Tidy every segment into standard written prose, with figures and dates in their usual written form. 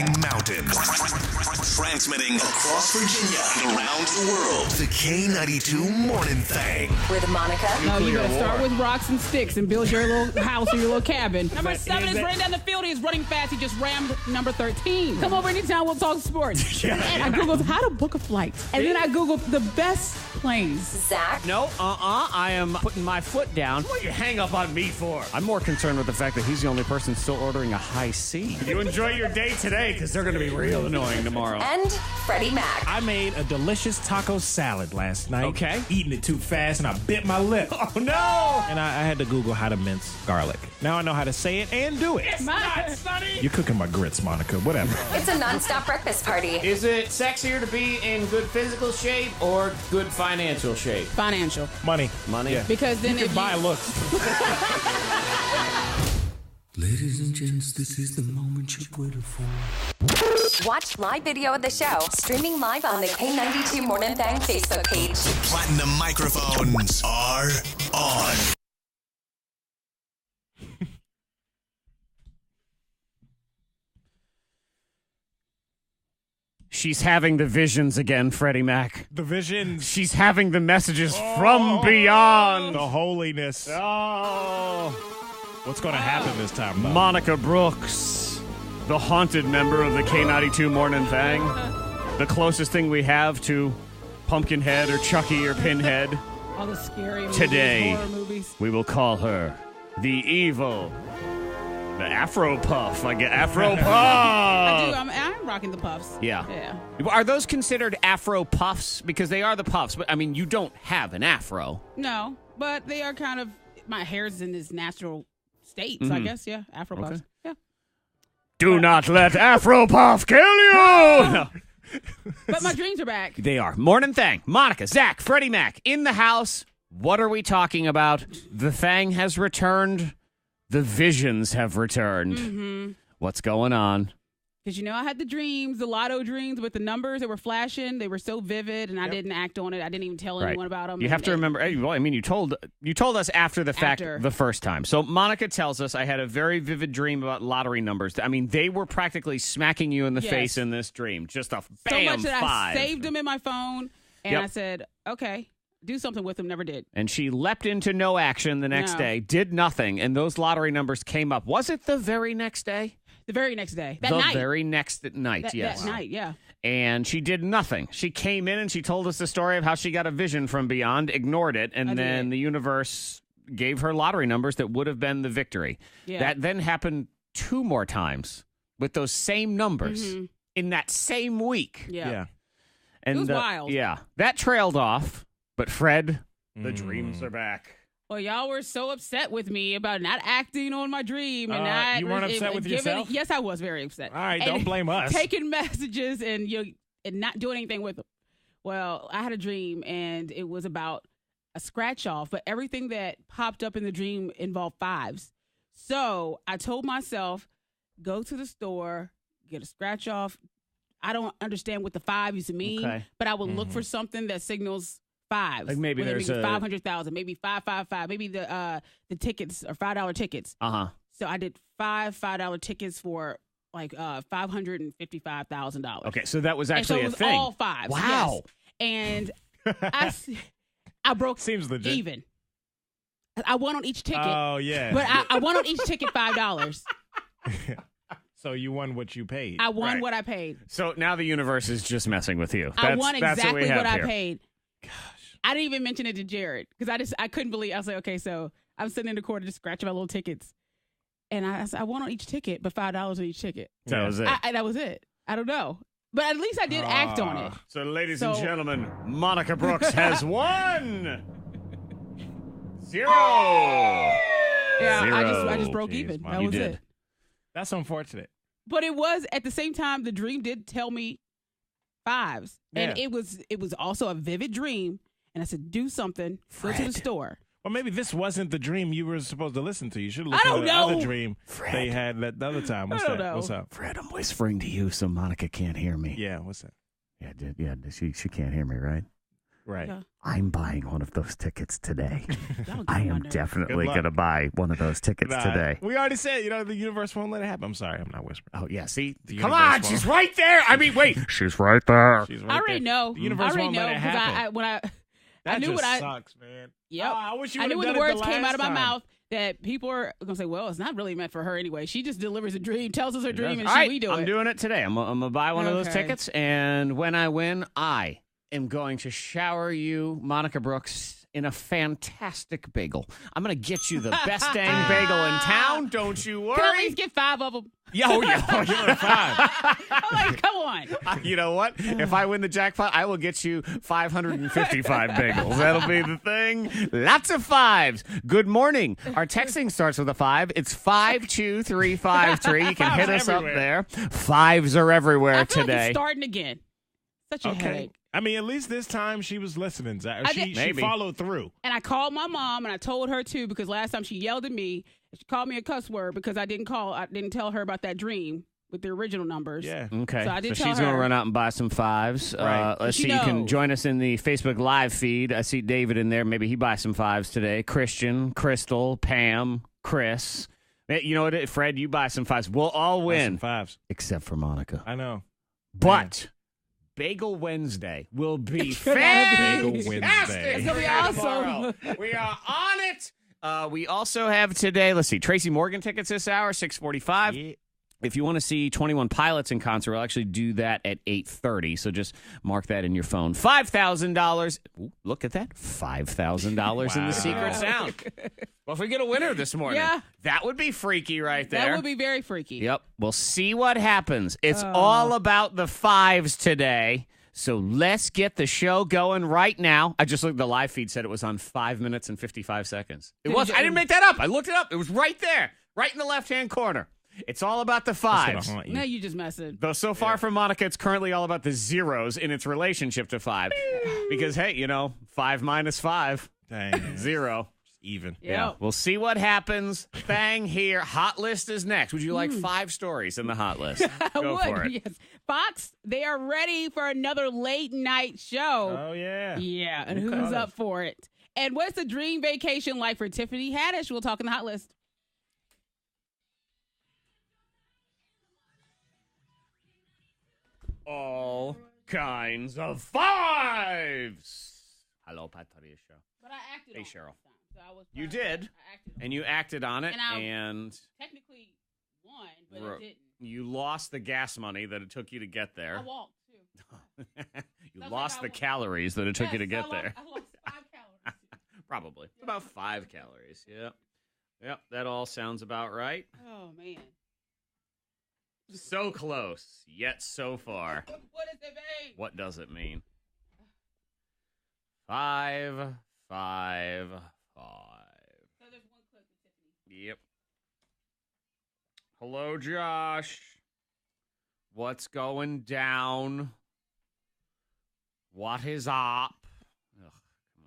Green Mountains. Transmitting across Virginia and around the world. The K92 Mornin Thang. With Monica. No, you better start with rocks and sticks and build your little house or your little cabin. Number 7 is running down the field. He's running fast. He just rammed number 13. Come over anytime. We'll talk sports. And I Googled how to book a flight. And then I Googled the best planes. Zach. No, I am putting my foot down. What you hang up on me for? I'm more concerned with the fact that he's the only person still ordering a high C. You enjoy your day today because they're going to be real annoying tomorrow. And Freddie Mac. I made a delicious taco salad last night. Okay. Eating it too fast and I bit my lip. Oh, no! And I had to Google how to mince garlic. Now I know how to say it and do it. It's not, Sonny! You're cooking my grits, Monica. Whatever. It's a nonstop breakfast party. Is it sexier to be in good physical shape or good financial shape? Financial. Money. Money? Yeah. Because then You if can buy you... looks. Ladies and gents, this is the moment you've waited for. Watch live video of the show streaming live on the K92 Mornin Thang Facebook page. Platinum microphones are on. She's having the visions again, Freddie Mac. The visions. She's having the messages from beyond. The holiness. Oh. What's going to happen this time, though? Monica Brooks, the haunted member of the K92 Mornin Thang. The closest thing we have to Pumpkinhead or Chucky or Pinhead. All the scary movies, Today, horror movies. we will call her the evil, the Afro Puff. I get Afro Puff. I'm rocking the puffs. Yeah. Are those considered Afro Puffs? Because they are the puffs, but I mean, you don't have an Afro. No, but they are kind of, my hair's in its natural state, so I guess, yeah, Afro puffs. Yeah. Do not let Afro Puff kill you. No. But my dreams are back. They are. Morning Thang, Monica, Zach, Freddie Mac in the house. What are we talking about? The Thang has returned. The visions have returned. Mm-hmm. What's going on? Because, I had the dreams, the lotto dreams with the numbers that were flashing. They were so vivid, and I didn't act on it. I didn't even tell anyone about them. You have to remember. Well, I mean, you told us after the fact the first time. So Monica tells us, I had a very vivid dream about lottery numbers. I mean, they were practically smacking you in the face in this dream. Just a bam, so much that 5. I saved them in my phone, and I said, okay, do something with them. Never did. And she leapt into no action the next day, did nothing, and those lottery numbers came up. Was it the very next day? The very next day. That the night. Very next night, yes. That night, yeah. And she did nothing. She came in and she told us the story of how she got a vision from beyond, ignored it, and then the universe gave her lottery numbers that would have been the victory. Yeah. That then happened 2 more times with those same numbers in that same week. Yeah. And, it was wild. Yeah. That trailed off, but Fred, the dreams are back. Well, y'all were so upset with me about not acting on my dream. And not, you weren't upset with yourself? Yes, I was very upset. All right, don't blame us. Taking messages and not doing anything with them. Well, I had a dream, and it was about a scratch-off, but everything that popped up in the dream involved 5s. So I told myself, go to the store, get a scratch-off. I don't understand what the 5 used to mean, but I will look for something that signals 5s. Like maybe there's 500,000, maybe 555, maybe the tickets are $5 tickets. So I did $5 tickets for like $555,000. Okay, so that was actually a thing. All 5s. Wow. Yes. And I broke Seems legit. even. I won on each ticket. Oh yeah. But I won on each ticket $5. So you won what you paid. I won what I paid. So now the universe is just messing with you. I won exactly what I here. paid. Gosh. I didn't even mention it to Jared because I couldn't believe. I was like, okay, so I'm sitting in the corner just scratching my little tickets, and I said I won on each ticket, but $5 on each ticket. So that was it. That was it. I don't know, but at least I did act on it. So, ladies and gentlemen, Monica Brooks has won 0. Yeah, 0. I just broke even. That was it. That's unfortunate. But it was at the same time the dream did tell me 5s, and it was also a vivid dream. And I said, do something. Go to the store. Well, maybe this wasn't the dream you were supposed to listen to. You should listen to the other dream they had the other time. What's that? Know. What's up? Fred, I'm whispering to you so Monica can't hear me. Yeah, what's that? Yeah, she can't hear me, right? Right. Yeah. I'm buying one of those tickets today. Y'all get I on my am nerves. definitely Good luck. going to buy one of those tickets today. We already said, the universe won't let it happen. I'm sorry, I'm not whispering. Oh, yeah. See? The Come universe on. won't. She's right there. I mean, wait. She's right there. She's I right already there. know. The universe I already won't know let it because happen. I knew just what I sucks, man. Yep. Oh, I wish you I knew would've when the done it words came last out of my time. mouth that people are going to say, well, it's not really meant for her anyway. She just delivers a dream, tells us her dream, and All right, we do I'm it. doing it today. I'm going to buy one of those Okay. tickets, and when I win, I am going to shower you, Monica Brooks, in a fantastic bagel. I'm going to get you the best dang bagel in town. Don't you worry. Can I at least get 5 of them? Yeah, oh, yeah. Give it a 5. I'm like, come on. You know what? If I win the jackpot, I will get you 555 bagels. That'll be the thing. Lots of 5s. Good morning. Our texting starts with a 5. It's 52353. You can hit us up there. 5s are everywhere I feel like today. it's starting again. Such a Okay. headache. I mean, at least this time she was listening, Zach. She Maybe. followed through. And I called my mom and I told her too because last time she yelled at me. She called me a cuss word because I didn't tell her about that dream with the original numbers. Yeah. Okay. So I did tell she's going to her. run out and buy some 5s. Right. Let's She see. You can knows. join us in the Facebook Live feed. I see David in there. Maybe he buys some 5s today. Christian, Crystal, Pam, Chris. You know what, Fred? You buy some 5s. We'll all win. Some 5s. Except for Monica. I know. But Bagel Wednesday will be gonna be- fantastic. Bagel Wednesday. It's gonna be awesome. Tomorrow. We are on it. We also have today, let's see, Tracy Morgan tickets this hour, 6:45. Yeah. If you want to see 21 Pilots in concert, we'll actually do that at 8:30. So just mark that in your phone. $5,000. Ooh, look at that. $5,000 in Wow. the secret sound. Well, if we get a winner this morning, Yeah. that would be freaky right there. That would be very freaky. Yep. We'll see what happens. It's all about the 5s today. So let's get the show going right now. I just looked. The live feed said it was on 5 minutes and 55 seconds. It was. I didn't make that up. I looked it up. It was right there, right in the left-hand corner. It's all about the That's gonna 5s. haunt you. Now you just messing. Though so far from Monica, it's currently all about the zeros in its relationship to 5. Because, hey, 5 minus 5, Dang. 0. Even. Yeah. Yep. We'll see what happens. Bang here. Hot list is next. Would you like 5 stories in the hot list? I Go would. for it. Yes. Fox, they are ready for another late night show. Oh, yeah. Yeah, and Okay. who's up for it? And what's the dream vacation like for Tiffany Haddish? We'll talk in the hot list. All kinds of 5s. Hello, Patricia. But I acted Hey, on Cheryl. it this time, so I was You proud of did. that. I acted on And you acted on it, And I- and technically won, but Ro- it didn't. you lost the gas money that it took you to get there. I walked too. You That's lost like the I wa- calories that it took you to Yes, get I there. lost 5 calories. Probably. About 5 calories. Yep. Yep, that all sounds about right. Oh man. So close, yet so far. What does it mean? What does it mean? 5, 5, 5. So there's one clip of Tiffany. Yep. Hello, Josh. What's going down? What is up? Ugh, come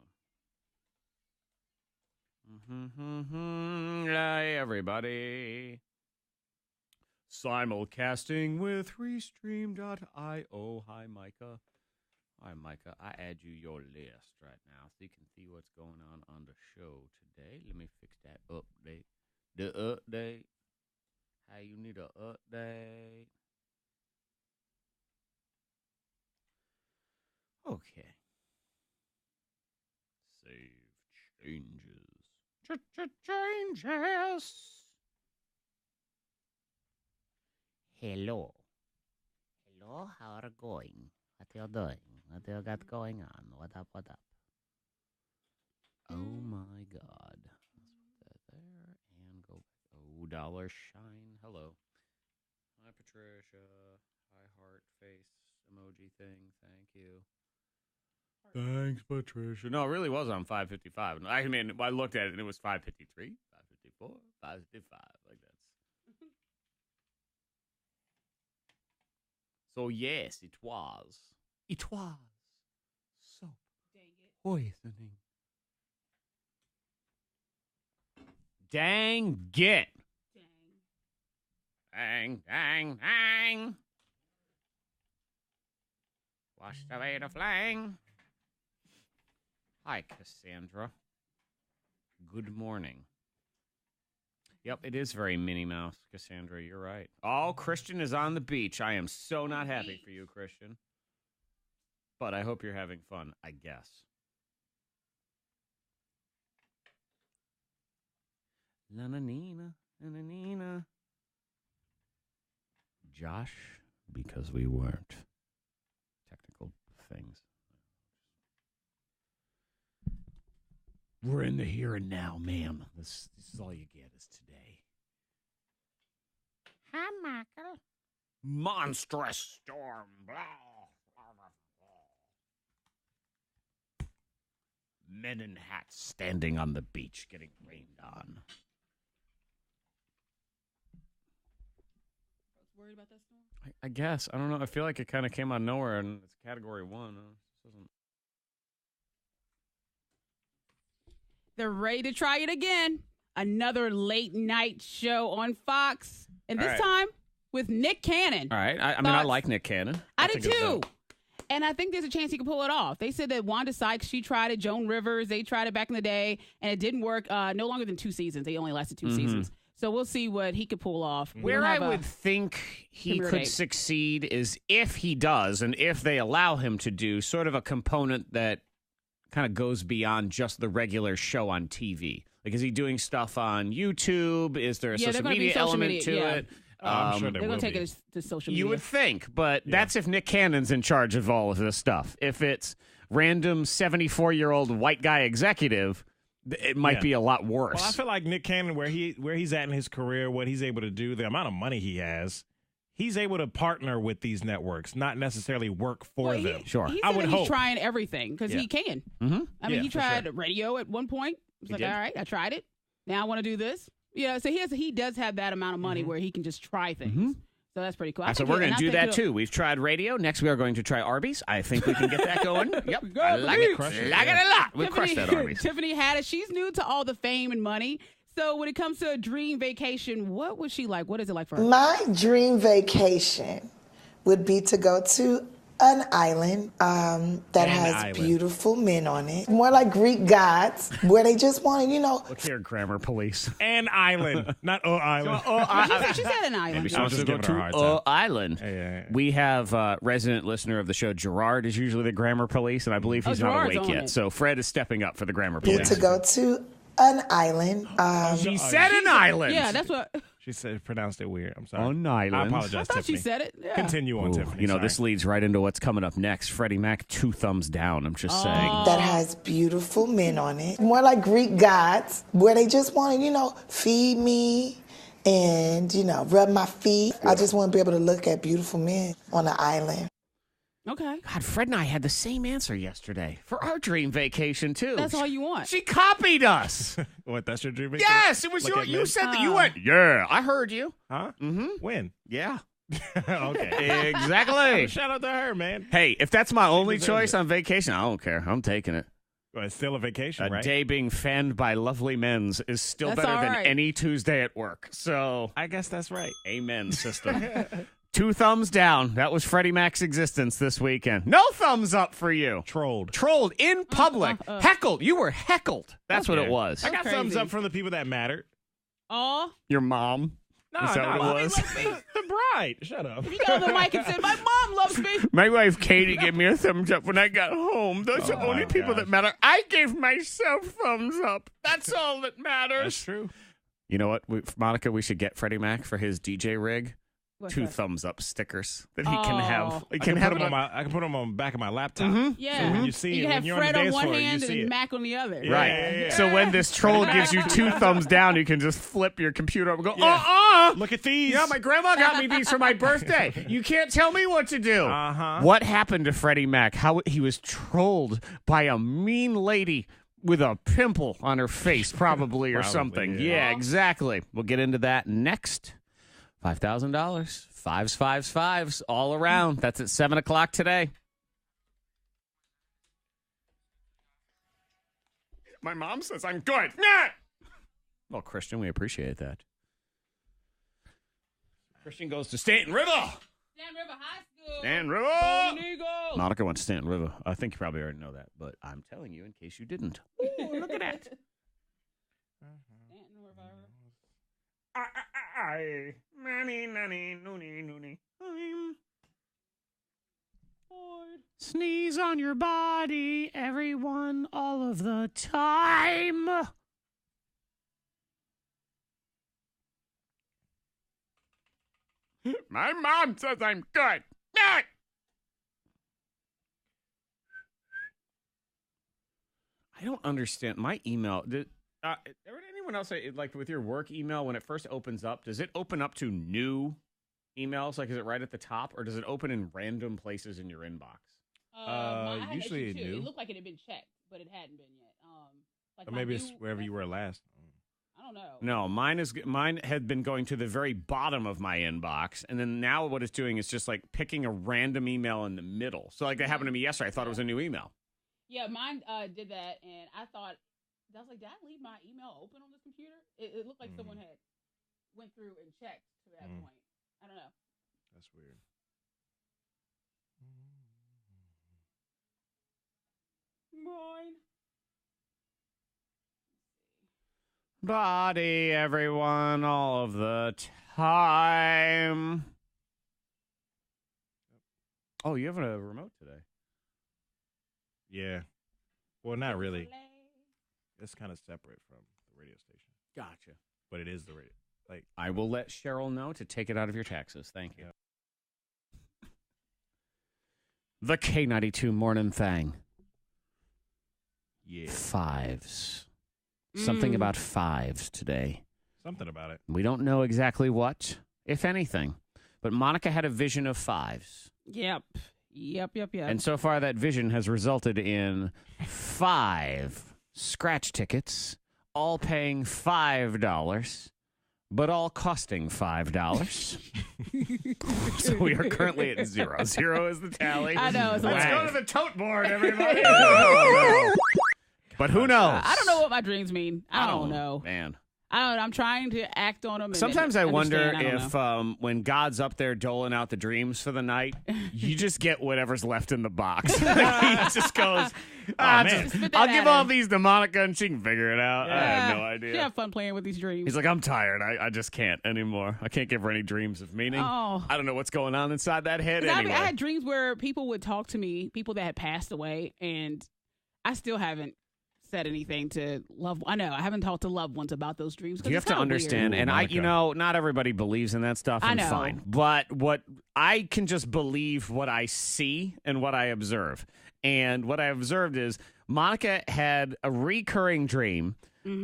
on. Hey, everybody. Simulcasting with Restream.io. Hi, Micah. Hi, Micah. I add you your list right now so you can see what's going on the show today. Let me fix that update. The update. How you need a update. Okay. Save changes. Changes. Hello. Hello, how are you going? What you doing? What you got going on? What up, what up? Oh my God. Let's put that there and go back. Oh, dollar shine. Hello. Hi, Patricia. Hi, heart face emoji thing. Thank you. Thanks, Patricia. No, it really was on 555. I mean, I looked at it and it was 553, 554, 555. Like that's. So yes, it was. It was. Soap. Dang it. Poisoning. Dang it. Dang. Dang, dang, dang. Washed away the flang. Hi, Cassandra. Good morning. Yep, it is very Minnie Mouse, Cassandra. You're right. Oh, Christian is on the beach. I am so not happy for you, Christian. But I hope you're having fun, I guess. Na-na-nina, na-na-nina. Josh, because we weren't. Technical things. We're in the here and now, ma'am. This is all you get is today. Hi, Michael. Monstrous storm. Men in hats standing on the beach getting rained on. Worried about that storm? I guess. I don't know. I feel like it kind of came out of nowhere and it's category 1. They're ready to try it again. Another late night show on Fox. And this time with Nick Cannon. All right. I mean, I like Nick Cannon. I do too. And I think there's a chance he can pull it off. They said that Wanda Sykes, she tried it. Joan Rivers, they tried it back in the day. And it didn't work. No longer than 2 seasons. They only lasted 2 seasons. So we'll see what he could pull off. Where I would think he could succeed is if he does, and if they allow him to do sort of a component that kind of goes beyond just the regular show on TV. Like, is he doing stuff on YouTube? Is there a social media element to it? I'm sure they're going to take it to social media. You would think, but that's if Nick Cannon's in charge of all of this stuff. If it's random 74-year-old white guy executive, it might be a lot worse. Well, I feel like Nick Cannon, where he's at in his career, what he's able to do, the amount of money he has, he's able to partner with these networks, not necessarily work for them. Sure. He said he's trying everything because he can. Mm-hmm. I mean, he tried radio at one point. He's like, all right, I tried it. Now I want to do this. Yeah, so he does have that amount of money where he can just try things. So that's pretty cool. So we're going to do that, too. We've tried radio. Next, we are going to try Arby's. I think we can get that going. Yep. I like it. Like it a lot. We'll crush that Arby's. Tiffany Haddish, she's new to all the fame and money. So when it comes to a dream vacation, what would she like? What is it like for her? My dream vacation would be to go to an island that has beautiful men on it. More like Greek gods, where they just want to, Look here, grammar police. An island, not island. She said an island. Maybe she wants to go to island. Yeah. We have resident listener of the show, Gerard, is usually the grammar police, and I believe he's not awake yet. So Fred is stepping up for the grammar police. To go to an island. She said an island. Yeah, that's what... She said, pronounced it weird. I'm sorry. On island. I apologize, I thought Tiffany. she said it. Yeah. Continue on, Tiffany. This leads right into what's coming up next. Freddie Mac, 2 thumbs down. I'm just saying. That has beautiful men on it. More like Greek gods, where they just want to, feed me and, rub my feet. I just want to be able to look at beautiful men on an island. Okay. God, Fred and I had the same answer yesterday for our dream vacation, too. That's all you want. She copied us. What, that's your dream vacation? Yes, it was you said that. You went, yeah, I heard you. Huh? Mm-hmm. When? Yeah. Okay. Exactly. Shout out to her, man. Hey, if that's my only choice on vacation, I don't care. I'm taking it. Well, it's still a vacation, right? A day being fanned by lovely men's is still better than any Tuesday at work. So I guess that's right. Amen, sister. 2 thumbs down. That was Freddie Mac's existence this weekend. No thumbs up for you. Trolled in public. Heckled. You were heckled. That's what it was. I got thumbs up from the people that mattered. Oh. Your mom. No, is that what it was? The bride. Shut up. You got on the mic and said, my mom loves me. My wife, Katie, gave me a thumbs up when I got home. Those are the only people that matter. I gave myself thumbs up. That's all that matters. That's true. You know what, Monica, we should get Freddie Mac for his DJ rig. What's 2 that? thumbs up stickers that he can have. I can put them on the back of my laptop. Mm-hmm. Yeah. So when you see you it, can when have you're Fred on the on dance one floor, hand you see and it. Mac on the other. Yeah, Right. yeah. So when this troll gives you 2 thumbs down, you can just flip your computer up and go, Look at these. Yeah, my grandma got me these for my birthday. You can't tell me what to do. Uh-huh. What happened to Freddie Mac? How he was trolled by a mean lady with a pimple on her face, probably, or something. Yeah, exactly. We'll get into that next. $5,000. Fives, all around. That's at 7 o'clock today. My mom says I'm good. Well, Christian, we appreciate that. Christian goes to Stanton River. Stanton River High School. Stanton River. Golden Eagles. Monica went to Stanton River. I think you probably already know that, but I'm telling you in case you didn't. Ooh, look at that. Stanton River. I'm bored. Sneeze on your body, everyone, all of the time. My mom says I'm good. I don't understand. My email, anyone else, like with your work email, when it first opens up, does it open up to new emails? Like, is it right at the top, or does it open in random places in your inbox? Usually it new. It looked like it had been checked, but it hadn't been yet. Or maybe it's wherever you were last. I don't know. No, mine had been going to the very bottom of my inbox, and then now what it's doing is just like picking a random email in the middle. So like that happened to me yesterday. I thought it was a new email. Yeah, mine did that, and I was like, did I leave my email open on this computer? It looked like someone had went through and checked to that point. I don't know. That's weird. Mine. Body, everyone, all of the time. Oh, you have a remote today? Yeah. Well, not really. It's kind of separate from the radio station. Gotcha. But it is the radio. Like, I will let Cheryl know to take it out of your taxes. Thank you. Yeah. The K92 Mornin Thang. Yeah. Fives. Something about fives today. Something about it. We don't know exactly what, if anything. But Monica had a vision of fives. Yep. And so far, that vision has resulted in 5 scratch tickets, all paying $5, but all costing $5. So we are currently at 0. 0 is the tally. I know. It's Let's a go lot. to the tote board, everybody. Oh, no. But who knows? I don't know what my dreams mean. I don't know. Man. I don't know. I'm trying to act on them. Sometimes I wonder if when God's up there doling out the dreams for the night, you just get whatever's left in the box. He just goes, I'll give all these to Monica and she can figure it out. I have no idea. She have fun playing with these dreams. He's like, I'm tired. I just can't anymore. I can't give her any dreams of meaning. Oh. I don't know what's going on inside that head anyway. I had dreams where people would talk to me, people that had passed away, and I still haven't said anything to I haven't talked to loved ones about those dreams. You have to understand, weird. and not everybody believes in that stuff. I And know. fine, but what I can just believe what I see and what I observe. And what I observed is Monica had a recurring dream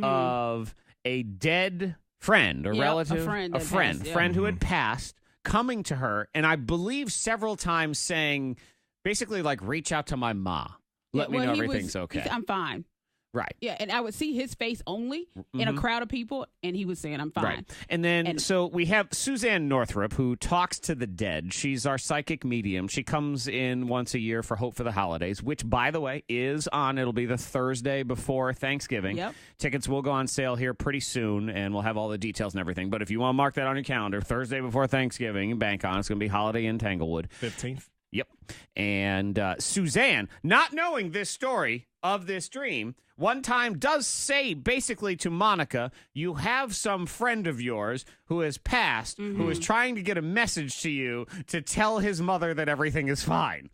of a dead friend or relative, a friend who had passed, coming to her, and I believe several times saying, basically like, reach out to my ma. Let me know everything's okay. I'm fine. Right. Yeah, and I would see his face only in a crowd of people, and he was saying, I'm fine. Right. And then, so we have Suzanne Northrup, who talks to the dead. She's our psychic medium. She comes in once a year for Hope for the Holidays, which, by the way, is on. It'll be the Thursday before Thanksgiving. Yep. Tickets will go on sale here pretty soon, and we'll have all the details and everything. But if you want to mark that on your calendar, Thursday before Thanksgiving, bank on. It's going to be Holiday in Tanglewood. 15th. Yep. And Suzanne, not knowing this story of this dream, one time does say basically to Monica, you have some friend of yours who has passed, who is trying to get a message to you to tell his mother that everything is fine.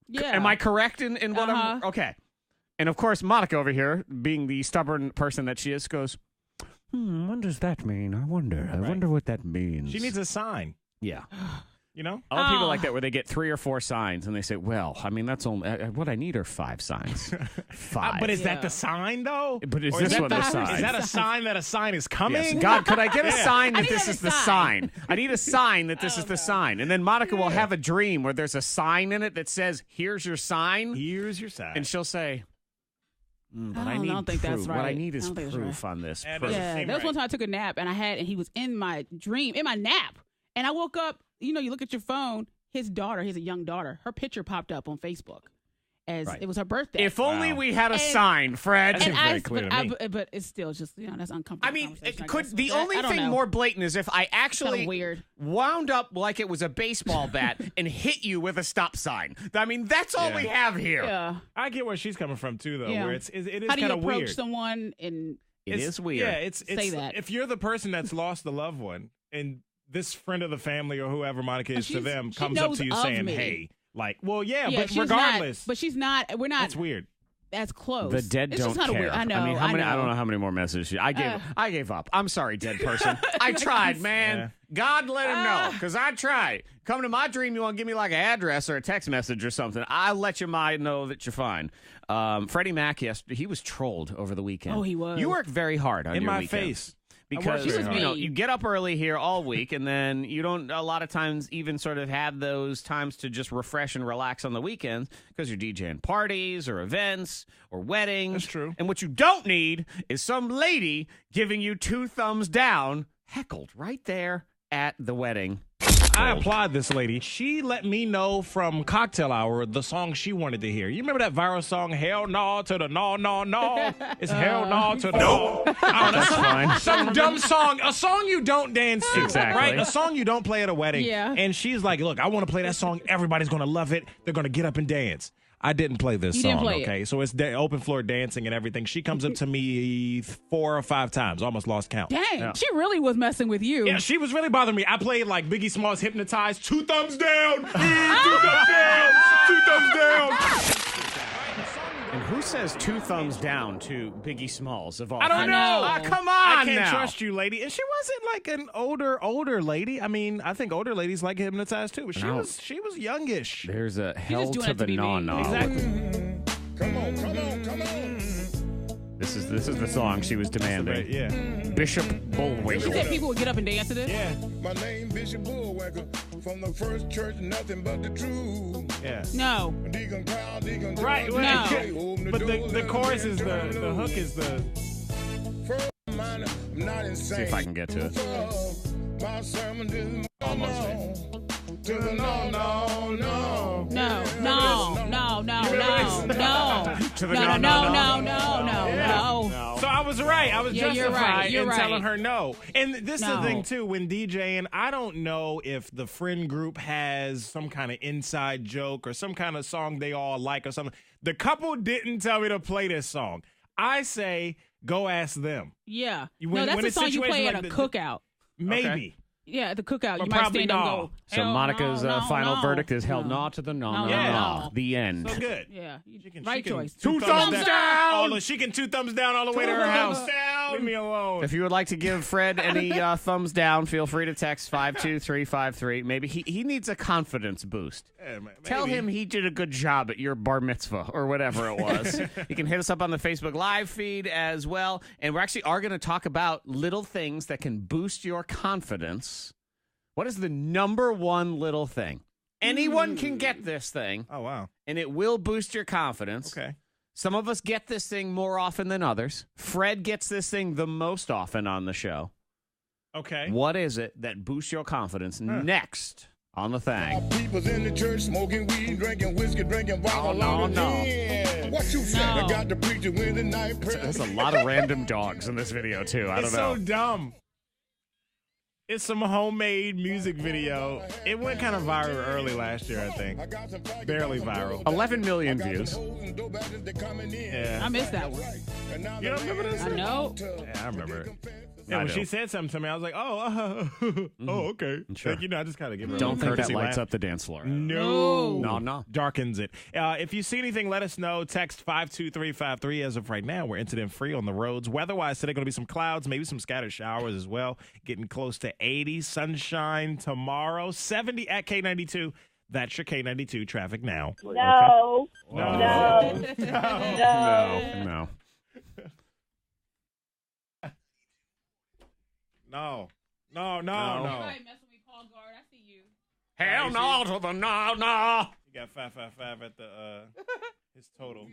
Yeah. Am I correct in what I'm... Okay. And of course, Monica over here, being the stubborn person that she is, goes, what does that mean? I wonder what that means. She needs a sign. Yeah. You know? I love people like that where they get 3 or 4 signs and they say, well, I mean, that's only what I need are 5 signs. 5. But is that the sign, though? But is Or this one the sign? Is that a sign that a sign is coming? Yes. God, could I get a sign that this a is the sign. sign? I need a sign that this is the sign. And then Monica will have a dream where there's a sign in it that says, here's your sign. Here's your sign. And she'll say, but I don't think proof. that's right. What I need is I don't think that's proof right. on this. And Proof. Yeah, seem there was right. one time I took a nap, and he was in my dream, in my nap. And I woke up, you look at your phone, his daughter, he has a young daughter, her picture popped up on Facebook. as Right. it was her birthday. If only we had a sign, Fred. That seems very clear to me. but it's still just that's uncomfortable. I mean, conversation, I could guess, the with that. only I don't thing know. more blatant is if I actually Kinda weird. wound up like it was a baseball bat and hit you with a stop sign. I mean, that's all we have here. Yeah. I get where she's coming from too, though. Yeah. Where it is How do you kind of approach weird. someone and It is weird. Yeah, it's Say that. if you're the person that's lost a loved one and this friend of the family or whoever Monica is to them she comes up knows to you of saying, me. "Hey," like, well, yeah, but she's regardless, not, but she's not. We're not. that's weird. As close. The dead It's don't just kinda care. weird. I know. I mean, how many? I know. don't know how many more messages. I gave up. I'm sorry, dead person. I tried, man. Yeah. God let him know, because I tried. Come to my dream, you want to give me like an address or a text message or something. I'll let you know that you're fine. Freddie Mac, yesterday, he was trolled over the weekend. Oh, he was. You worked very hard on In your my weekend. face. Because very hard. you get up early here all week, and then you don't a lot of times even sort of have those times to just refresh and relax on the weekends because you're DJing parties or events or weddings. That's true. And what you don't need is some lady giving you 2 thumbs down, heckled right there at the wedding. I applaud this lady. She let me know from Cocktail Hour the song she wanted to hear. You remember that viral song, Hell No to the No, No, No? It's Hell No to the No. That's fine. Some dumb song. A song you don't dance to. Exactly. Right? A song you don't play at a wedding. Yeah. And she's like, look, I want to play that song. Everybody's going to love it. They're going to get up and dance. I didn't play this You song, didn't play it. okay? So it's open floor dancing and everything. She comes up to me 4 or 5 times. Almost lost count. Dang, she really was messing with you. Yeah, she was really bothering me. I played like Biggie Smalls Hypnotized. 2 thumbs down. 2 thumbs down. 2 thumbs down. And who says 2 thumbs down to Biggie Smalls of all? I don't know. Ah, come on I can't now. trust you, lady. And she wasn't like an older lady. I mean, I think older ladies like Hypnotized too. But she was youngish. There's a hell doing to it to the be mean. no-no. Exactly. Come on, come on, come on. This is the song she was demanding. Yeah. Bishop She Bullwinkle. said people would get up and dance to this. Yeah. My name Bishop Bullwhacker. From the first church, nothing but the truth. Yeah. No. Deacon Crown, Deacon Right. Crown, No. Deacon, But open the doors, chorus is turn the hook is the. First, I'm not insane. See if I can get to it. My sermon is Almost to the no, no, no. No. No. No. No. No. No. To the No. no, No. no, No. No. No. So I was right. I was Yeah, you're justified right. You're in right. telling her no. And this is the No. thing too. When DJing, I don't know if the friend group has some kind of inside joke or some kind of song they all like or something. The couple didn't tell me to play this song. I say go ask them. Yeah. When- No, that's when a it's song you situation play like at a the- cookout. Maybe. Okay. Yeah, at the cookout. But You might probably stand up and no. go. So "Hell Monica's no, final no, verdict is hell no. no to the no, No, no, Yeah. no. The end. So good. Yeah. She Right can choice. 2 thumbs down. She can 2 thumbs down all the way to her house. Leave me alone. If you would like to give Fred any thumbs down, feel free to text 52353. Maybe he needs a confidence boost. Yeah, Tell maybe. him he did a good job at your bar mitzvah or whatever it was. You can hit us up on the Facebook Live feed as well. And we actually are going to talk about little things that can boost your confidence. What is the number one little thing? Anyone can get this thing, Oh, wow. and it will boost your confidence. Okay. Some of us get this thing more often than others. Fred gets this thing the most often on the show. Okay. What is it that boosts your confidence? Next on the thing. People's in the church smoking weed, drinking whiskey, drinking vodka. no. What you said? No. I got the preacher with the night prayer. There's a lot of random dogs in this video, too. I don't It's know. so dumb. It's some homemade music video. It went kind of viral early last year, I think. Barely viral. 11 million views. Yeah. I missed that one. You don't remember this? I know. Yeah, I remember it. I Yeah, when do. she said something to me, I was like, oh, okay. Sure. Like, I just kind of give her a Don't little think that courtesy lights laugh. up the dance floor. No. No. Darkens it. If you see anything, let us know. Text 52353. As of right now, we're incident free on the roads. Weather-wise, today going to be some clouds, maybe some scattered showers as well. Getting close to 80. Sunshine tomorrow. 70 at K92. That's your K92 traffic now. No. Okay. No. No. No. Right, messing with Paul Guard. I see you. Hell no to the no. You got 555 at the his total.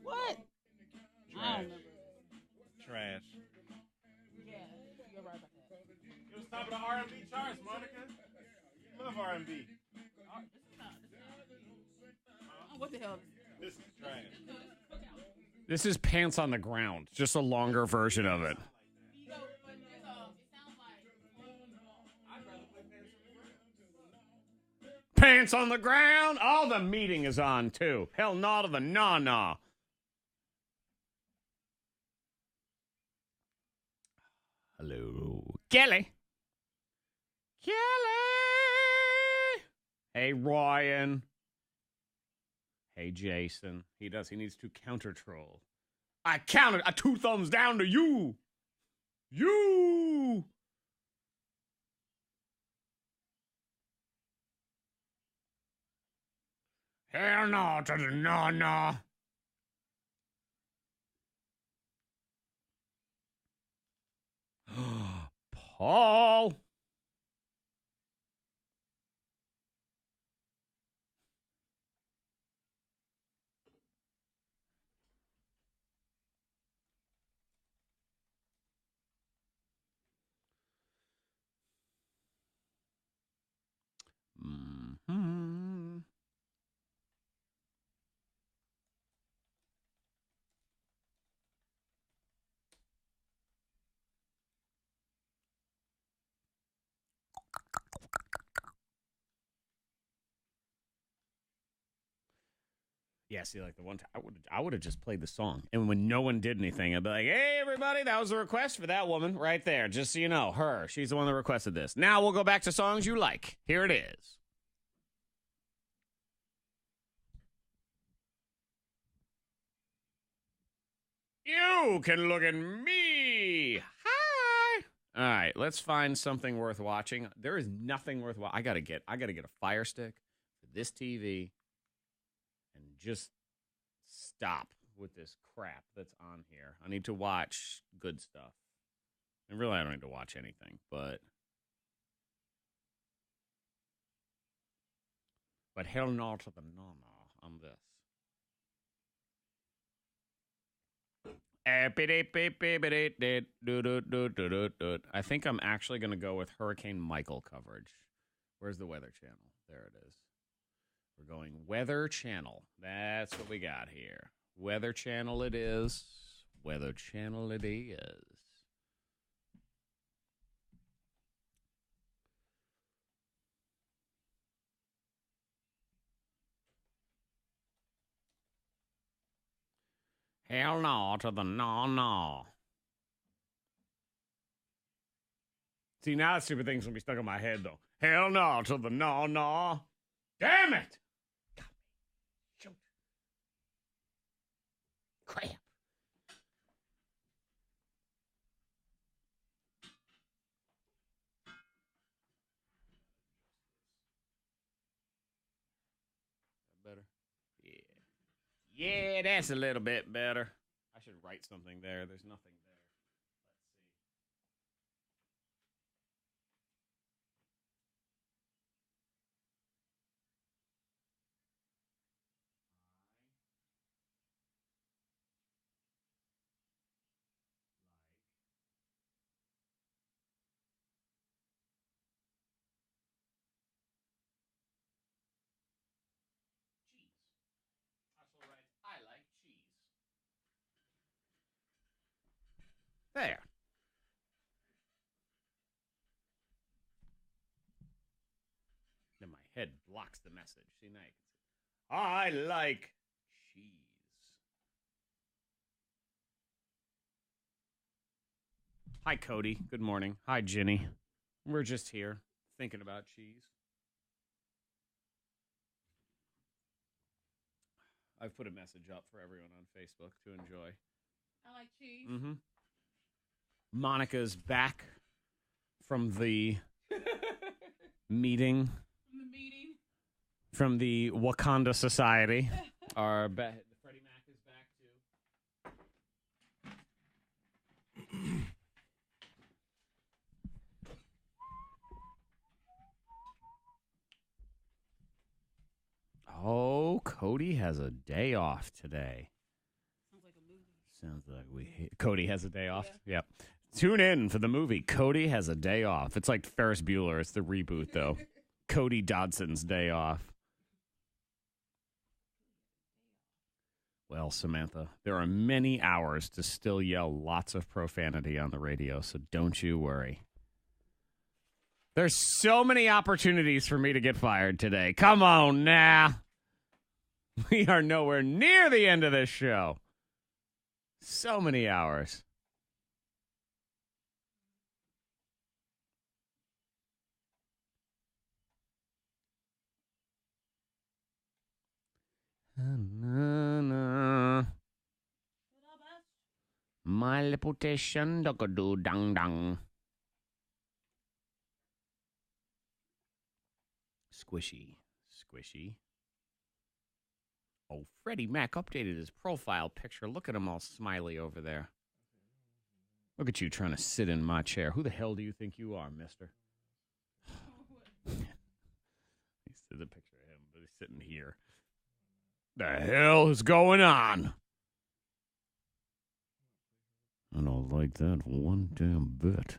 What? I don't remember. Trash. Yeah, you're right about that. top of the R&B charts, Monica. You love R&B. What the hell? This is trash. This is Pants on the Ground, just a longer version of it. Pants on the ground. Oh, the meeting is on, too. Hell no to the na-na. Hello. Kelly. Kelly. Hey, Ryan. Hey, Jason. He needs to counter troll. I counted a 2 thumbs down to you. You. Hell no to the no. Paul. Mm-hmm. Yeah, see, like the one time I would have just played the song, and when no one did anything, I'd be like, "Hey, everybody, that was a request for that woman right there. Just so you know, her. She's the one that requested this. Now we'll go back to songs you like. Here it is." You can look at me. Hi. All right, let's find something worth watching. There is nothing worth watching. I gotta get a Fire Stick for this TV. And just stop with this crap that's on here. I need to watch good stuff. And really, I don't need to watch anything, but hell no to the no on this. I think I'm actually going to go with Hurricane Michael coverage. Where's the Weather Channel? There it is. We're going Weather Channel. That's what we got here. Weather Channel it is. Weather Channel it is. Hell no to the no. See, now that stupid thing's going to be stuck in my head, though. Hell no to the no. Damn it! Shoot. Crap. Better? Yeah. Yeah, that's a little bit better. I should write something there. There's nothing there. I like cheese. There. Then my head blocks the message. See, now you can see. I like cheese. Hi, Cody. Good morning. Hi, Ginny. We're just here thinking about cheese. I've put a message up for everyone on Facebook to enjoy. I like cheese. Mm-hmm. Monica's back from the meeting. From the Wakanda Society. Freddie Mac is back too. Oh, Cody has a day off today. Sounds like a movie. Sounds like Cody has a day off. Yeah. Yep. Tune in for the movie Cody Has a Day Off. It's like Ferris Bueller. It's the reboot, though. Cody Dodson's Day Off. Well, Samantha, there are many hours to still yell lots of profanity on the radio, so don't you worry. There's so many opportunities for me to get fired today. Come on now. We are nowhere near the end of this show. So many hours. My reputation do dang dang. Squishy. Oh, Freddie Mac updated his profile picture. Look at him all smiley over there. Look at you trying to sit in my chair. Who the hell do you think you are, mister? He said a picture of him, but he's sitting here. The hell is going on? I don't like that one damn bit.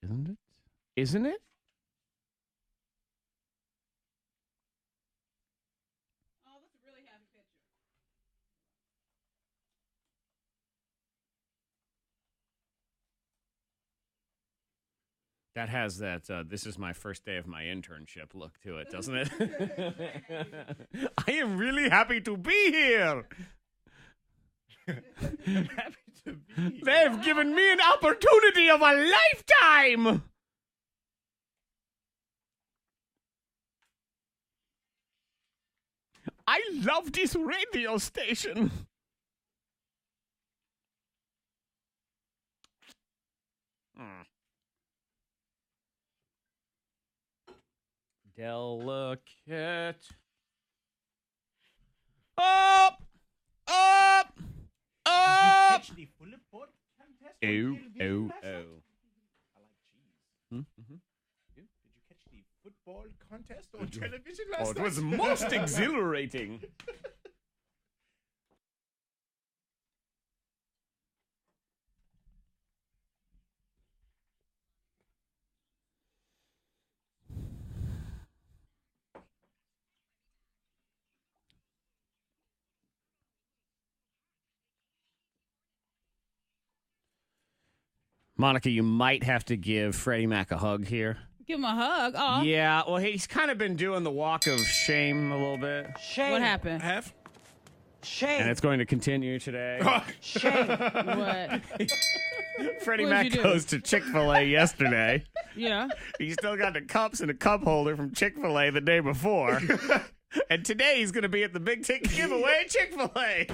Isn't it? Isn't it? Oh, that's a really happy picture. That has that, this is my first day of my internship look to it, doesn't it? I am really happy to be here. Happy to be. They've given me an opportunity of a lifetime. I love this radio station. Delicate. Up! Up! Up! Did you catch the bullet board contest? Oh. I like cheese. Mm-hmm. Did you catch the football contest on television last Oh, it night? was most exhilarating. Monica, you might have to give Freddie Mac a hug here. Give him a hug. Oh. Yeah, well, he's kind of been doing the walk of shame a little bit. Shame. What happened? Have? Shame. And it's going to continue today. Shame. What? Freddie What Mac did you do? goes to Chick-fil-A yesterday. Yeah. He still got the cups and a cup holder from Chick-fil-A the day before. And today he's going to be at the Big Ticket giveaway at Chick-fil-A.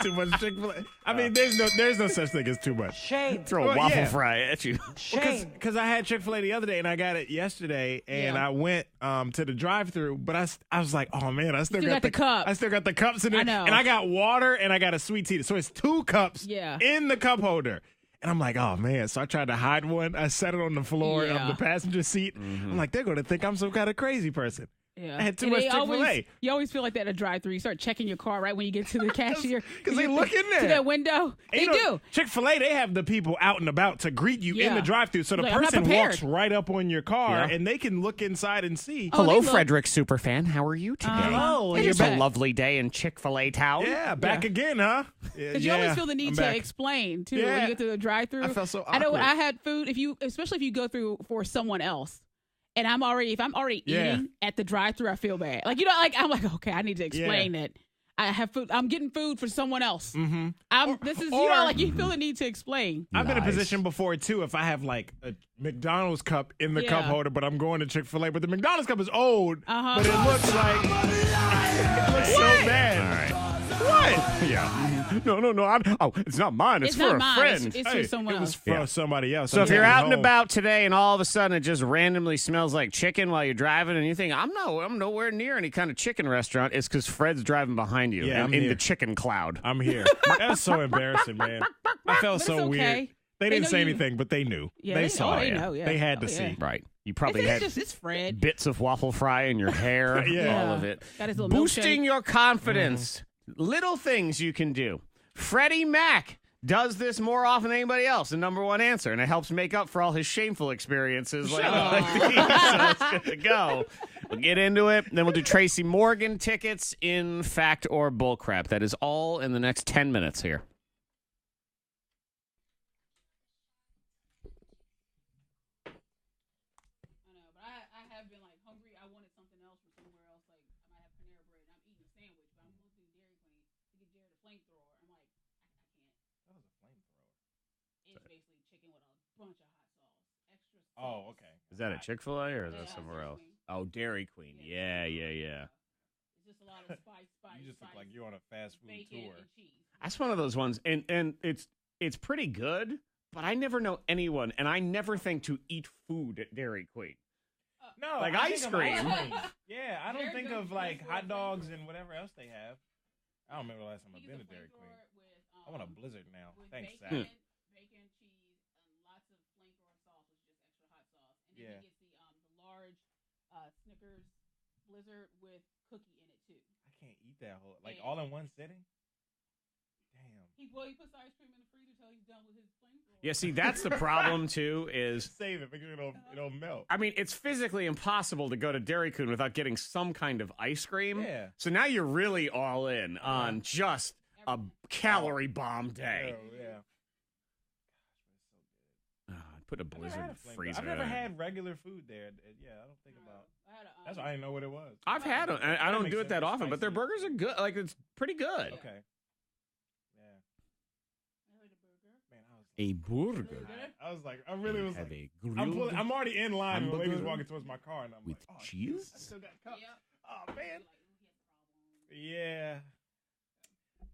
Too much Chick-fil-A. I mean, there's no such thing as too much. Shame. Throw a Well, waffle yeah. fry at you. Shame. Because I had Chick-fil-A the other day and I got it yesterday and Yeah. I went to the drive-thru, but I was like, oh man, I still got the cup. I still got the cups in I there, know. and I got water and I got a sweet tea, so it's 2 cups Yeah. in the cup holder. And I'm like, oh man, so I tried to hide one. I set it on the floor Yeah. of the passenger seat. I'm like, they're gonna think I'm some kind of crazy person. Yeah. I had too And much they Chick-fil-A. You always feel like that at a drive-thru. You start checking your car right when you get to the cashier. 'Cause they You get look in there. To that window. And They you know, do. Chick-fil-A, they have the people out and about to greet you in Yeah. the drive-thru. So the Like, I'm not person prepared. walks right up on your car Yeah. and they can look inside and see. Oh, Hello, they look- Frederick Superfan. How are you today? Hello. They It's just a check. lovely day in Chick-fil-A town. Yeah, back Yeah. again, huh? Because you always feel the need I'm to back. explain too when Yeah. you get to the drive-through. I felt so I know when awkward. I had food, especially if you go through for someone else, and if I'm already Yeah. eating at the drive-through, I feel bad. Like I'm like, okay, I need to explain that I have food. I'm getting food for someone else. Mm-hmm. This is or- like you feel the need to explain. I've been in a Nice. position before too. If I have like a McDonald's cup in the cup Yeah. holder, but I'm going to Chick-fil-A, but the McDonald's cup is old, Uh-huh. but it looks like it looks so bad. All right. What? Yeah. No. It's not mine. It's, It's for not a mine. Friend. It's Hey, for someone it was else. for Yeah. somebody else. So I'm if you're taking it out and home. about today and all of a sudden it just randomly smells like chicken while you're driving and you think, I'm nowhere near any kind of chicken restaurant, it's because Fred's driving behind you Yeah, in I'm here. the chicken cloud. I'm here. That's so embarrassing, man. I felt But so it's weird. okay. They They didn't know say you- anything, but they knew. Yeah, they they saw know, it. they know, yeah. They had to Oh, yeah. see. Right. You probably It's had just it's Fred. bits of waffle fry in your hair, Yeah. all of it. Got his little Boosting milkshake. your confidence. Little things you can do. Freddie Mac does this more often than anybody else, the number one answer, and it helps make up for all his shameful experiences like these. So it's good to go. We'll get into it, then we'll do Tracy Morgan tickets in Fact or Bullcrap. That is all in the next 10 minutes here. Oh, okay. Is that at Chick-fil-A or is that somewhere else? Oh, Dairy Queen. Yeah. It's just a lot of spice. You just look like you're on a fast food tour. That's one of those ones, and it's pretty good, but I never know anyone, and I never think to eat food at Dairy Queen. No, like I ice think cream. Yeah, I don't think of like hot dogs and whatever else they have. I don't remember the last time I've been to Dairy Queen. I want a Blizzard now. Thanks, Zach. Bacon, cheese, and lots of flamethrower sauce, which is just extra hot sauce. And then he gets the large Snickers Blizzard with cookie in it too. I can't eat that whole all in one sitting. Damn. He puts ice cream in the freezer till he's done with his flamethrower. Yeah, see, that's the problem too. Is save it because it'll melt. I mean, it's physically impossible to go to Dairy Queen without getting some kind of ice cream. Yeah. So now you're really all in on just a calorie bomb day. Oh, yeah. I put a Blizzard in the freezer. I've never had regular food there. Yeah, I don't think about. That's why I didn't know what it was. I've had them. I don't do it that often, but their burgers are good. Like, it's pretty good. Okay. A burger. I was like, I really was have like, a I'm already in line when the lady's walking towards my car, and I'm with like, cheese. I still got cups. Oh man. Yeah.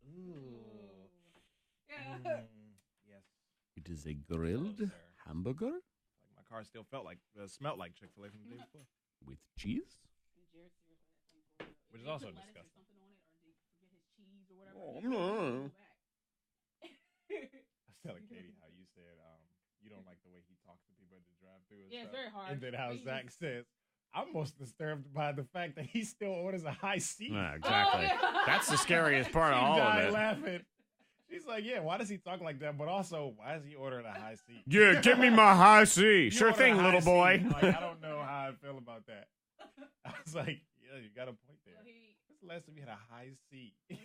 Ooh. Yeah. Yes. It is a grilled hamburger. Like my car still smelled like Chick-fil-A from the day before. With cheese. Which is also disgusting. Oh, no. I was telling Katie how you said you don't like the way he talks to people at the drive-thru. Yeah, it's very hard. And then how Zach says, I'm most disturbed by the fact that he still orders a high C. Exactly. That's the scariest part of all of it. Laughing. She's like, yeah, why does he talk like that? But also, why is he ordering a high C? Yeah, give me my high C. Sure thing, little boy. Like, I don't know how I feel about that. I was like, yeah, you got a point there. When's the last time you had a high C? They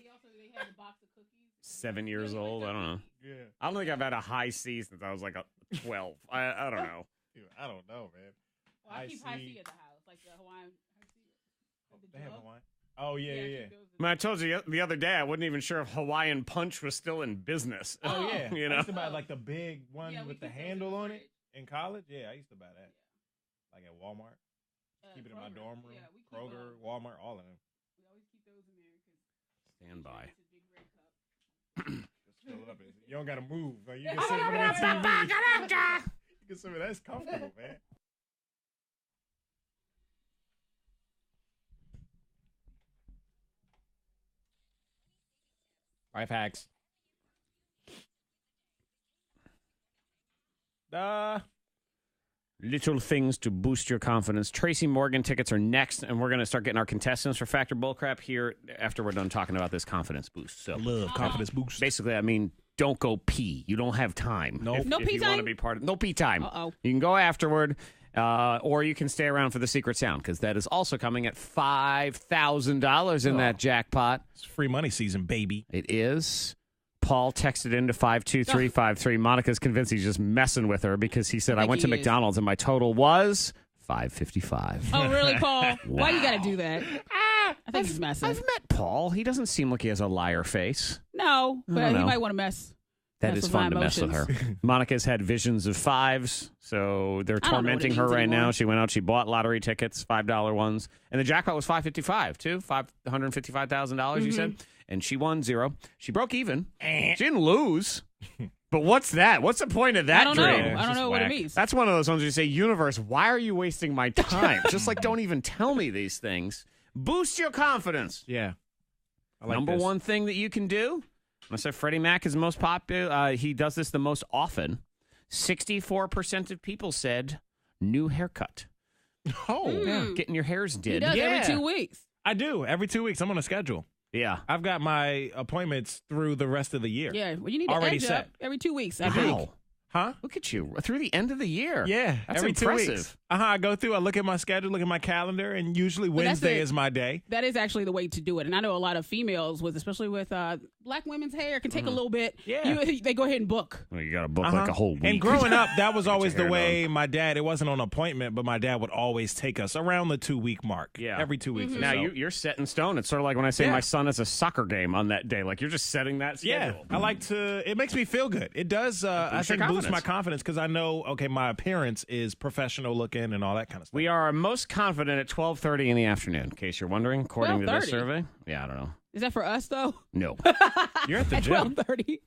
had a box of cookies. 7 years old. I don't know. Yeah. I don't think I've had a high C since I was like 12. I don't know. Dude, I don't know, man. Well, I keep high C at the house, like the Hawaiian high C. They have Hawaiian. Oh yeah. I mean, I told you the other day I wasn't even sure if Hawaiian Punch was still in business. Oh yeah. You know? I used to buy like the big one with the handle on it in college. Yeah, I used to buy that. Yeah. Like at Walmart. Keep it in my dorm room. Yeah, Kroger, Walmart, all of them. We always keep those in there. Stand by. Just fill it up. You don't got to move. Like, you can sit with that TV. You can sit with that's comfortable, man. Life hacks. Little things to boost your confidence. Tracy Morgan tickets are next, and we're going to start getting our contestants for Factor Bullcrap here after we're done talking about this confidence boost. So, I love confidence boost. Basically, I mean, don't go pee. You don't have time. No if pee you time? want to be part of no pee time. Uh-oh. You can go afterward, or you can stay around for the secret sound because that is also coming at $5,000 in that jackpot. It's free money season, baby. It is. Paul texted into 52353. Monica's convinced he's just messing with her because he said, I went to McDonald's and my total was $5.55. Oh, really, Paul? Why you got to do that? I think he's messing. I've met Paul. He doesn't seem like he has a liar face. No, but he might want to mess. That is fun to mess with her. Monica's had visions of fives, so they're tormenting her right now. She went out, she bought lottery tickets, $5 ones, and the jackpot was $555 too, $555,000. You said, and she won 0. She broke even. She didn't lose. But what's that? What's the point of that dream? I don't know what it means. That's one of those ones where you say, universe, why are you wasting my time? Just like, don't even tell me these things. Boost your confidence. Yeah. I like Number this. one thing that you can do. I said Freddie Mac is the most popular. He does this the most often. 64% of people said new haircut. Oh. Yeah, getting your hairs He did. does every 2 weeks. I do. Every 2 weeks. I'm on a schedule. Yeah. I've got my appointments through the rest of the year. Yeah, well, you need to already edge set. up every 2 weeks. I Wow. think. Huh? Look at you. Through the end of the year. Yeah. That's every impressive. 2 weeks. I go through, I look at my schedule, look at my calendar, and usually Wednesday is my day. That is actually the way to do it. And I know a lot of females, especially with black women's hair, can take a little bit. Yeah. They go ahead and book. Well, you got to book like a whole week. And growing up, that was always your the hair way my dad, it wasn't on appointment, but my dad would always take us around the 2 week mark. Yeah. Every 2 weeks or Now, so. you're set in stone. It's sort of like when I say my son has a soccer game on that day. Like, you're just setting that schedule. Yeah, I like to. It makes me feel good. It does. I think boost my confidence because I know. Okay, my appearance is professional looking and all that kind of stuff. We are most confident at 12:30 in the afternoon. In case you're wondering, according to this 12:30? survey. Yeah, I don't know. Is that for us though? No. You're at the At gym. 12:30.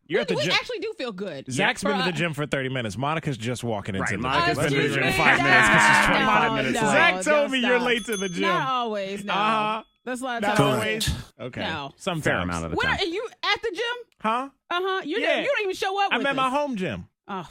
You're at the we gym. actually do feel good. Zach's For been to the us. gym for 30 minutes. Monica's just walking into Right, the Monica's gym. been Excuse here in me. 5 minutes because she's 25 No, minutes no, late. Zach told don't me you're stop. late to the gym. Not always. No. Uh-huh. That's a lot of Not times. always. Okay. No. Sometimes. Fair amount of the Where time. are you at the gym? Huh? You Yeah. don't even show up. I'm with at my us. home gym. Oh,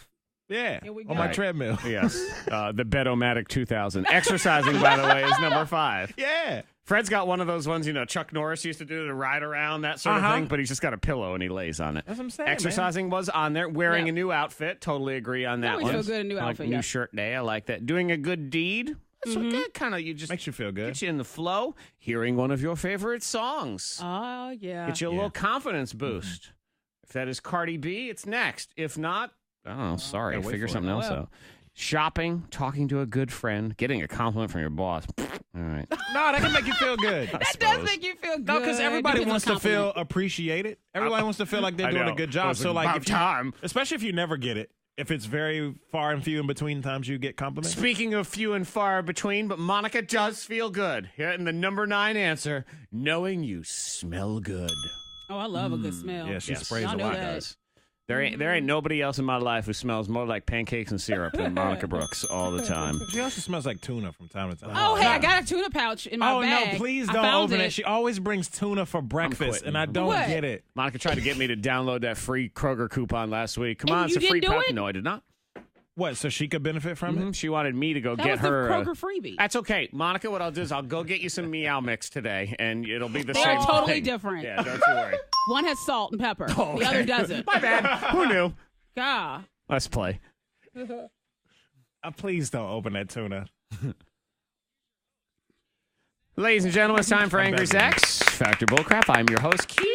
Yeah. Here we On go. my Right. treadmill. Yes. The Bedomatic 2000. Exercising, by the way, is number 5. Yeah. Fred's got one of those ones, Chuck Norris used to do to ride around, that sort of thing, but he's just got a pillow and he lays on it. That's what I'm saying. Exercising was on there. Wearing Yeah. a new outfit. Totally agree on that always one. feel good in a new Like outfit, new yeah. shirt day. I like that. Doing a good deed. That's what that kind of, you just Makes you feel good. get you in the flow. Hearing one of your favorite songs. Oh, yeah. Get you a little confidence boost. If that is Cardi B, it's next. If not, I don't know. Sorry. gotta wait Figure for it. something else Well. out. Shopping, talking to a good friend, getting a compliment from your boss. All right. No, that can make you feel good. That does make you feel good. No, because everybody Depends on wants to feel compliment. appreciated. Everybody wants to feel like they're I doing know. a good Well, job. it's So, like, about if you, time. especially if you never get it, if it's very far and few in between times you get compliments. Speaking of few and far between, but Monica does feel good. Here in the number 9 answer, knowing you smell good. Oh, I love a good smell. Yeah, she sprays Y'all a know lot. that. There ain't nobody else in my life who smells more like pancakes and syrup than Monica Brooks all the time. She also smells like tuna from time to time. Oh, hey, I got a tuna pouch in my Oh, bag. no, please I don't found open it. She always brings tuna for breakfast, quitting. and I don't What? get it. Monica tried to get me to download that free Kroger coupon last week. Come And on, it's you a free didn't do pouch. it? No, I did not. What, so she could benefit from it? She wanted me to go That get was the her. Kroger freebie. That's okay, Monica. What I'll do is I'll go get you some Meow Mix today, and it'll be the They're same. totally thing. different. Yeah, don't you worry. One has salt and pepper. The other doesn't. My bad. Who knew? God. Let's play. Please don't open that tuna. Ladies and gentlemen, it's time for I'm Angry begging. Sex. Factor Bullcrap. I'm your host, Keith.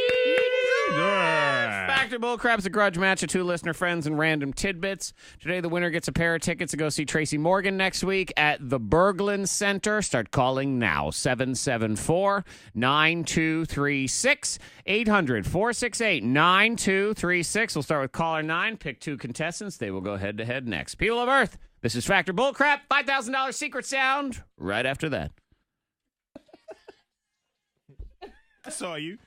Factor Bullcrap's a grudge match of 2 listener friends and random tidbits. Today, the winner gets a pair of tickets to go see Tracy Morgan next week at the Berglund Center. Start calling now. 774-9236. 800-468-9236. We'll start with caller 9. Pick 2 contestants. They will go head-to-head next. People of Earth, this is Factor Bullcrap. $5,000 secret sound right after that. I saw you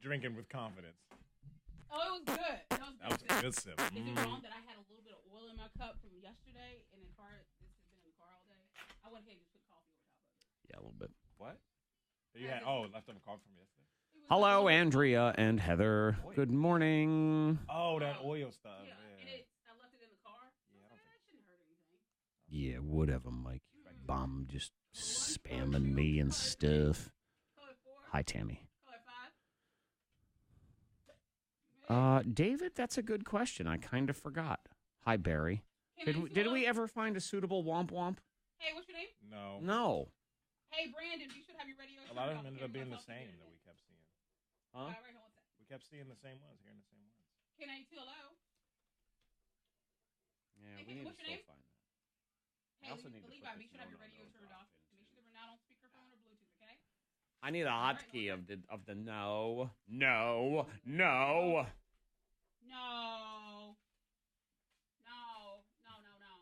drinking with confidence. Oh, it was good. That was a good sip. Is it wrong that I had a little bit of oil in my cup from yesterday and this has been in the car all day? I went ahead and just put coffee over top of it. Yeah, a little bit. What? You had leftover coffee from yesterday. Hello, Andrea and Heather. Good morning. Oh, that oil stuff. Yeah, and I left it in the car. That shouldn't hurt anything. Yeah, whatever, Mike. Bomb just spamming me and stuff. Color 4. Hi, Tammy. Color 5. David, that's a good question. I kind of forgot. Hi, Barry. Did we ever find a suitable womp womp? Hey, what's your name? No. No. Hey, Brandon, you should have your radio. A lot of them ended up being the same that we kept seeing. Huh? Right, hold on a second. We kept seeing the same ones, hearing the same ones. K92, hello. Yeah, Hey, we need to what's your still name? find that. Hey, also need to Levi, put you this should have your note on radio those turned off. options. Make sure that we're not on speakerphone or Bluetooth, okay? I need a hotkey of the no. No. No. No. No. No, no, no.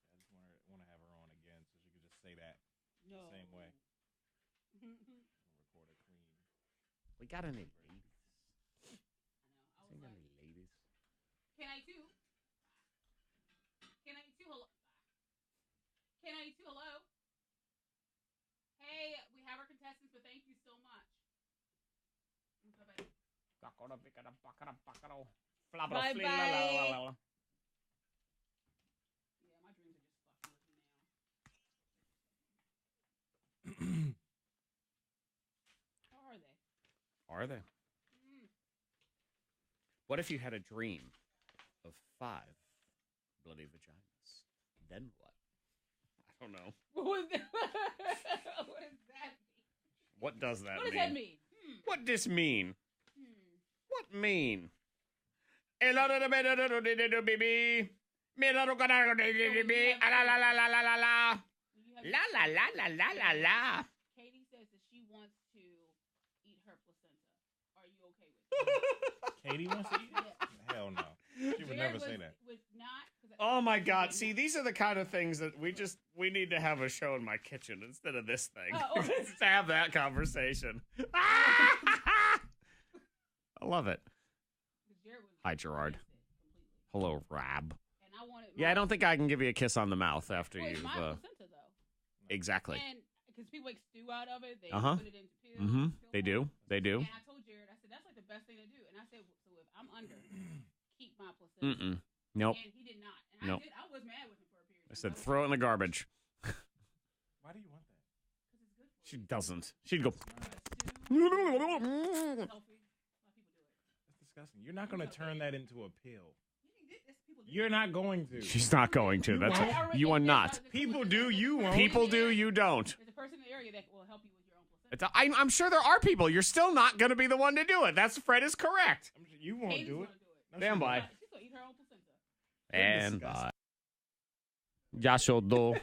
I just want to have her on again so she could just say that No. the same way. Record it clean. We got any ladies? I was like, Any ladies? K92? K92, hello? K92, hello? Hey, we have our contestants, but thank you so much. Bye-bye. Bye-bye. Yeah, my dreams are just fucking with me now. Are they? What if you had a dream of 5 bloody vaginas? Then what? I don't know. What does that mean? What does that mean? What does that mean? What does mean? What mean? Katie says that she wants to eat her placenta. Are you okay with that? Katie wants to eat it? Hell no. She would never say that. Oh my God! See, these are the kind of things that we need to have a show in my kitchen instead of this thing. To have that conversation. I love it. Hi, Gerard. Hello, Rab. Yeah, I don't think I can give you a kiss on the mouth after you've. My placenta, though. Exactly. And because people make stew out of it, they Uh-huh. put it into pills. They do. They do. And I told Jared, I said that's like the best thing to do. And I said, so if I'm under, keep my placenta. Nope. And he did not. And Nope. I was mad with him for a period. I said, throw it in the garbage. Why do you want that? She doesn't. She'd go. That's disgusting. You're not going to turn that into a pill. You're not going to. She's not going to. That's you are not. People do, you won't. People do, you don't. There's a person in the area that will help you with your own placenta. I'm sure there are people. You're still not going to be the one to do it. That's Fred is correct. You won't do it. No, Stand by. She's going to eat her own placenta. And by. Yes, you'll do.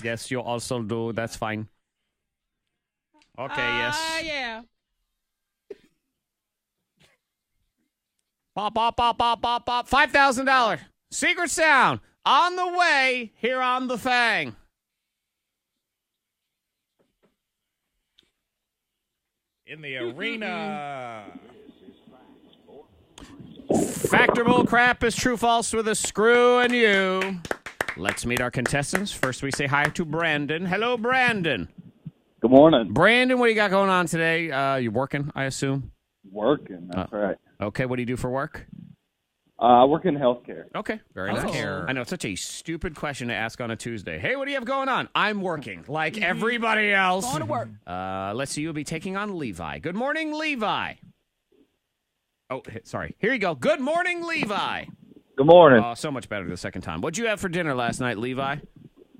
Yes, you also do. That's fine. Okay, yes. Yeah. Pop, pop, pop, pop, pop, pop. $5,000. Secret sound on the way here on the Thang. In the arena. Factor Bullcrap is true false with a screw and you. Let's meet our contestants. First, we say hi to Brandon. Hello, Brandon. Good morning. Brandon, what do you got going on today? You working, I assume? Working, that's right. Okay, what do you do for work? I work in healthcare. Okay, very nice. I know, it's such a stupid question to ask on a Tuesday. Hey, what do you have going on? I'm working, like everybody else. Going to work. Let's see, you'll be taking on Levi. Good morning, Levi. Oh, sorry. Here you go. Good morning, Levi. Good morning. Oh, so much better the second time. What'd you have for dinner last night, Levi?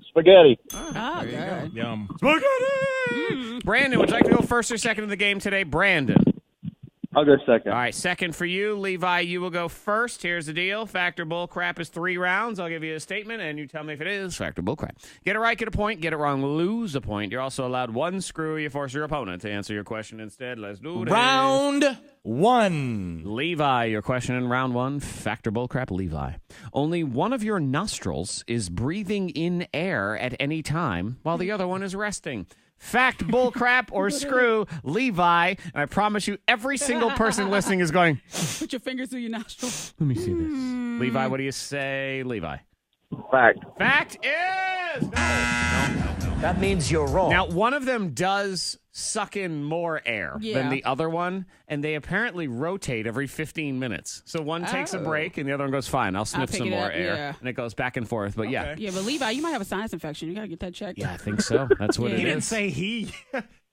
Spaghetti. Oh, good. Yum. Spaghetti! Brandon, would you like to go first or second in the game today? Brandon. I'll go second. All right, second for you. Levi, you will go first. Here's the deal. Factor Bullcrap is 3 rounds. I'll give you a statement, and you tell me if it is Factor Bullcrap. Get it right, get a point. Get it wrong, lose a point. You're also allowed 1 screw. You force your opponent to answer your question instead. Let's do this. Round 1. Levi, your question in round 1. Factor Bullcrap, Levi. Only one of your nostrils is breathing in air at any time, while the other one is resting. Fact, bullcrap, or screw, Levi. And I promise you, every single person listening is going, Put your fingers through your nostrils. let me see this. Levi, what do you say, Levi? Fact. Fact is... No. That means you're wrong. Now, one of them does suck in more air than the other one, and they apparently rotate every 15 minutes. So one takes a break, and the other one goes, fine, I'll sniff some more air. And it goes back and forth, but yeah. Yeah, but Levi, you might have a sinus infection. You got to get that checked. Yeah, I think so. That's what it is. He didn't say he.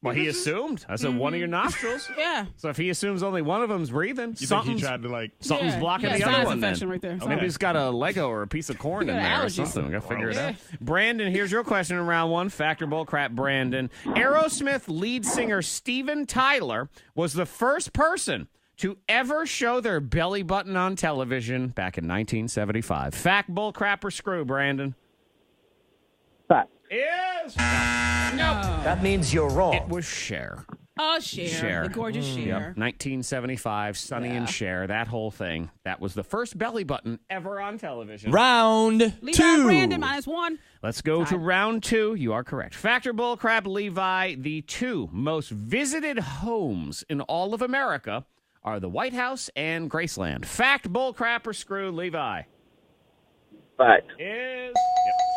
Well, he assumed. I said one of your nostrils. Yeah. So if he assumes only one of them's breathing, You think he tried to like... something's blocking the other sinus one infection then. right there. Maybe he's got a Lego or a piece of corn in there or something. We got to figure it out. Brandon, here's your question in round 1. Factor Bullcrap, Brandon. Aerosmith lead singer Steven Tyler was the first person to ever show their belly button on television back in 1975. Fact, Bullcrap, or screw, Brandon? Fact. Is... That means you're wrong. It was Cher. Oh, Cher. The gorgeous Cher. Yep. 1975, Sonny and Cher, that whole thing. That was the first belly button ever on television. Round Levi, 2. Brandon, -1. Let's go to round 2. You are correct. Factor Bullcrap, Levi, the 2 most visited homes in all of America are the White House and Graceland. Fact, Bullcrap, or screw, Levi? Fact. Is...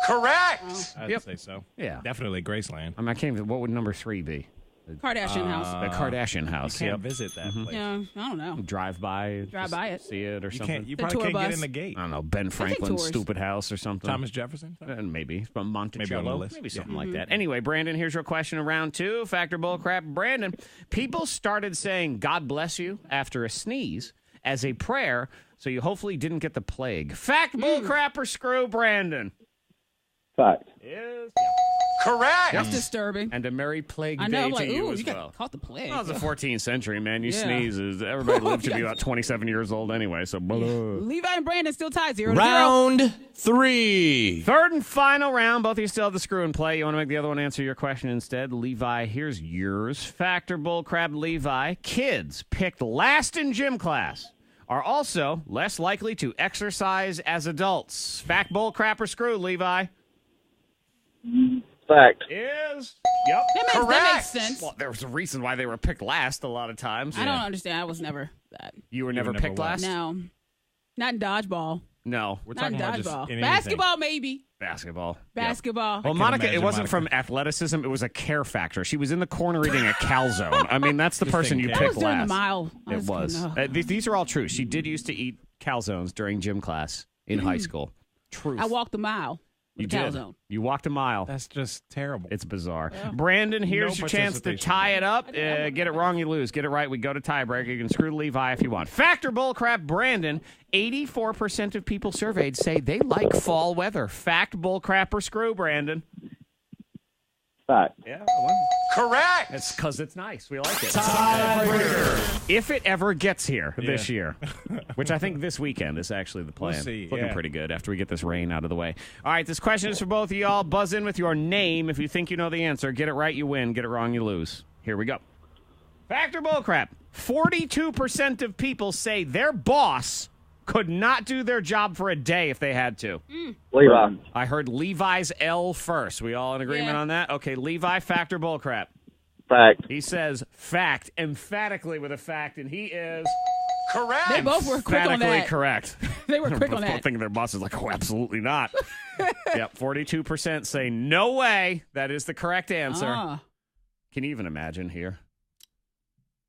Correct. I'd say so. Yeah. Definitely Graceland. I mean, I can't even... What would number 3 be? Kardashian house. The Kardashian house. You can't visit that place. Yeah, I don't know. Drive by it. See it or You something. You probably can't get in the gate. I don't know. Ben Franklin's tours. stupid house or something. Thomas Jefferson? Maybe. From Monticello. Maybe on the list. Maybe something Mm-hmm. like that. Anyway, Brandon, here's your question in round 2. Factor Bullcrap. Brandon, people started saying God bless you after a sneeze as a prayer, so you hopefully didn't get the plague. Fact, Bullcrap, or screw, Brandon? Fact. Is Correct. That's disturbing. And a merry plague I know. day I'm like, to you ooh, as you well. got caught the plague. Well, it was the 14th century, man. You Yeah. sneeze. Everybody lived to be Yeah. about 27 years old anyway, so blah. Levi and Brandon still tied 0-0. Round 3. Third and final round. Both of you still have the screw in play. You want to make the other one answer your question instead? Levi, here's yours. Factor Bullcrap, Levi. Kids picked last in gym class are also less likely to exercise as adults. Fact, Bullcrap, or screw, Levi? Fact. Is. Yep. That makes sense. Well, there was a reason why they were picked last a lot of times. I don't understand. I was never that. You were never picked what? last? No. Not in dodgeball. No. We're Not in talking about just dodgeball. in Basketball, maybe. Basketball. Basketball. Well, can Monica, it imagine wasn't Monica. from athleticism. It was a care factor. She was in the corner eating a calzone. I mean, that's the person you That picked was during last. the mile. I It was. gonna- These are all true. She did used to eat calzones during gym class in high school. Truth. I walked the mile. You with the did. calzone. You walked a mile. That's just terrible. It's bizarre. Brandon, here's No your chance to participation. tie it up. Get it wrong, you lose. Get it right, we go to tiebreaker. You can screw Levi if you want. Factor Bullcrap, Brandon. 84% of people surveyed say they like fall weather. Fact, Bullcrap, or screw, Brandon? Fact. Yeah. Correct. It's because it's nice. We like it. If it ever gets here this year, which I think this weekend is actually the plan. We'll see, It's looking yeah. pretty good after we get this rain out of the way. All right, this question is for both of y'all. Buzz in with your name if you think you know the answer. Get it right, you win. Get it wrong, you lose. Here we go. Factor Bullcrap. 42% of people say their boss could not do their job for a day if they had to. Levi. I heard Levi's L first. We all in agreement Yeah. on that? Okay, Levi, Factor Bullcrap. Fact. He says fact, emphatically with a fact, and he is Correct. They both were quick on emphatically that. correct. They were quick on Both that. thinking their boss is like, oh, absolutely not. Yep, 42% say no way. That is the correct answer. Ah. Can you even imagine here?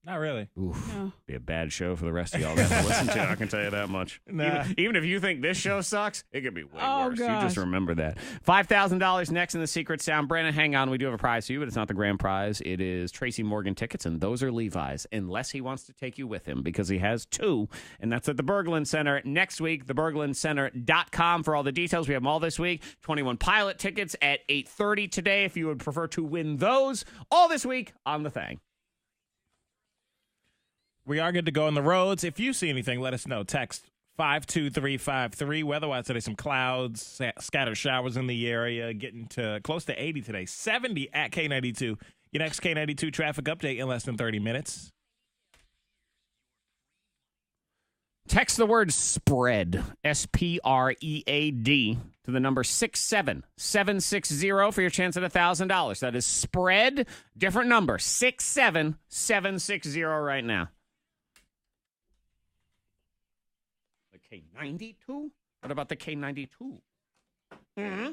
Not really. Oof, No. be a bad show for the rest of y'all to have to listen to. I can tell you that much. Nah. Even if you think this show sucks, it could be way Oh, worse. You gosh. just remember that. $5,000 next in the secret sound. Brandon, hang on. We do have a prize for you, but it's not the grand prize. It is Tracy Morgan tickets, and those are Levi's, unless he wants to take you with him, because he has 2, and that's at the Berglund Center next week. TheBerglundCenter.com for all the details. We have them all this week. 21 Pilot tickets at 8:30 today if you would prefer to win those. All this week on The Thang. We are good to go on the roads. If you see anything, let us know. Text 52353. Weather-wise today, some clouds, scattered showers in the area, getting to close to 80 today. 70 at K92. Your next K92 traffic update in less than 30 minutes. Text the word spread, SPREAD, to the number 67760 for your chance at $1,000. That is spread, different number, 67760 right now. The K92? What about the K92? Mm-hmm.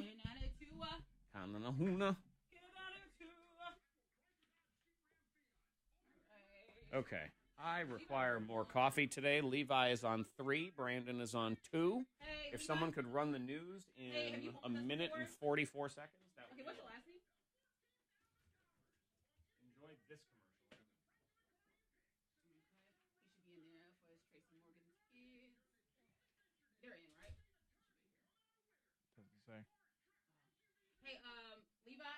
Okay. I require more coffee today. Levi is on 3. Brandon is on 2. If someone could run the news in a minute and 44 seconds, that would be What's your last name? enjoy this commercial. He should be in there for his Tracy Morgan's kids. They're in, right? Doesn't say. Hey, Levi,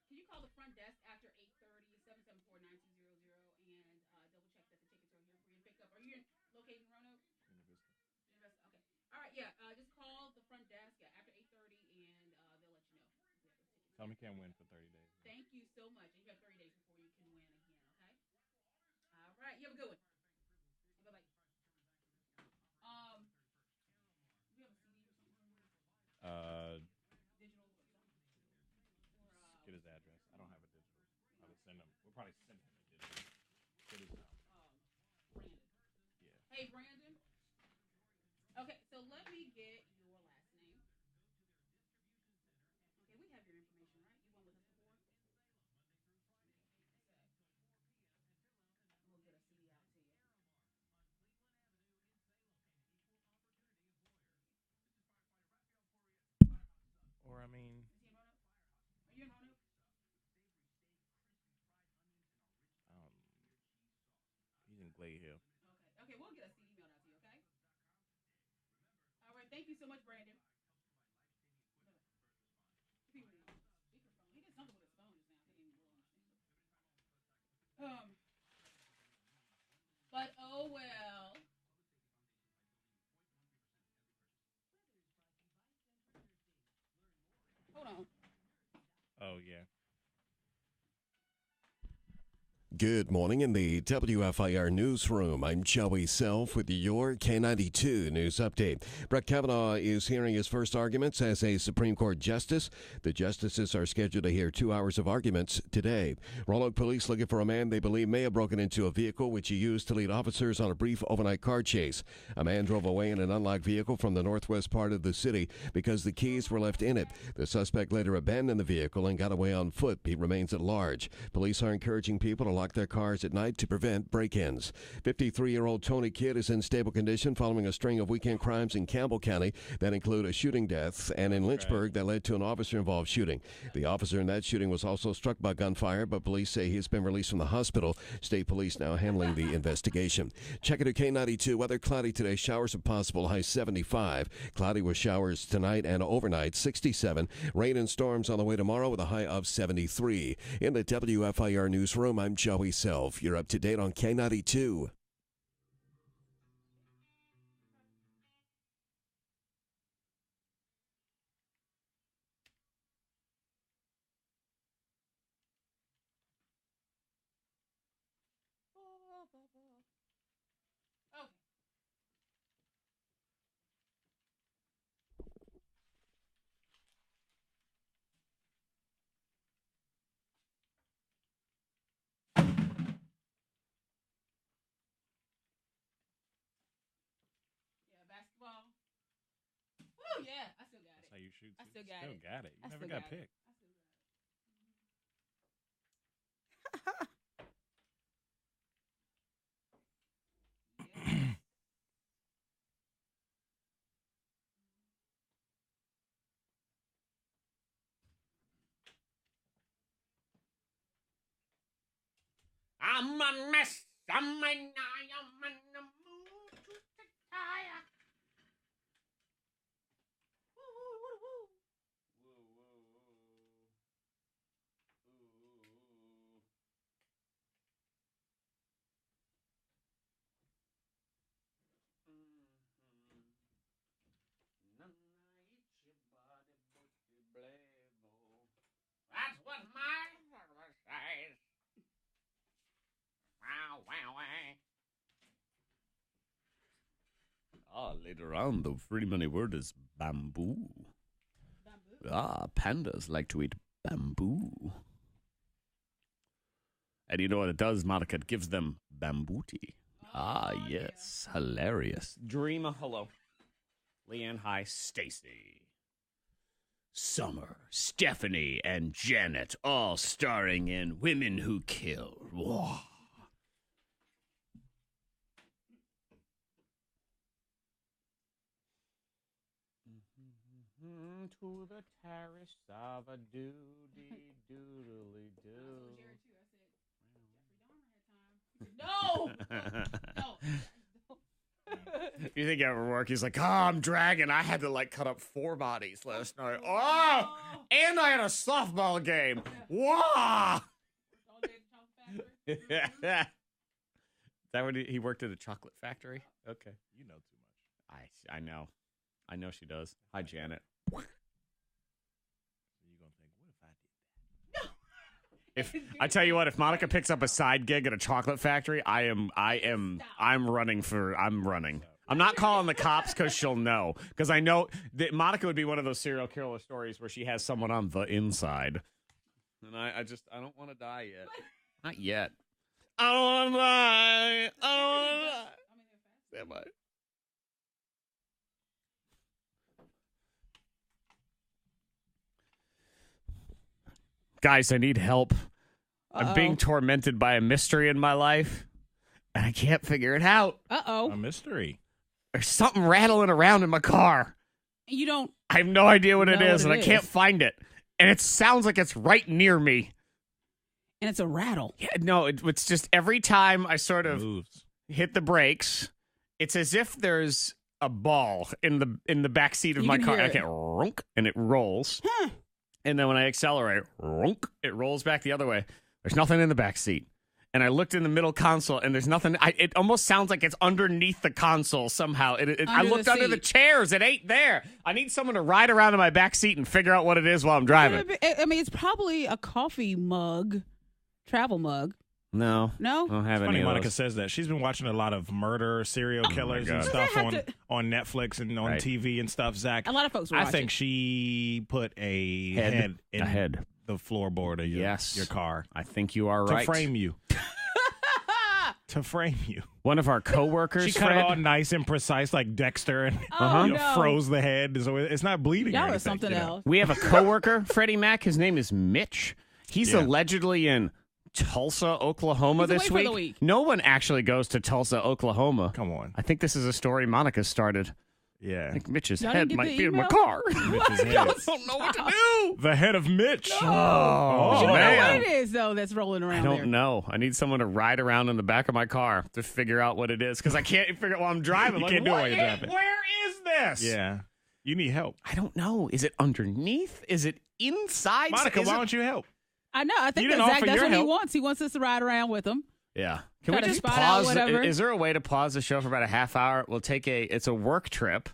can you call the front desk after 8:30, 774-9200, and double check that the tickets are here for you to pick up? Are you located in Roanoke? Okay. All right, yeah. Just call the front desk after 8:30, and they'll let you know. Tell me can't win for 30 days. Thank you so much. And you have 30 days before you can win again, okay? All right. You have a good one. Bye-bye. Do you have a CD or something? Digital or something? Get his address. I don't have a digital. I would send him. We'll probably send him a digital. Get his Brandon. Yeah. Hey, Brandon. Okay, so let me get your last name. Okay, we have your information, right? You went with us before? I mean, he's in Glade Hill. Okay, we'll get a CD mailed out to you, okay? All right, thank you so much, Brandon. He did something with his phone just now. I couldn't even really understand. But oh well. Hold on. Oh, yeah. Good morning in the WFIR newsroom. I'm Joey Self with your K92 news update. Brett Kavanaugh is hearing his first arguments as a Supreme Court justice. The justices are scheduled to hear 2 hours of arguments today. Roanoke police looking for a man they believe may have broken into a vehicle which he used to lead officers on a brief overnight car chase. A man drove away in an unlocked vehicle from the northwest part of the city because the keys were left in it. The suspect later abandoned the vehicle and got away on foot. He remains at large. Police are encouraging people to lock their cars at night to prevent break-ins. 53-year-old Tony Kidd is in stable condition following a string of weekend crimes in Campbell County that include a shooting death and in Lynchburg that led to an officer-involved shooting. The officer in that shooting was also struck by gunfire, but police say he's been released from the hospital. State police now handling the investigation. Check it at K92. Weather cloudy today. Showers are possible. High 75. Cloudy with showers tonight and overnight. 67. Rain and storms on the way tomorrow with a high of 73. In the WFIR newsroom, I'm Joey Self. You're up to date on K92. Basketball. Woo, yeah, I still got it. That's how you shoot, too. I still got it. Got it. You I never still got picked. I still got it. I'm a mess. I'm in the mood to retire. That's what my mother says. Wow, wow, wow. Later on, the free money word is bamboo. Pandas like to eat bamboo. And you know what it does, Monica? It gives them bambooty. Yes. Yeah. Hilarious. Dreama, hello. Leanne, hi. Stacy. Summer, Stephanie, and Janet, all starring in Women Who Kill. Whoa. To the terrace of a doody doodly doo. No! No! You think it ever work? He's like, I'm dragging. I had to cut up 4 bodies last night. Oh! And I had a softball game. Wow! Is that when he worked at a chocolate factory? Okay. You know too much. I know. I know she does. Hi, Janet. You're going to think, what if I did that? If I tell you what, if Monica picks up a side gig at a chocolate factory, I'm running. I'm not calling the cops because she'll know. Because I know that Monica would be one of those serial killer stories where she has someone on the inside. And I don't want to die yet. Not yet. I don't want to die. I don't want to die. Stand by. Guys, I need help. I'm being tormented by a mystery in my life, and I can't figure it out. Uh-oh. A mystery. There's something rattling around in my car. You don't. I have no idea what it know is, what and it I can't is. find it. And it sounds like it's right near me. And it's a rattle. Yeah, no, it's just every time I sort of hit the brakes, it's as if there's a ball in the back seat of my car. I get runk, and it rolls. Huh. And then when I accelerate, runk, it rolls back the other way. There's nothing in the back seat. And I looked in the middle console, and there's nothing. It almost sounds like it's underneath the console somehow. I looked under the chairs. It ain't there. I need someone to ride around in my back seat and figure out what it is while I'm driving. I mean, it's probably a coffee mug, travel mug. No. No? I don't have It's any funny of Monica those. says that. She's been watching a lot of murder, serial killers and God. stuff on Netflix and on TV and stuff, Zach. A lot of folks were I watching. think she put a head in the floorboard of your car. I think you are right. To frame you. To frame you. One of our coworkers, She cut Fred, it all nice and precise like Dexter and no. froze the head. So it's not bleeding or Y'all anything. are something else. we have a coworker, Freddie Mac. His name is Mitch. He's Yeah. allegedly in Tulsa, Oklahoma He's away this for week. the week. No one actually goes to Tulsa, Oklahoma. Come on. I think this is a story Monica started. Yeah. I think Mitch's Y'all head didn't get might the be in my email? car. Mitch's head. I don't know what to do. The head of Mitch. But you don't know man. what it is, though, that's rolling around I don't there. know. I need someone to ride around in the back of my car to figure out what it is because I can't figure out while I'm driving. You Like, can't do it while what you're is- driving. Where is this? Yeah. You need help. I don't know. Is it underneath? Is it inside? Monica, Is why it- don't you help? I know. I think You that didn't Zach, offer that's your what he help. wants. He wants us to ride around with him. Yeah. Can Try we to just spot out pause? whatever. Is there a way to pause the show for about a half hour? We'll take it's a work trip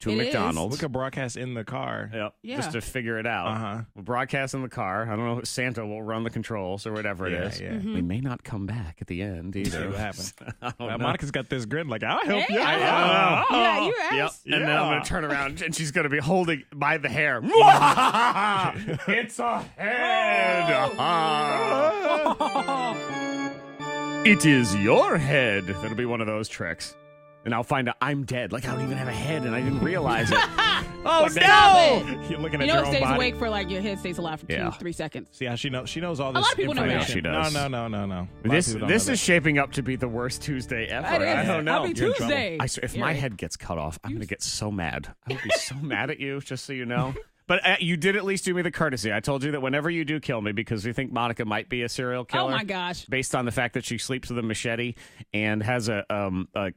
to It is. McDonald's. We could broadcast in the car. Yep. Yeah. Just to figure it out. Uh-huh. We'll broadcast in the car. I don't know. Santa will run the controls or whatever it Yeah, is. yeah. Mm-hmm. We may not come back at the end either. See what happens. I don't know. Monica's got this grin like, I'll help Hey, you. I know. Yeah. Yeah, you Yep. asked. And then I'm going to turn around and she's going to be holding by the hair. It's a head. It is your head. That'll be one of those tricks. And I'll find out I'm dead. Like I don't even have a head and I didn't realize it. Oh, Like Stop no! You're looking You at know, your it own stays body. awake for like your head stays alive for 2-3 seconds. See how she knows? She knows all this lot of people know that. information. Yeah, she does. No. This is shaping up to be the worst Tuesday ever. It is. I don't know. Happy You're in trouble. Tuesday. I swear, if my Eric. head gets cut off, I'm going to get so mad. I would be so mad at you, just so you know. But you did at least do me the courtesy. I told you that whenever you do kill me, because we think Monica might be a serial killer. Oh my gosh. Based on the fact that she sleeps with a machete and has a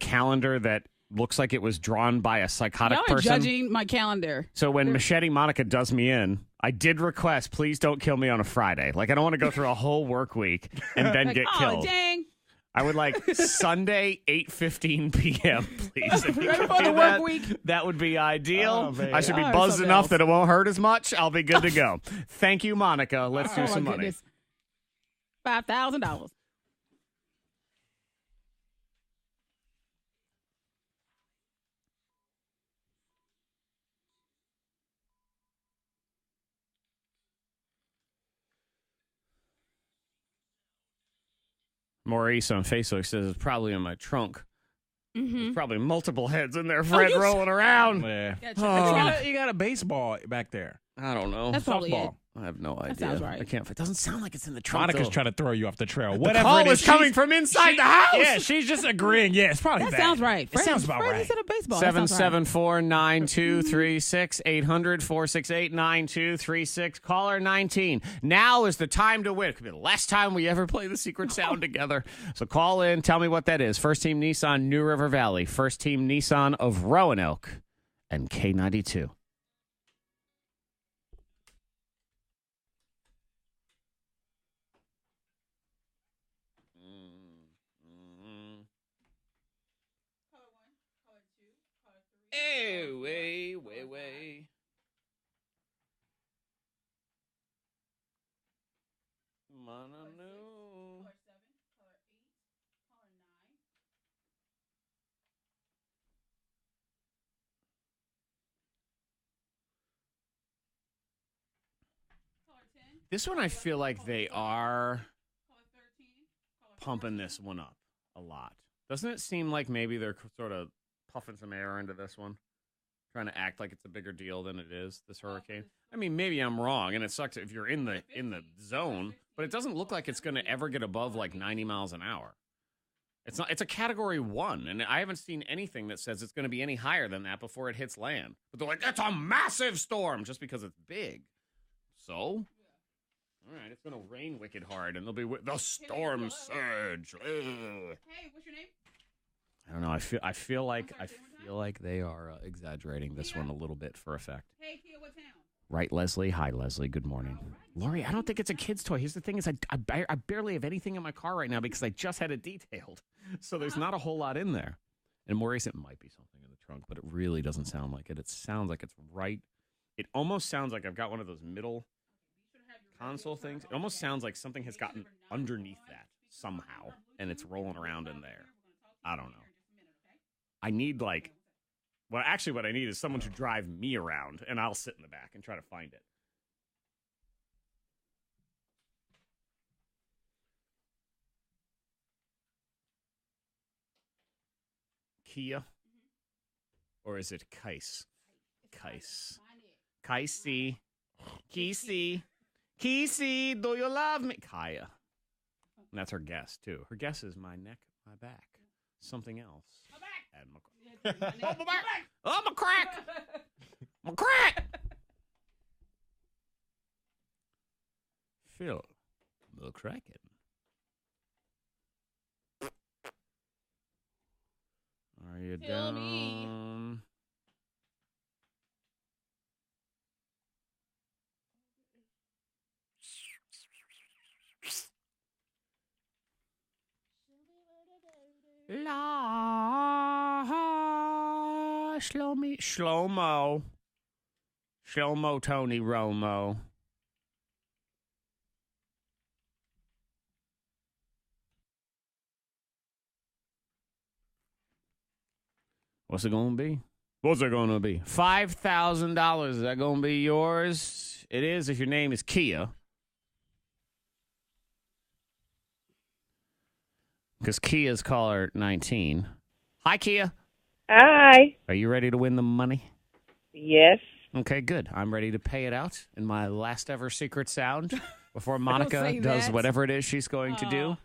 calendar that looks like it was drawn by a psychotic Y'all are person. judging my calendar. So when Machete Monica does me in, I did request, please don't kill me on a Friday. Like, I don't want to go through a whole work week and then Like, get oh, killed. dang. I would like Sunday, 8:15 p.m., please. If you Ready could for do the that, work week? that would be ideal. Oh, man. I should be Oh, buzzed something enough else. that it won't hurt as much. I'll be good to go. Thank you, Monica. Let's do Oh, some my money. goodness. $5,000. Maurice on Facebook says it's probably in my trunk. Mm-hmm. There's probably multiple heads in there, Fred, you- rolling around. Yeah. Oh. You got a baseball back there. I don't know. That's probably Softball. it. I have no idea. sounds right. I can't. It doesn't sound like it's in the trunk. Monica's though. trying to throw you off the trail. The Whatever call it is coming from inside the house. Yeah, she's just agreeing. Yeah, it's probably That sounds right. It sounds about Fred right. said a baseball. That sounds right. 774-9236 800-468-9236. Caller 19. Now is the time to win. It could be the last time we ever play the secret sound together. So call in. Tell me what that is. First Team Nissan, New River Valley. First Team Nissan of Roanoke and K92. Hey, way. Mananu. This one, I feel like they are pumping this one up a lot. Doesn't it seem like maybe they're sort of puffing some air into this one? Trying to act like it's a bigger deal than it is, this hurricane. I mean, maybe I'm wrong, and it sucks if you're in the zone, but it doesn't look like it's going to ever get above like 90 miles an hour. It's not. It's a category 1, and I haven't seen anything that says it's going to be any higher than that before it hits land. But they're like, "That's a massive storm," just because it's big. So, all right, it's going to rain wicked hard, and there'll be the storm surge. Ugh. Hey, what's your name? I don't know. I feel like they are exaggerating this one a little bit for effect. Hey, Kia, what town? Right, Leslie. Hi, Leslie. Good morning. Lori, I don't think it's a kid's toy. Here's the thing is I barely have anything in my car right now because I just had it detailed. So there's not a whole lot in there. And Maurice, it might be something in the trunk, but it really doesn't sound like it. It sounds like it's right. It almost sounds like I've got one of those middle console things. It almost sounds like something has gotten underneath that somehow, and it's rolling around in there. I don't know. I need what I need is someone to drive me around, and I'll sit in the back and try to find it. Kia? Or is it Kais? Kais. Kaisi. Kisi. Kisi, do you love me? Kaya. And that's her guess, too. Her guess is my neck, my back. Something else. My back. My back. Oh, my crack. My crack. Phil, the Kraken. Are you Kill down? me. La Shlomo Tony Romo. What's it gonna be? What's it gonna be? $5,000. Is that gonna be yours? It is if your name is Kia. Because Kia's caller 19. Hi, Kia. Hi. Are you ready to win the money? Yes. Okay, good. I'm ready to pay it out in my last ever secret sound before Monica does whatever it is she's going to do.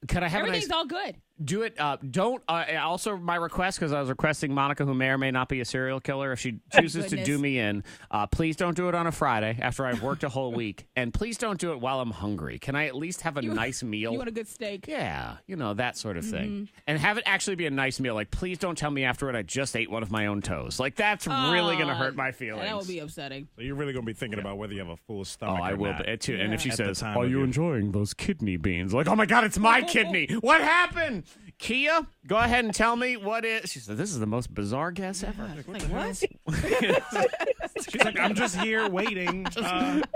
Could I have Everything's all good. Do it. Don't. Also, my request, because I was requesting Monica, who may or may not be a serial killer, if she chooses to do me in, please don't do it on a Friday after I've worked a whole week. And please don't do it while I'm hungry. Can I at least have a nice meal? You want a good steak? Yeah. You know, that sort of thing. And have it actually be a nice meal. Like, please don't tell me afterward I just ate one of my own toes. Like, that's really going to hurt my feelings. That would be upsetting. So you're really going to be thinking about whether you have a full stomach I will. Too. Yeah. And if she At says, the time are of you your- enjoying those kidney beans? Like, oh my God, it's my kidney. What happened? Kia, go ahead and tell me what is. She said, this is the most bizarre guess ever. Like, what? She's like, I'm just here waiting.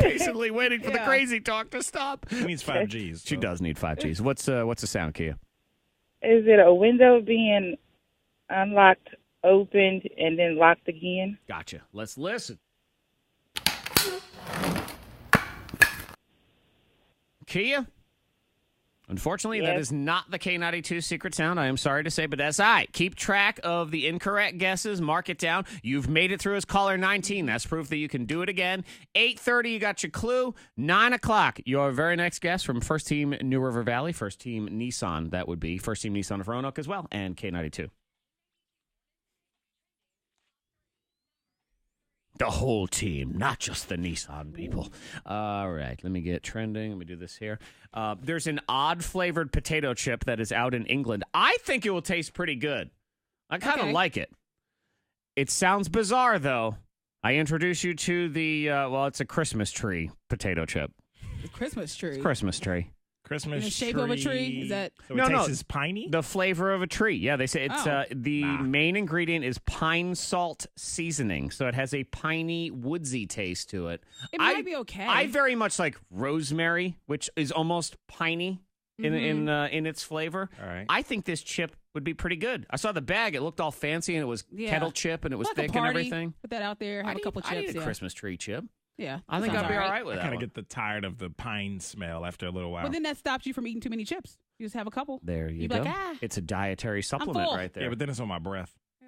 Patiently waiting for the crazy talk to stop. She needs 5 Gs. She does need 5 Gs. What's the sound, Kia? Is it a window being unlocked, opened, and then locked again? Gotcha. Let's listen. Kia? Unfortunately, that is not the K92 secret sound. I am sorry to say, but that's all right. Keep track of the incorrect guesses. Mark it down. You've made it through as caller 19. That's proof that you can do it again. 8:30, you got your clue. 9 o'clock, your very next guess from First Team New River Valley, First Team Nissan. That would be First Team Nissan of Roanoke as well, and K92. The whole team, not just the Nissan people. All right, let me get trending. Let me do this here. There's an odd-flavored potato chip that is out in England. I think it will taste pretty good. I kind of like it. It sounds bizarre, though. I introduce you to the, it's a Christmas tree potato chip. The Christmas tree. It's Christmas tree. Christmas in the shape of a tree? Is that? So it tastes piney? The flavor of a tree. Yeah, they say it's the main ingredient is pine salt seasoning, so it has a piney, woodsy taste to it. It might be okay. I very much like rosemary, which is almost piney in its flavor. All right. I think this chip would be pretty good. I saw the bag; it looked all fancy, and it was kettle chip, and it was like thick a party, and everything. Put that out there. Have a couple chips. I need a Christmas tree chip. Yeah, I think I'd be all right with that. I kind of get tired of the pine smell after a little while. Well, then that stops you from eating too many chips. You just have a couple. There you You'd go. be like, it's a dietary supplement full. right there. Yeah, but then it's on my breath. Yeah.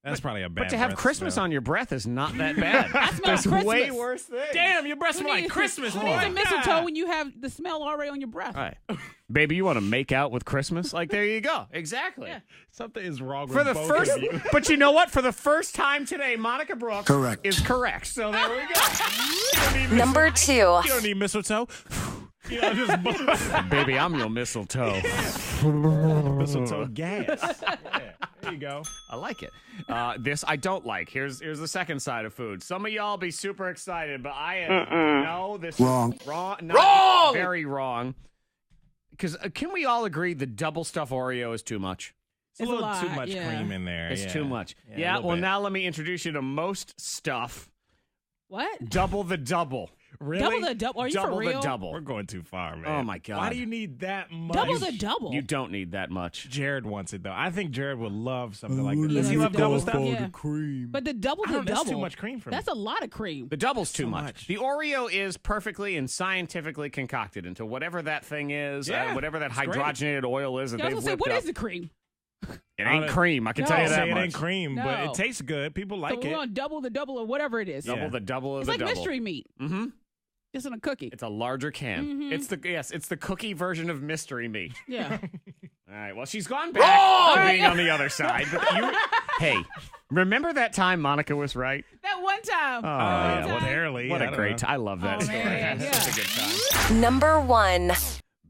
That's probably a bad. But to have breath Christmas smell. on your breath is not that bad. There's way worse things. Damn, your breath smells like Christmas, Who boy. needs a mistletoe when you have the smell already on your breath? All right. Baby, you want to make out with Christmas? Like, there you go. Exactly. Yeah. Something is wrong with For the both first, of you. but you know what? For the first time today, Monica Brooks Correct. is correct. So there we go. Number 2. You don't need mistletoe. You know, just Baby, I'm your mistletoe. mistletoe gas. Yeah, there you go. I like it. This I don't like. Here's the second side of food. Some of y'all be super excited, but I am no. This Wrong. is wrong. Wrong. Very wrong. Because can we all agree the double stuffed Oreo is too much? It's a It's a little lot, too much yeah. cream in there. It's yeah. too much. Yeah, a Yeah. little Well, bit. now let me introduce you to most stuff. What? Double the double. Really? Double the double? Are you Double for real? the double. We're going too far, man. Oh, my God. Why do you need that much? Double the double. You don't need that much. Jared wants it though. I think Jared would love something like Oh, this. let Does he me love go double for stuff? Yeah. cream. But the double I the don't know, double. that's too much cream for me. That's a lot of cream. The double's too So much. much. The Oreo is perfectly and scientifically concocted into whatever that thing is, Yeah, whatever that it's great. hydrogenated oil is that I they've was gonna say, whipped what up. is the cream? It ain't cream, I can No. tell you Say that it much. ain't cream, but No. it tastes good. People like So we're it. gonna double the double or whatever it is. Double Yeah. the double of It's the like double. mystery meat. Mm-hmm. Just in a cookie. It's a larger can. Mhm. It's the cookie version of mystery meat. Yeah. All right. Well, she's gone back to being on the other side. But hey, remember that time Monica was right? That one time. Oh, That one yeah. time. Barely. What I a don't great know. time. I love that Oh, story. man, It's yeah. such a good time. Number 1.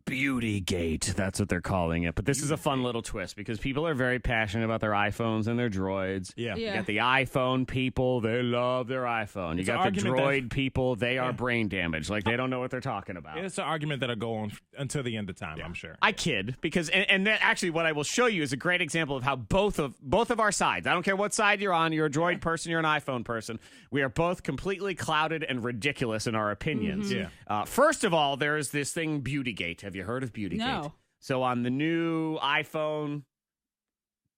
Beautygate. That's what they're calling it. But this is a fun little twist because people are very passionate about their iPhones and their droids. Yeah. Yeah. You got the iPhone people, they love their iPhone. You It's an got the argument droid people, they are brain damaged. Like they don't know what they're talking about. It's an argument that'll go on until the end of time, I'm sure. I kid because and that actually what I will show you is a great example of how both of our sides. I don't care what side you're on. You're a droid person. You're an iPhone person. We are both completely clouded and ridiculous in our opinions. Mhm. First of all, there is this thing Beautygate. Have you heard of Beautygate? No. So on the new iPhone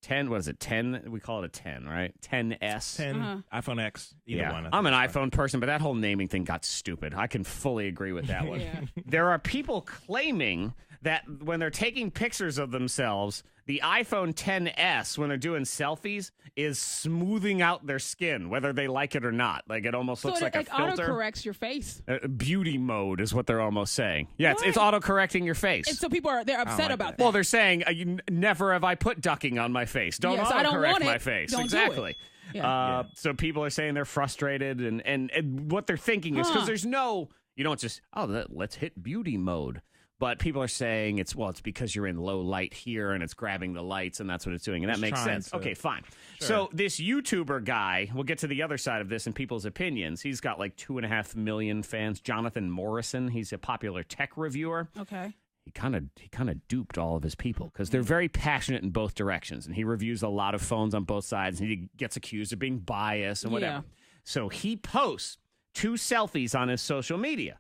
10, what is it? 10? We call it a 10, right? 10S. 10, iPhone X, either one. I I'm an think it's iPhone person, but that whole naming thing got stupid. I can fully agree with that one. Yeah. There are people claiming that when they're taking pictures of themselves, the iPhone 10S, when they're doing selfies, is smoothing out their skin, whether they like it or not. Like it almost So looks like a it filter. autocorrects your face. Beauty mode is what they're almost saying. Yeah, it's auto-correcting your face. And so people they're upset about that. Well, they're saying, never have I put ducking on my face. Don't Yes, I don't autocorrect want my it. face. Don't do it. Exactly. Yeah. So people are saying they're frustrated, and what they're thinking is because there's no, you don't just, let's hit beauty mode. But people are saying it's because you're in low light here and it's grabbing the lights and that's what it's doing. And that makes sense. Okay, fine. Sure. So this YouTuber guy, we'll get to the other side of this and people's opinions. He's got like 2.5 million fans. Jonathan Morrison, he's a popular tech reviewer. Okay. He kind of duped all of his people because they're very passionate in both directions. And he reviews a lot of phones on both sides and he gets accused of being biased and whatever. Yeah. So he posts 2 selfies on his social media.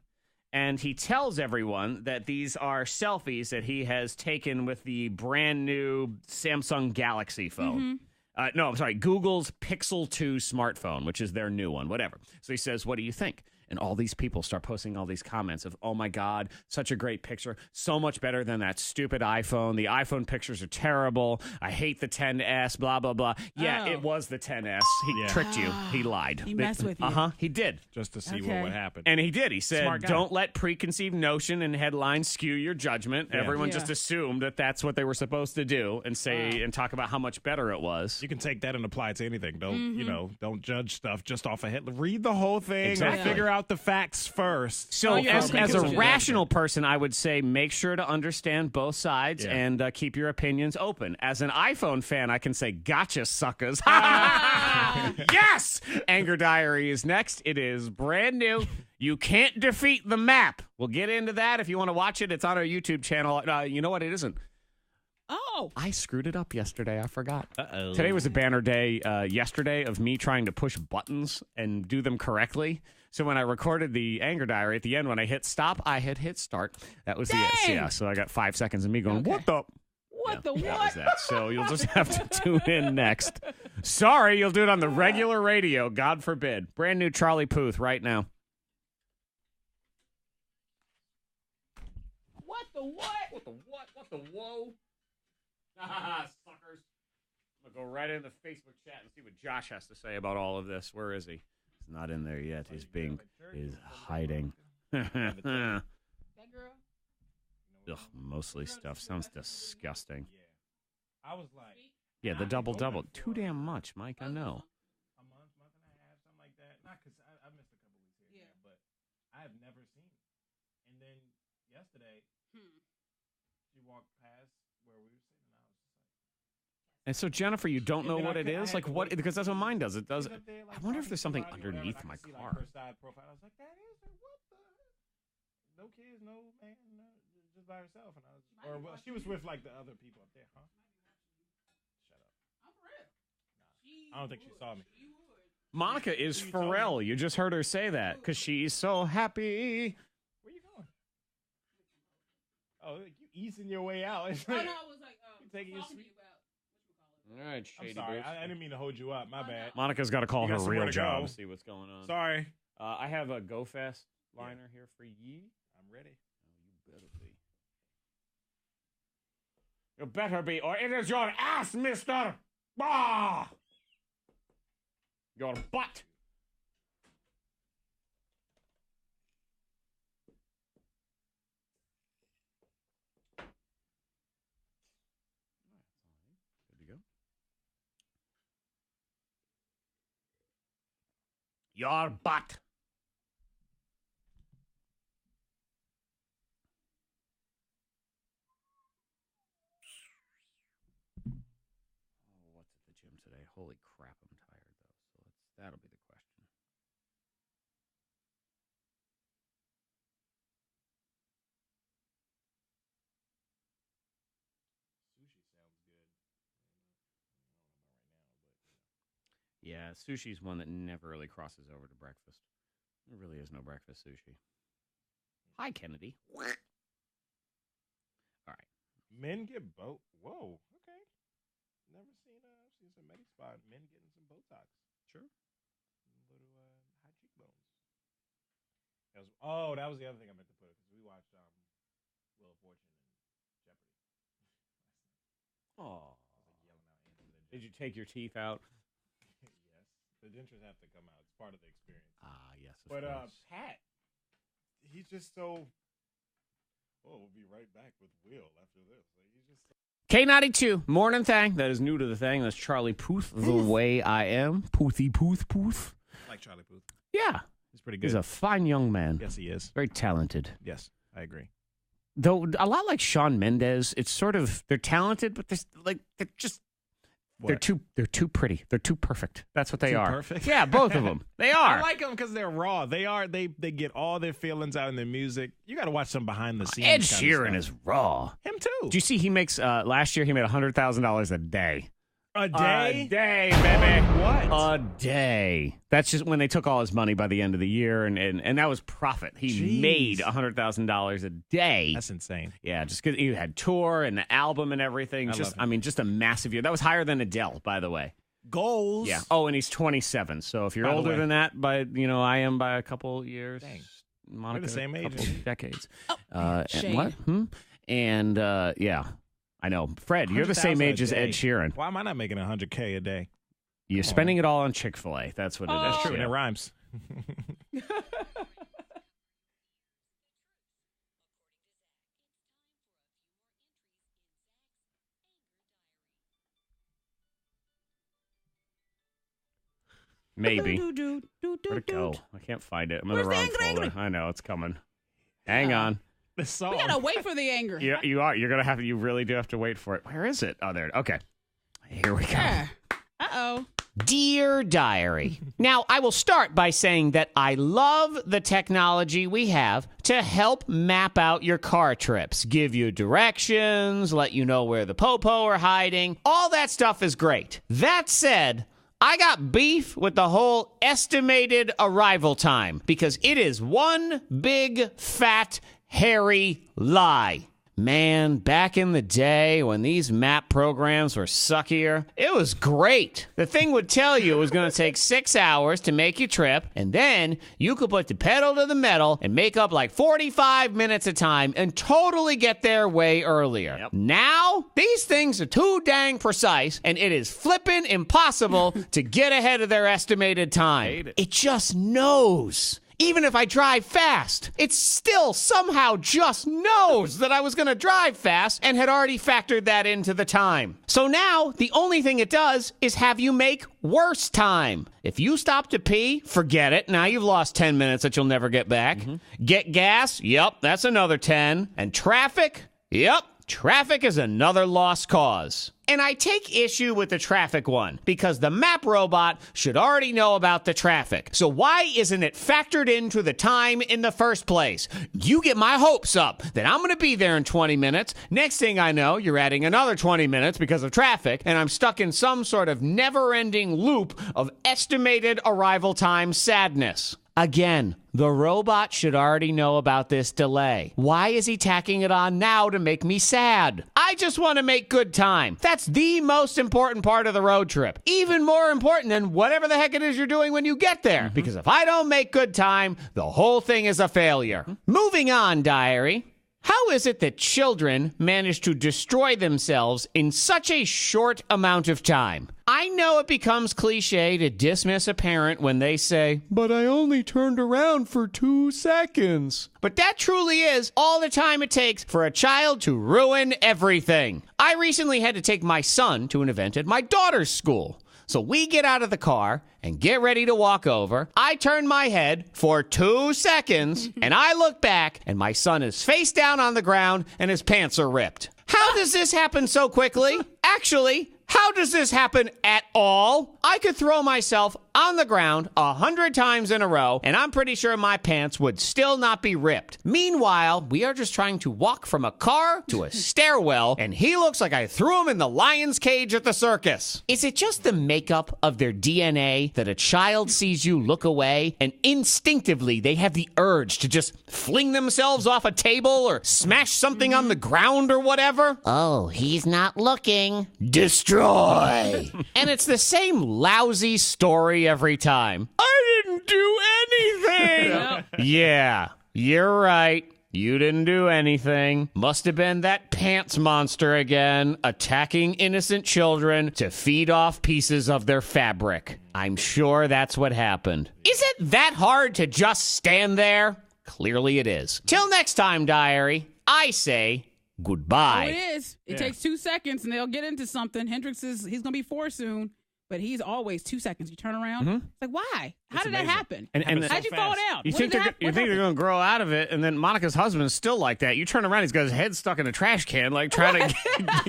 And he tells everyone that these are selfies that he has taken with the brand new Samsung Galaxy phone. No, I'm sorry, Google's Pixel 2 smartphone, which is their new one, whatever. So he says, what do you think? And all these people start posting all these comments of, oh my God, such a great picture. So much better than that stupid iPhone. The iPhone pictures are terrible. I hate the 10S, blah, blah, blah. Yeah, it was the 10S. He tricked you. He lied. He messed with you. Uh-huh, he did. Just to see what would happen. And he did. He said, Smart guy. don't let preconceived notion and headlines skew your judgment. Yeah. Everyone Yeah. just assumed that that's what they were supposed to do and say and talk about how much better it was. You can take that and apply it to anything. Don't don't judge stuff just off a headline. Read the whole thing Exactly. and figure out the facts first. So your as own a conclusion. rational person, I would say make sure to understand both sides and keep your opinions open. As an iPhone fan, I can say, gotcha, suckers. Yes! Anger Diary is next. It is brand new. You can't defeat the map. We'll get into that. If you want to watch it, it's on our YouTube channel. You know what? It isn't. Oh. I screwed it up yesterday. I forgot. Uh-oh. Today was a banner day yesterday of me trying to push buttons and do them correctly. So when I recorded the Anger Diary at the end, when I hit stop, I had hit start. That was Dang. so I got 5 seconds of me going, what the? What the That was what? that. So you'll just have to tune in next. Sorry, you'll do it on the regular radio. God forbid. Brand new Charlie Puth right now. What the what? What the what? What the whoa? Suckers. We'll go right into the Facebook chat and see what Josh has to say about all of this. Where is he? He's not in there yet. He's hiding. That girl? Ugh, mostly stuff. Sounds disgusting. I was like, Yeah, the double. Too damn much, Mike. I know. a month and a half, something like that. Not because I missed a couple weeks here, but I have never seen it. And then yesterday, she walked past where we were sitting, and I was just like. And so, Jennifer, you don't know what it is? Like, what? Because that's what mine does. It does. There, like, I wonder if there's something talking to somebody or underneath my whatever. I could see, car. like, her side profile. I was like, that is her. What the heck? No kids, no man, no, just by herself. And I was, or well, she was with like the other people up there, huh? Shut up. I'm for real. I don't think she saw me. Monica is Pharrell. You just heard her say that because she's so happy. Where you going? Oh, you easing your way out. It's Oh, like, no, I was like, taking your talking to sweet. you about All right, I'm shady sorry, bitch. I didn't mean to hold you up. My bad. Monica's got to call You her got somewhere real to job go. to see what's going on. Sorry. I have a Go Fast liner here for ye. I'm ready. You better be. You better be, or it is your ass, mister! Ah! Your butt! Good to go. Your butt! What's at the gym today? Holy crap, I'm tired though. So that'll be the question. Sushi sounds good. Yeah, sushi's one that never really crosses over to breakfast. There really is no breakfast sushi. Hi, Kennedy. All right. Men get boat. Whoa. Okay. Never seen. I've seen some Medi Spa men getting some Botox. Sure. Little high cheekbones. That was the other thing I meant to put because we watched Wheel of Fortune and Jeopardy. Oh. I was like yelling out answers to Did you take your teeth out? Yes. The dentures have to come out. It's part of the experience. Ah, yes. But Pat, he's just so. Oh, we'll be right back with Will after this. Like, he's just. K92 Mornin Thang. That is new to the thing. That's Charlie Puth. The way I am. Poothy Puth. I like Charlie Puth. Yeah. He's pretty good. He's a fine young man. Yes, he is. Very talented. Yes, I agree. Though a lot like Shawn Mendes, it's sort of they're talented, but they're just they're too pretty. They're too perfect. That's what they are. Perfect. Yeah, both of them. They are. I like them because they're raw. They get all their feelings out in their music. You got to watch some behind the scenes. Ed Sheeran is raw. Him too. Do you see he makes last year he made $100,000 a day. A day? A day, baby. What? A day. That's just when they took all his money by the end of the year, and that was profit. He made $100,000 a day. That's insane. Yeah, just because he had tour and the album and everything. Just a massive year. That was higher than Adele, by the way. Goals. Yeah. Oh, and he's 27. So if you're By the older way. than that, I am by a couple years. Dang. Monica, We're the same age. couple decades. shade. What? And yeah. I know. Fred, you're the same 100,000 a age as Ed day. Sheeran. Why am I not making $100K a day? You're spending it all on Chick-fil-A. That's what it is. That's true, Yeah. and it rhymes. Maybe. Where'd it go? I can't find it. I'm in the Where's the wrong angry, folder. I know. It's coming. Hang on. The song. We gotta wait for the anger. Yeah, you are. You're going to have to. You really do have to wait for it. Where is it? Oh, there. Okay. Here we go. Yeah. Uh-oh. Dear Diary. Now, I will start by saying that I love the technology we have to help map out your car trips, give you directions, let you know where the popo are hiding. All that stuff is great. That said, I got beef with the whole estimated arrival time because it is one big, fat, hairy lie. Man, back in the day when these map programs were suckier, it was great. The thing would tell you it was going to take 6 hours to make your trip, and then you could put the pedal to the metal and make up like 45 minutes of time and totally get there way earlier. Yep. Now, these things are too dang precise, and it is flippin' impossible to get ahead of their estimated time. It just knows. Even if I drive fast, it still somehow just knows that I was going to drive fast and had already factored that into the time. So now, the only thing it does is have you make worse time. If you stop to pee, forget it. Now you've lost 10 minutes that you'll never get back. Get gas? Yep, that's another 10. And traffic? Yep. Traffic is another lost cause. And I take issue with the traffic one because the map robot should already know about the traffic. So why isn't it factored into the time in the first place? You get my hopes up that I'm going to be there in 20 minutes. Next thing I know, you're adding another 20 minutes because of traffic, and I'm stuck in some sort of never-ending loop of estimated arrival time sadness. Again, the robot should already know about this delay. Why is he tacking it on now to make me sad? I just want to make good time. That's the most important part of the road trip. Even more important than whatever the heck it is you're doing when you get there. Because if I don't make good time, the whole thing is a failure. Moving on, diary. How is it that children manage to destroy themselves in such a short amount of time? I know it becomes cliche to dismiss a parent when they say, "But I only turned around for 2 seconds." But that truly is all the time it takes for a child to ruin everything. I recently had to take my son to an event at my daughter's school. So we get out of the car and get ready to walk over. I turn my head for 2 seconds, and I look back, and my son is face down on the ground, and his pants are ripped. How does this happen so quickly? Actually, how does this happen at all? I could throw myself on the ground 100 times in a row, and I'm pretty sure my pants would still not be ripped. Meanwhile, we are just trying to walk from a car to a stairwell, and he looks like I threw him in the lion's cage at the circus. Is it just the makeup of their DNA that a child sees you look away, and instinctively they have the urge to just fling themselves off a table or smash something on the ground or whatever? Oh, he's not looking. Destroy. And it's the same lousy story every time. I didn't do anything. Yeah, you're right. You didn't do anything. Must have been that pants monster again, attacking innocent children to feed off pieces of their fabric. I'm sure that's what happened. Is it that hard to just stand there? Clearly it is. Till next time, diary, I say goodbye. Oh, it is. It takes 2 seconds, and they'll get into something. Hendrix he's going to be 4 soon. But he's always 2 seconds. You turn around. It's like, why? How did that happen? And how'd you fall down? You think they're going to grow out of it, and then Monica's husband's still like that. You turn around, he's got his head stuck in a trash can, like trying to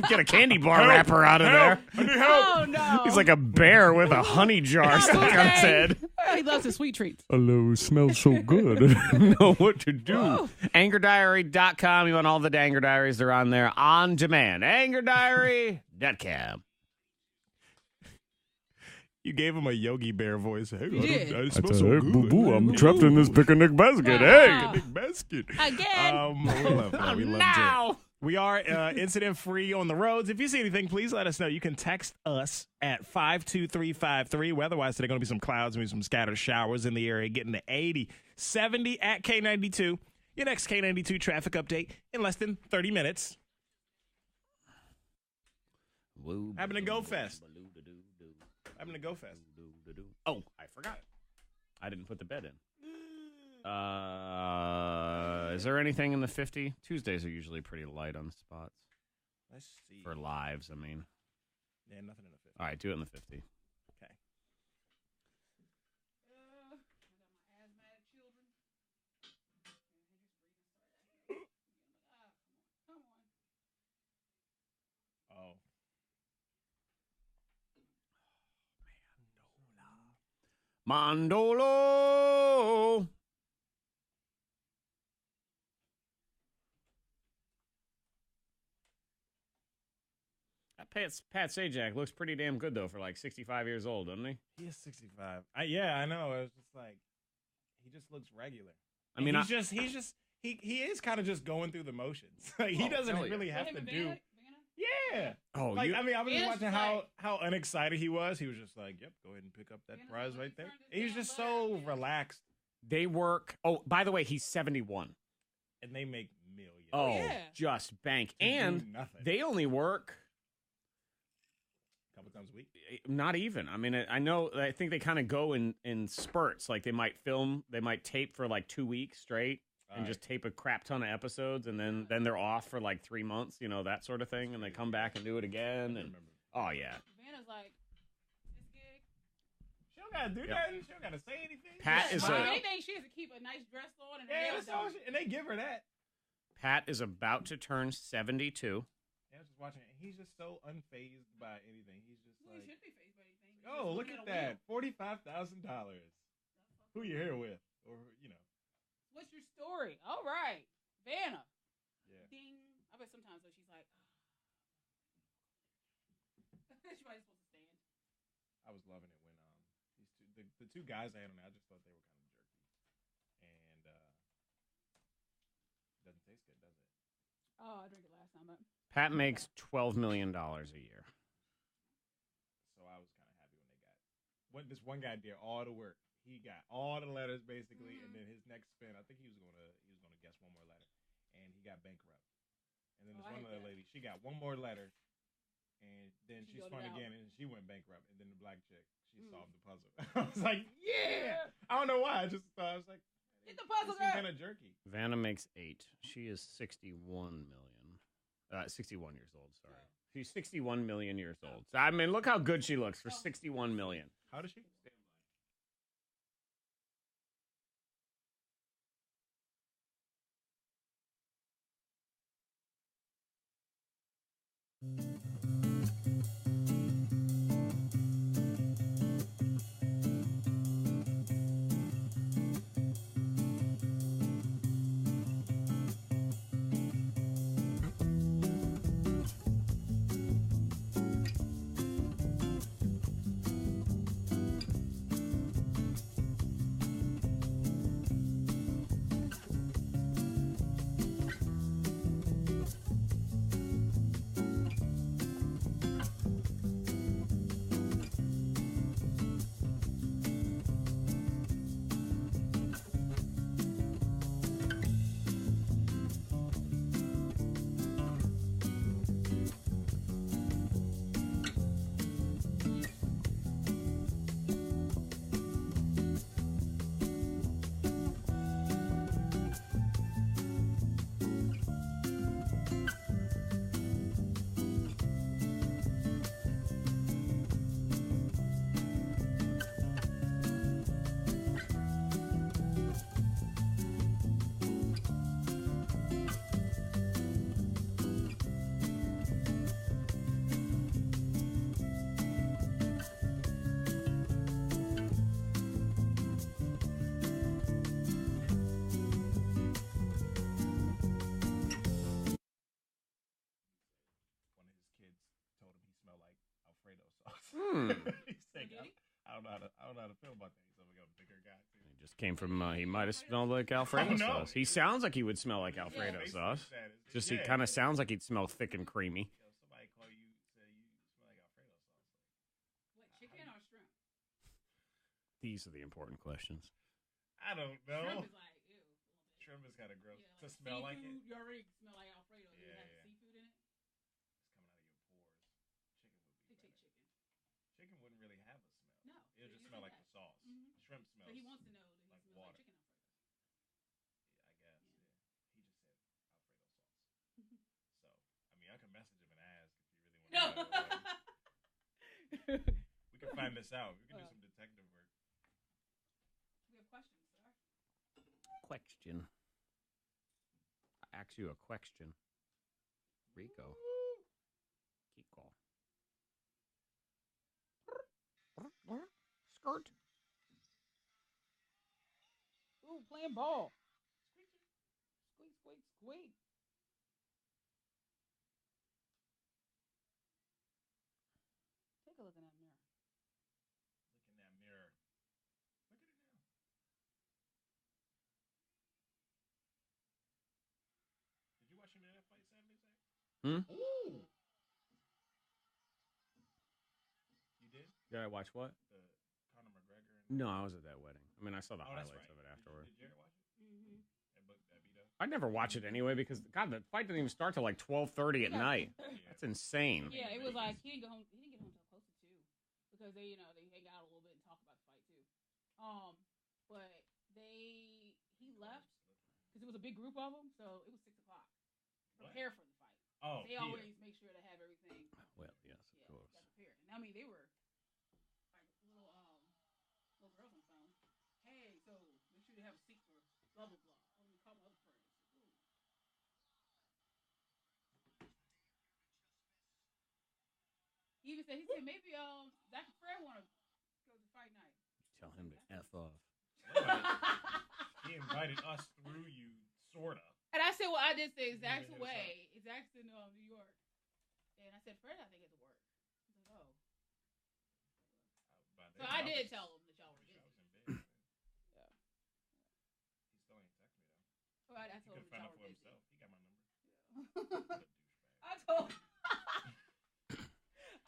get a candy bar wrapper out of there. Oh, no. He's like a bear with a honey jar stuck on his head. He loves his sweet treats. Hello, it smells so good. I don't know what to do. Oh. AngerDiary.com. You want all the Anger Diaries? They're on there on demand. AngerDiary.com. You gave him a Yogi Bear voice. Hey, I smell so good. Boo-boo, I'm trapped in this picnic basket. Hey, picnic basket. Again. We love that. We love it. We are incident-free on the roads. If you see anything, please let us know. You can text us at 52353. Weather-wise, today going to be some clouds, maybe some scattered showers in the area, getting to 80, 70 at K92. Your next K92 traffic update in less than 30 minutes. Having a go fest. Having to go fast. Oh, I forgot. I didn't put the bed in. Is there anything in the 50? Tuesdays are usually pretty light on spots. Let's see. For lives, I mean. Yeah, nothing in the 50. All right, do it in the 50. Okay. Oh. Mandolo. Pat Sajak looks pretty damn good though for like 65 years old, doesn't he? He is 65. Yeah, I know. It's just like he just looks regular. I mean, he is kind of just going through the motions. Like he doesn't really have to do. Yeah. Oh, I mean, I was just watching how unexcited he was. He was just like, "Yep, go ahead and pick up that prize right there." He was just so relaxed. They work. Oh, by the way, he's 71. And they make millions. Oh, just bank. And they only work a couple times a week. Not even. I mean, I think they kind of go in spurts. Like they might tape for like 2 weeks straight and just tape a crap ton of episodes, and then they're off for like 3 months, that sort of thing, and they come back and do it again. And oh yeah. Savannah's like, this gig. She don't gotta do nothing. She don't gotta say anything. Pat is anything. She has to keep a nice dress on and and they give her that. Pat is about to turn 72. Yeah, I was just watching it. He's just so unfazed by anything. He's just he shouldn't be fazed by anything. Oh, look at that. $45,000. Who you here with? Or, What's your story? All right. Vanna. Yeah. Ding. I bet sometimes though she's like, she's probably supposed to stand. I was loving it when the two guys I had on there, I just thought they were kind of jerky. And doesn't taste good, does it? Oh, I drank it last time. But Pat makes $12 million a year. So I was kind of happy when they got this one guy did all the work. He got all the letters basically, and then his next spin, I think he was gonna guess one more letter, and he got bankrupt. And then this one other lady, she got one more letter, and then she spun again, and she went bankrupt. And then the black chick, she solved the puzzle. I was like, yeah. I don't know why. I was like, get the puzzle, girl. Kind of jerky. Vanna makes 8. She is 61 years old. Sorry, she's 61 million years old. So, I mean, look how good she looks for 61 million. How does she? He said, I don't know how to feel about that. He's a bigger guy too. He just came from. He might have smelled like Alfredo sauce. He sounds like he would smell like Alfredo sauce. Just he kind of sounds like he'd smell thick and creamy. Somebody call you, say you smell like Alfredo sauce. What, chicken or shrimp? These are the important questions. I don't know. Shrimp is like, ew. Shrimp is kind of gross to smell like it. You already smell like Alfredo. Do you have seafood in it? It's coming out of your pores. Chicken would be better. Chicken. Chicken wouldn't really have a smell. No. It'll just smell like the sauce. Mm-hmm. Shrimp smells. So he wants to know that he like smells water. like chicken Alfredo. Yeah, I guess. Yeah. He just said Alfredo sauce. So, I mean, I could message him and ask if you really want to know. We can find this out. We can do some detective work. We have questions, sir. Question. I ask you a question. Rico. Kiko. Skirt. Ooh, playing ball. Squeak, squeak, squeak. Take a look in that mirror. Look in that mirror. Look at it now. Hmm? Ooh. You did? Did I watch what? Conor McGregor. No, I was at that wedding. I mean, I saw the highlights right. of it afterward. Did Jared watch it? I'd never watch it anyway because, God, the fight didn't even start till like 12:30 at night. That's insane. Yeah, it was like he didn't get home till close to 2 because they hang out a little bit and talk about the fight too. But he left because it was a big group of them, so it was 6 o'clock. Prepare for the fight. Oh, they always make sure to have everything. Well, yes, of course. Prepared. And I mean, they were like little girls on the phone. Hey, so make sure you have a seat for blah blah blah. I'm gonna call my other friends. He said maybe Zach and Fred want to go to fight night. Tell him to F off. He invited us through you, sort of. And I said, well, I did say Zach's away. Zach's in New York. And I said, Fred, I think it's work. He's like, oh. So I did tell him that y'all were busy. Yeah. He still ain't text me, though. Well, I told him that y'all were busy. Himself. He got my number. I told him.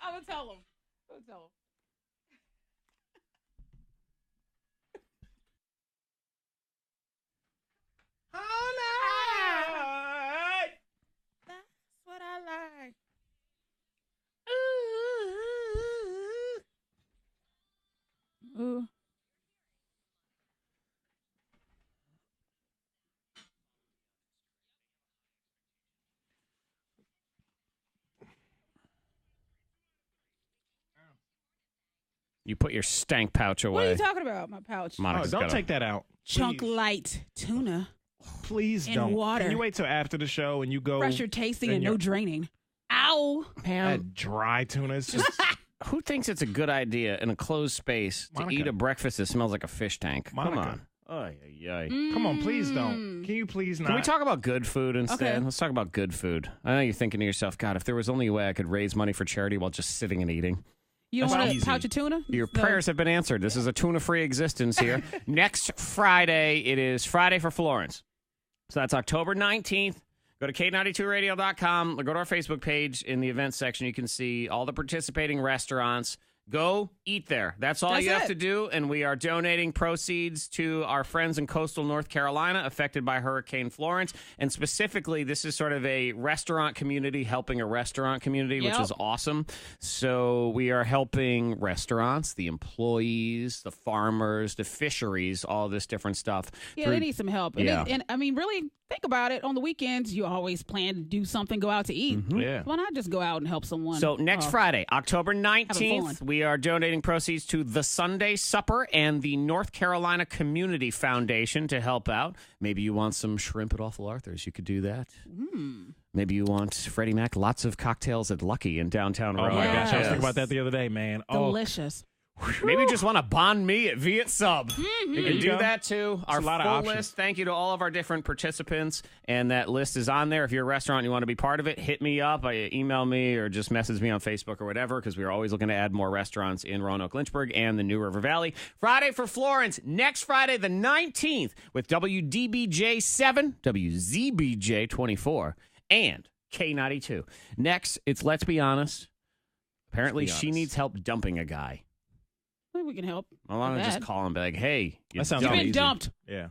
I would tell him. All right. That's what I like. Ooh. You put your stank pouch away. What are you talking about? My pouch. Don't take that out. Chunk light tuna. Please and don't. water. Can you wait till after the show and you go? Pressure tasting and no draining. Ow. That dry tuna is just. Who thinks it's a good idea in a closed space to eat a breakfast that smells like a fish tank? Monica. Come on. Ay. Come on, please don't. Can you please not? Can we talk about good food instead? Okay. Let's talk about good food. I know you're thinking to yourself, God, if there was only a way I could raise money for charity while just sitting and eating. You don't want a pouch of tuna? Your prayers have been answered. This is a tuna-free existence here. Next Friday, it is Friday for Florence. So that's October 19th. Go to K92radio.com or go to our Facebook page in the events section. You can see all the participating restaurants. Go eat there. That's all you have to do. And we are donating proceeds to our friends in coastal North Carolina affected by Hurricane Florence. And specifically, this is sort of a restaurant community helping a restaurant community, which is awesome. So we are helping restaurants, the employees, the farmers, the fisheries, all this different stuff. Yeah, they need some help. And I mean, really, think about it. On the weekends, you always plan to do something, go out to eat. Yeah. Why not just go out and help someone? So next Friday, October 19th, we are donating proceeds to the Sunday Supper and the North Carolina Community Foundation to help out. Maybe you want some shrimp at Awful Arthur's. You could do that. Maybe you want Freddie Mac, lots of cocktails at Lucky in downtown Roanoke. Oh, my gosh. I was thinking about that the other day, man. Delicious. Maybe you just want to bond me at Viet Sub. You can do go. that too. Our a lot of full options. list. Thank you to all of our different participants, and that list is on there. If you're a restaurant and you want to be part of it, hit me up, email me, or just message me on Facebook or whatever, because we are always looking to add more restaurants in Roanoke-Lynchburg and the New River Valley. Friday for Florence, next Friday the 19th with WDBJ 7, WZBJ 24, and K92. Next, it's Let's Be Honest. Apparently, she needs help dumping a guy. We can help. I want to just call him and be like, hey, That sounds You've been easy. dumped. Yeah.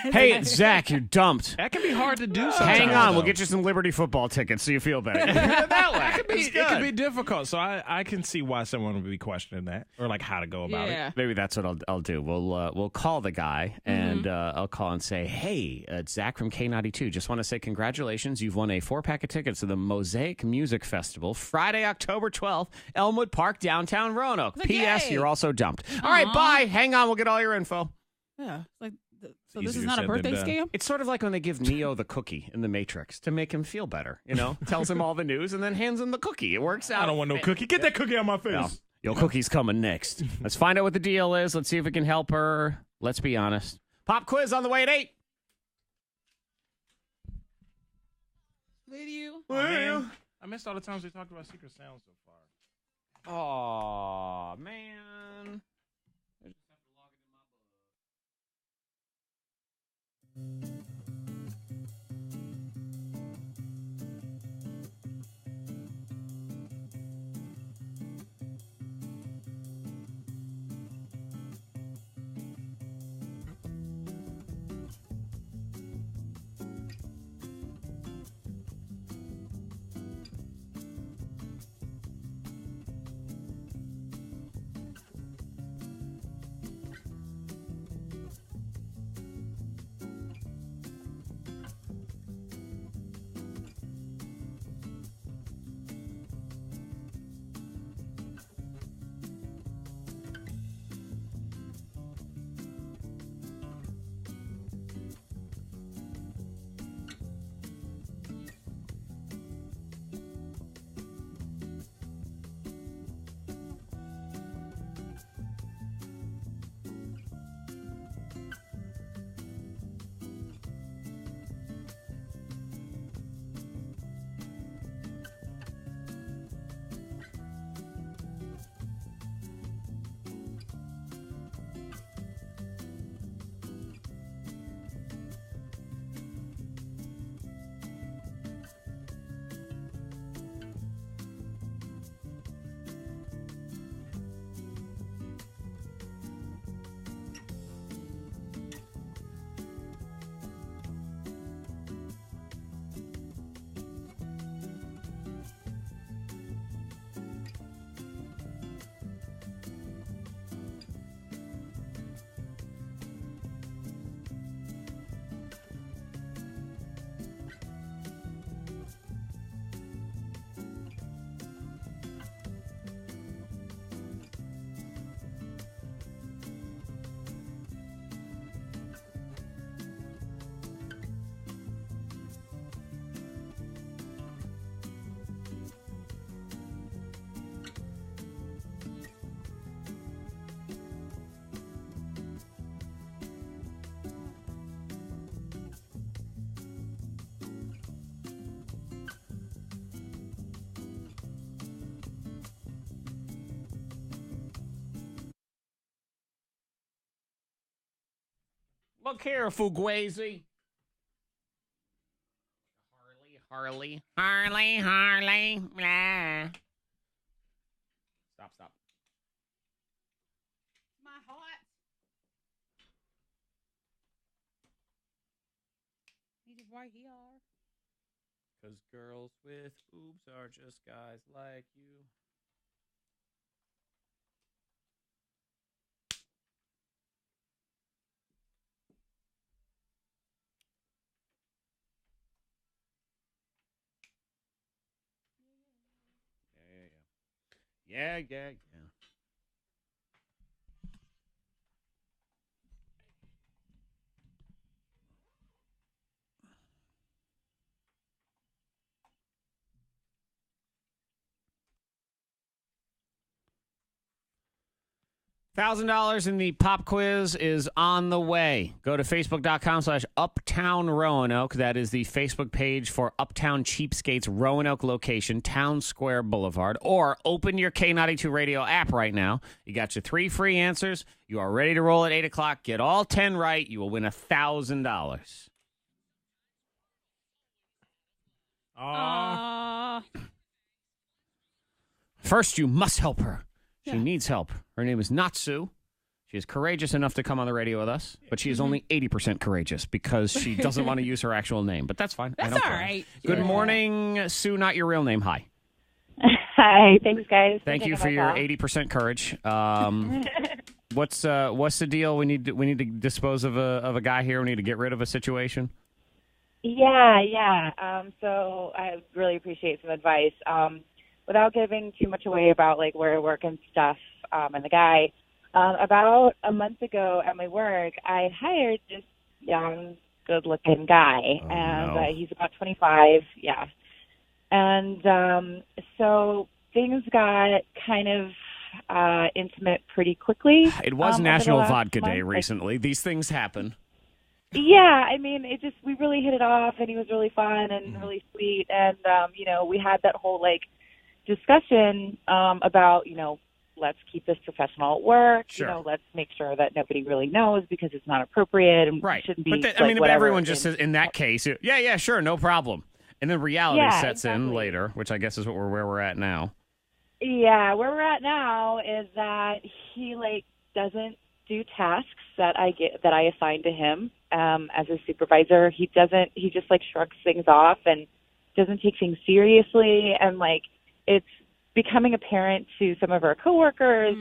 Hey, it's Zach, you're dumped. That can be hard to do sometimes. Hang on, though. we'll get you some Liberty football tickets so you feel better. That way. It can be difficult, so I can see why someone would be questioning that or like how to go about it. Maybe that's what I'll do. We'll call the guy and I'll call and say, hey, it's Zach from K92. Just want to say congratulations. You've won a 4-pack of tickets to the Mosaic Music Festival, Friday, October 12th, Elmwood Park, downtown Roanoke. P.S. yay. You're also dumped. All right, bye. Hang on. We'll get all your info. Yeah. So this Easier is not a said than birthday done. scam? It's sort of like when they give Neo the cookie in The Matrix to make him feel better, you know? Tells him all the news and then hands him the cookie. It works out. I don't want no cookie. Get that cookie out of my face. No. Your cookie's coming next. Let's find out what the deal is. Let's see if we can help her. Let's be honest. Pop quiz on the way at 8. With you? Oh, man. I missed all the times we talked about secret sounds so far. Oh, man. Look here, Fuguesi. Harley. Blah. Stop. My heart. He's right here. Because girls with boobs are just guys like you. Yeah. $1,000 in the pop quiz is on the way. Go to facebook.com/Uptown Roanoke. That is the Facebook page for Uptown Cheapskate's Roanoke location, Town Square Boulevard. Or open your K92 radio app right now. You got your 3 free answers. You are ready to roll at 8 o'clock. Get all 10 right. You will win $1,000. First, you must help her. She needs help. Her name is not Sue. She is courageous enough to come on the radio with us, but she is only 80% courageous because she doesn't want to use her actual name. But that's fine. That's all right. Good morning, Sue, not your real name. Hi. Hi. Thanks, guys. Thank you for your 80% courage. What's the deal? We need to dispose of a guy here. We need to get rid of a situation. Yeah. So I really appreciate some advice. Without giving too much away about like where I work and stuff, and the guy, about a month ago at my work, I hired this young, good-looking guy, he's about 25. Yeah, and so things got kind of intimate pretty quickly. It was National Vodka Day recently. These things happen. Yeah, I mean, we really hit it off, and he was really fun and really sweet, and we had that whole discussion about, let's keep this professional at work. Sure. Let's make sure that nobody really knows because it's not appropriate and shouldn't be. But everyone just says in that case, yeah, sure, no problem. And then reality sets in later, which I guess is where we're at now. Yeah, where we're at now is that he doesn't do tasks that I assign to him as a supervisor. He just shrugs things off and doesn't take things seriously, and it's becoming apparent to some of our coworkers,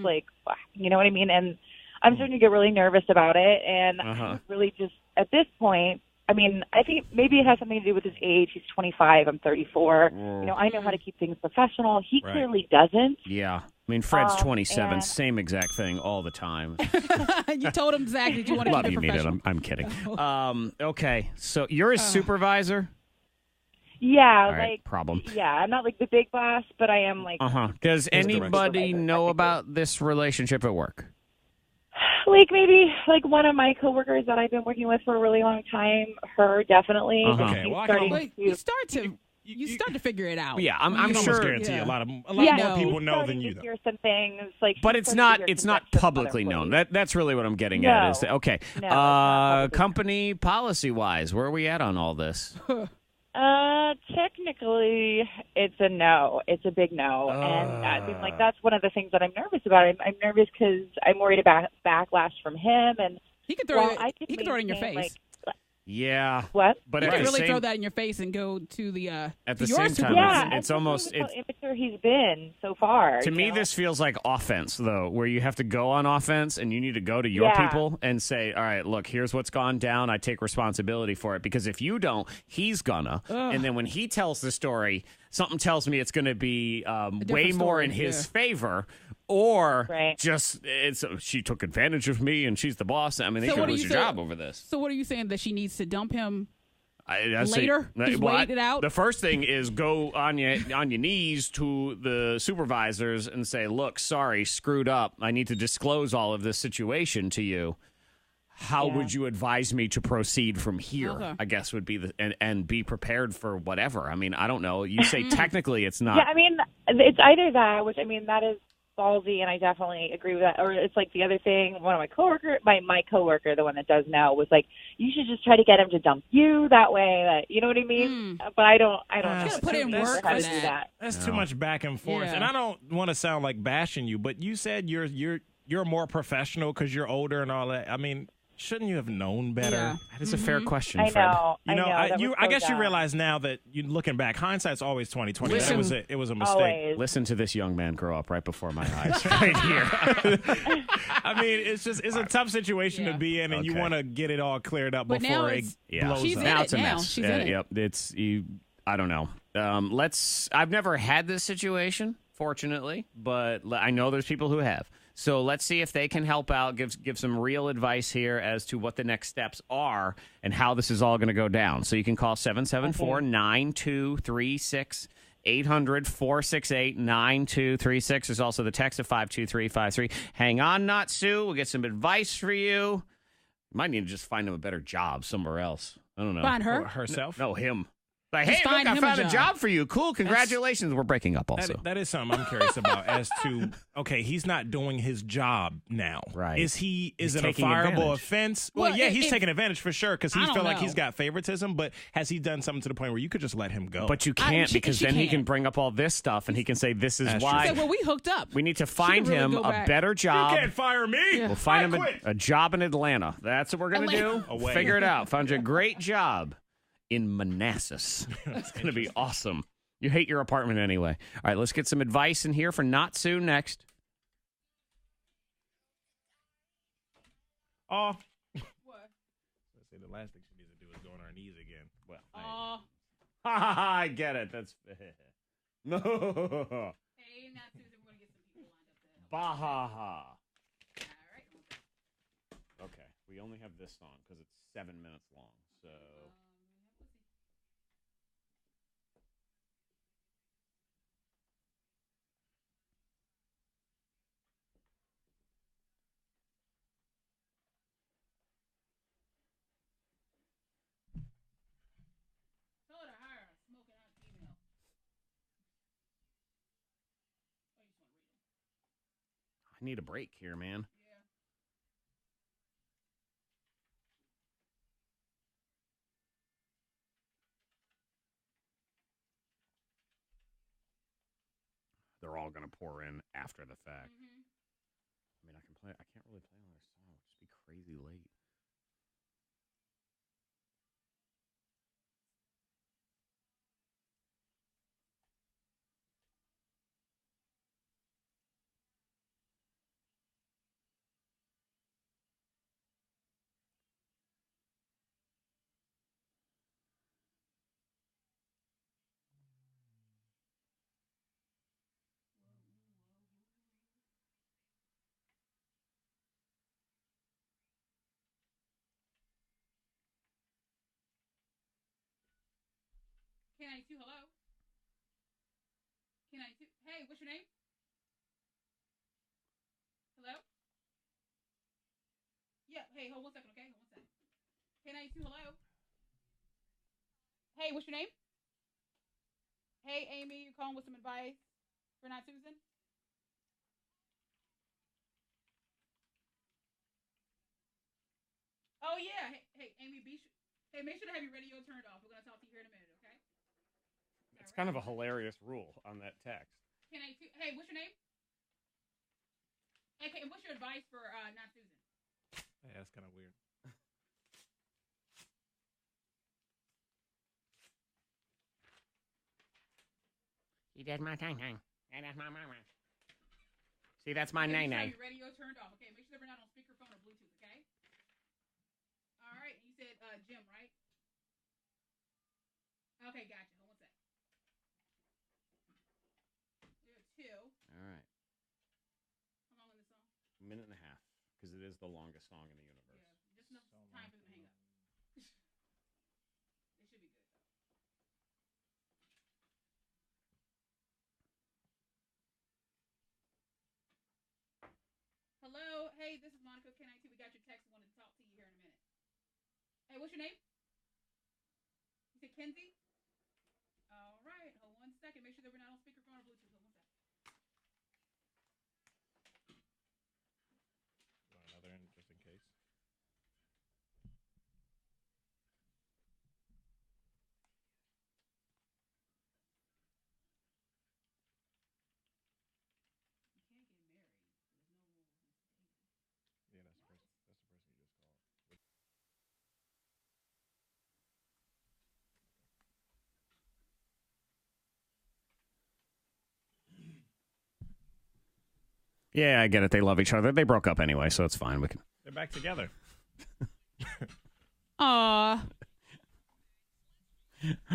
you know what I mean? And I'm starting to get really nervous about it. And I'm really just, at this point, I mean, I think maybe it has something to do with his age. He's 25. I'm 34. I know how to keep things professional. He clearly doesn't. Yeah. I mean, Fred's 27. Same exact thing all the time. You told him exactly you want to keep it professional. Love you, I'm kidding. Okay. So you're his supervisor? Yeah, right, problem. Yeah, I'm not the big boss, but I am Does anybody know about this relationship at work? Maybe one of my coworkers that I've been working with for a really long time. Her definitely. Okay, you start to figure it out. Yeah, I'm sure. Guarantee a lot more people know than you. Hear some things but it's not publicly known. That's really what I'm getting at. Is okay. Company policy wise, where are we at on all this? Technically, it's a no. It's a big no. And I mean, that's one of the things that I'm nervous about. I'm nervous because I'm worried about backlash from him. And he could throw it in your face. Yeah. What? But you could really throw that in your face and go to the at the same time, it's almost how immature he's been so far. To me, this feels like offense, though, where you have to go on offense and you need to go to your people and say, all right, look, here's what's gone down. I take responsibility for it. Because if you don't, he's gonna. And then when he tells the story, something tells me it's going to be way more in his favor. Or just she took advantage of me and she's the boss. I mean, they could lose your job over this. So what are you saying, that she needs to dump him later? Just wait it out? The first thing is go on your knees to the supervisors and say, look, sorry, screwed up. I need to disclose all of this situation to you. How would you advise me to proceed from here? Okay. I guess would be and be prepared for whatever. I mean, I don't know. You say technically it's not. Yeah, I mean, it's either that, which I mean, that is ballsy, and I definitely agree with that. Or it's like the other thing. One of my my coworker, the one that does now, was like, you should just try to get him to dump you that way. That you know what I mean? But I don't know. Put in work how for to do that. That's too much back and forth. Yeah. And I don't want to sound like bashing you, but you said you're more professional because you're older and all that. I mean, shouldn't you have known better? Yeah. That is a fair question, I Fred. know. I guess you realize now that you looking back, hindsight's always 20/20. It was a mistake. Always. Listen to this young man grow up right before my eyes, right here. I mean, it's a tough situation to be in, and you want to get it all cleared up But now before it blows she's up. in Now it it's a now. mess. She's in it. Yep. I don't know. I've never had this situation, fortunately, but I know there's people who have. So let's see if they can help out, give some real advice here as to what the next steps are and how this is all going to go down. So you can call 774-9236, 800-468-9236. There's also the text of 52353. Hang on, Not Sue. We'll get some advice for you. Might need to just find him a better job somewhere else. I don't know. Find her? Herself? No, him. Like, Just hey, look, find I him found a a job. job for you. Cool. Congratulations. We're breaking up also. That is something I'm curious about as to, okay, he's not doing his job now. Right. Is it a taking fireable advantage. offense? Well, Well, yeah, he's taking advantage for sure because he I don't feel like know. he's got favoritism, but has he done something to the point where you could just let him go? But you can't because she then he can't. can bring up all this stuff and he can say, this is That's why. She said, well, we hooked up. We need to find really him go a back. better you job. can't fire me. Yeah. We'll find I him quit. a job in Atlanta. That's what we're going to do. Away. Figure it out. Found you a great job in Manassas. It's going to be awesome. You hate your apartment anyway. All right, let's get some advice in here for Not Sue next. Oh. What? Let's say the last thing she needs to do is go on her knees again. Well, I get it. That's no. Hey, Not Susan. We're going to get some people lined up there. Bahaha. All right. Okay, we only have this song because it's 7 minutes long. So. Tell her to hire a smoking hot female. Oh, you just want to read them. I need a break here, man. Yeah. They're all going to pour in after the fact. Mm-hmm. I mean, I can't really play another song. It'll just be crazy late. K92, hello? K92, hey, what's your name? Hello? Yeah, hey, hold 1 second, okay? Hold 1 second. K92, hello? Hey, what's your name? Hey, Amy, you're calling with some advice for Not Susan? Oh, yeah. Hey, Amy, make sure to have your radio turned off. We're going to talk to you here in a minute, okay? It's kind of a hilarious rule on that text. Hey, what's your name? Okay, and what's your advice for Not Susan? Yeah, that's kind of weird. See, that's my tang-tang. And that's my mama. See, that's my Make sure nay-nay. your radio turned off. Okay, make sure they're not on speakerphone or Bluetooth, okay? All right, you said Jim, right? Okay, gotcha. Hold 1 sec. There are two. All right. How long in the song? A minute and a half, because it is the longest song in the universe. Yeah, just enough time for them to hang up. They should be good, though. Hello, hey, this is Monica K92. We got your text. Wanted to talk to you here in a minute. Hey, what's your name? You said Kenzie? All right, hold 1 second. Make sure that we're not on speakerphone or Bluetooth. Hold 1 second. together just in case. Yeah, that's the person you just called. Yeah, I get it. They love each other. They broke up anyway, so it's fine. We can. They're back together. Aw.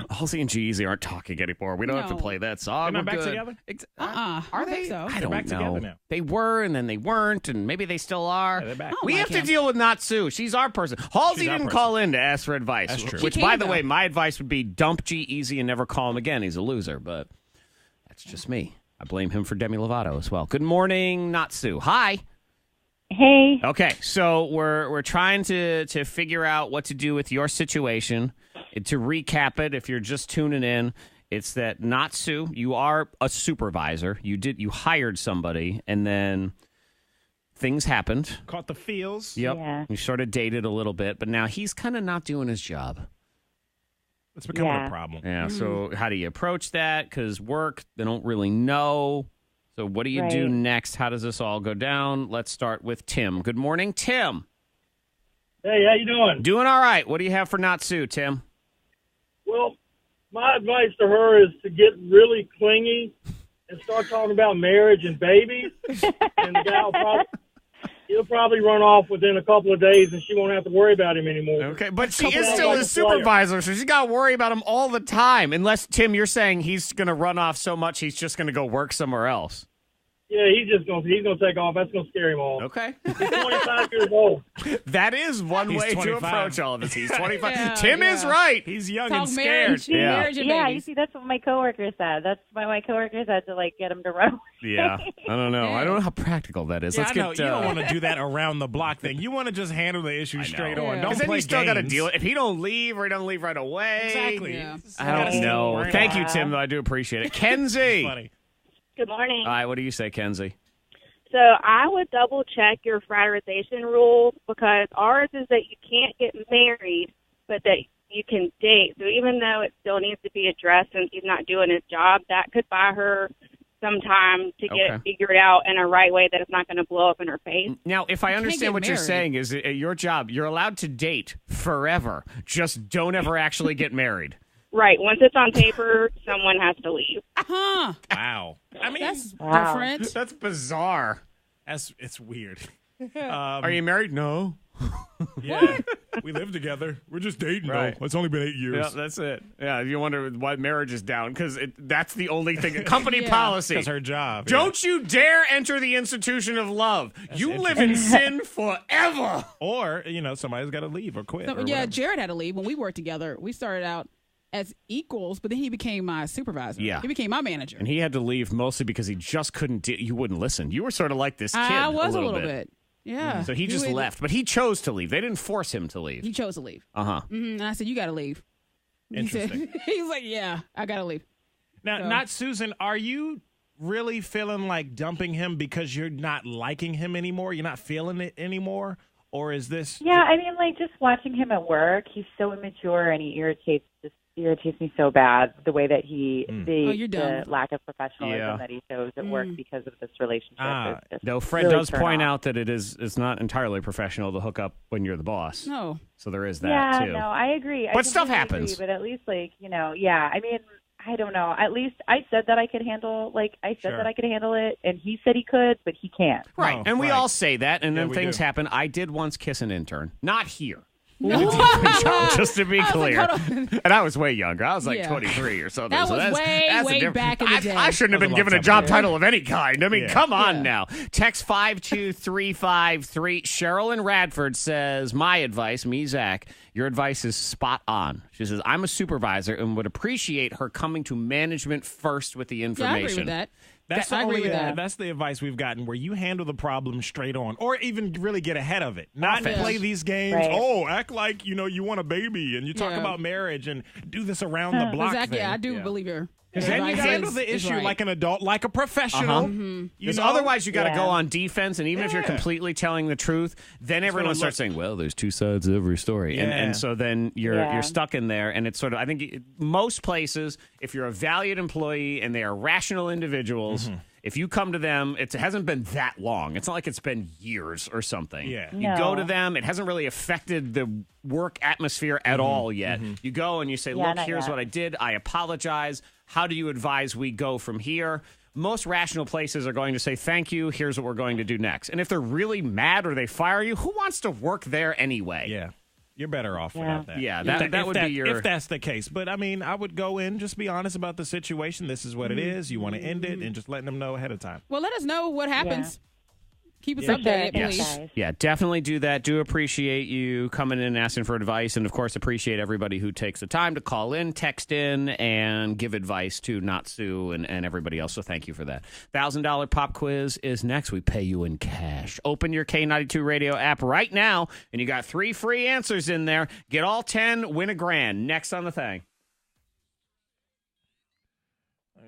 Halsey and G-Eazy aren't talking anymore. We don't have to play that song. They're not We're back good. together? Are they? So. I They're don't back know. together now. They were, and then they weren't, and maybe they still are. Yeah, they're back. We have to deal with Natsu. She's our person. Halsey She's our didn't person. call in to ask for advice. That's true. Which, She by came, the though. way, my advice would be dump G-Eazy and never call him again. He's a loser, but that's just me. I blame him for Demi Lovato as well. Good morning, Natsu. Hi. Hey. Okay, so we're trying to figure out what to do with your situation. To recap it, if you're just tuning in, it's that Natsu, you are a supervisor. You hired somebody, and then things happened. Caught the feels. Yep. Yeah. You sort of dated a little bit, but now he's kind of not doing his job. It's becoming Yeah. a problem. Yeah. So how do you approach that? Because work, they don't really know. So what do you do Right. next? How does this all go down? Let's start with Tim. Good morning, Tim. Hey, how you doing? Doing all right. What do you have for Natsu, Tim? Well, my advice to her is to get really clingy and start talking about marriage and babies, and the guy he'll probably run off within a couple of days, and she won't have to worry about him anymore. Okay, but she Couple is of still like his a player. supervisor, so she's got to worry about him all the time. Unless, Tim, you're saying he's going to run off so much he's just going to go work somewhere else. Yeah, he's gonna take off. That's gonna scare him off. Okay. He's 25 years old. That is one He's way to 25. approach all of this. He's 25. Yeah, Tim is yeah. right. He's young Talk and scared. marriage, Yeah. marriage and Yeah, you babies. see, that's what my coworker said. That's why my coworker said to like get him to run. Yeah. I don't know. I don't know how practical that is. Yeah, Let's I know. get. You don't want to do that around the block thing. You want to just handle the issue straight on. Yeah. Don't Because then play you still got to games. deal. If he don't leave or he doesn't leave right away. Exactly. Yeah. I don't know. Thank you, Tim. Though I do appreciate it. Kenzie. Funny. Good morning. All right. What do you say, Kenzie? So I would double check your fraternization rule because ours is that you can't get married, but that you can date. So even though it still needs to be addressed since he's not doing his job, that could buy her some time to get it figured out in a right way that it's not going to blow up in her face. Now, if I understand what you're saying, is your job, you're allowed to date forever. Just don't ever actually get married. Right. Once it's on paper, someone has to leave. Huh. Wow. I mean, That's different. That's bizarre. It's weird. Are you married? No. Yeah. We live together. We're just dating, Right. though. It's only been 8 years. Yeah, that's it. Yeah, you wonder why marriage is down because that's the only thing. Company policy. That's her job. Don't you dare enter the institution of love. You live in sin forever. Or, somebody's got to leave or quit. So, or yeah, whatever. Jared had to leave when we worked together. We started out as equals, but then he became my supervisor. Yeah. He became my manager. And he had to leave mostly because he just couldn't. You wouldn't listen. You were sort of like this kid. I was a little bit. Yeah. So he just left, but he chose to leave. They didn't force him to leave. He chose to leave. Uh-huh. And I said, you got to leave. Interesting. He was like, yeah, I got to leave. Now, So- not Susan, are you really feeling like dumping him because you're not liking him anymore? You're not feeling it anymore? Or is this... Yeah, I mean, like, just watching him at work, he's so immature and he irritates me so bad, the way that you're the dumb. lack of professionalism that he shows at work because of this relationship. is just Though Fred really does turn point off. out that it's not entirely professional to hook up when you're the boss. No. So there is that, yeah, too. no, I agree. But I stuff completely happens. Agree, but at least, like, yeah, I mean, I don't know. At least I said that I could handle, Sure. that I could handle it, and he said he could, but he can't. Right. And we all say that, and Yeah, then we things do. happen. I did once kiss an intern. Not here. No. Just to be I was like, clear. hold on. And I was way younger. I was like Yeah. 23 or something. That so was that's, way, that's a way different- back in the day. I shouldn't have That been was a given a long job time ago. title of any kind. I mean, Yeah. come on Yeah. now. Text 52353. Cheryl in Radford says, my advice, me, Zach, your advice is spot on. She says, I'm a supervisor and would appreciate her coming to management first with the Yeah, information. I agree with that. That's the I agree only, with that. That's the advice we've gotten, where you handle the problem straight on, or even really get ahead of it. Not Offense. play these games. Right. Oh, act like you want a baby, and you talk Yeah. about marriage, and do this around the block Zach, thing. yeah, I do believe your Because then you handle the issue like an adult, like a professional. Because otherwise you got to go on defense, and even if you're completely telling the truth, then everyone will start saying, well, there's two sides to every story. And so then you're stuck in there, and it's sort of, I think most places, if you're a valued employee and they are rational individuals, if you come to them, it hasn't been that long. It's not like it's been years or something. Yeah. You go to them. It hasn't really affected the work atmosphere at all yet. You go and you say, look, here's what I did. I apologize. How do you advise we go from here? Most rational places are going to say, thank you. Here's what we're going to do next. And if they're really mad or they fire you, who wants to work there anyway? Yeah. You're better off without that. Yeah, that would be your... If that's the case. But, I mean, I would go in, just be honest about the situation. This is what it is. You want to end it, and just letting them know ahead of time. Well, let us know what happens. Keep us updated, please. Yeah, definitely do that. Do appreciate you coming in and asking for advice. And, of course, appreciate everybody who takes the time to call in, text in, and give advice to Not Sue and everybody else. So thank you for that. $1,000 pop quiz is next. We pay you in cash. Open your K92 radio app right now, and you got 3 free answers in there. Get all 10, win $1,000. Next on the thing.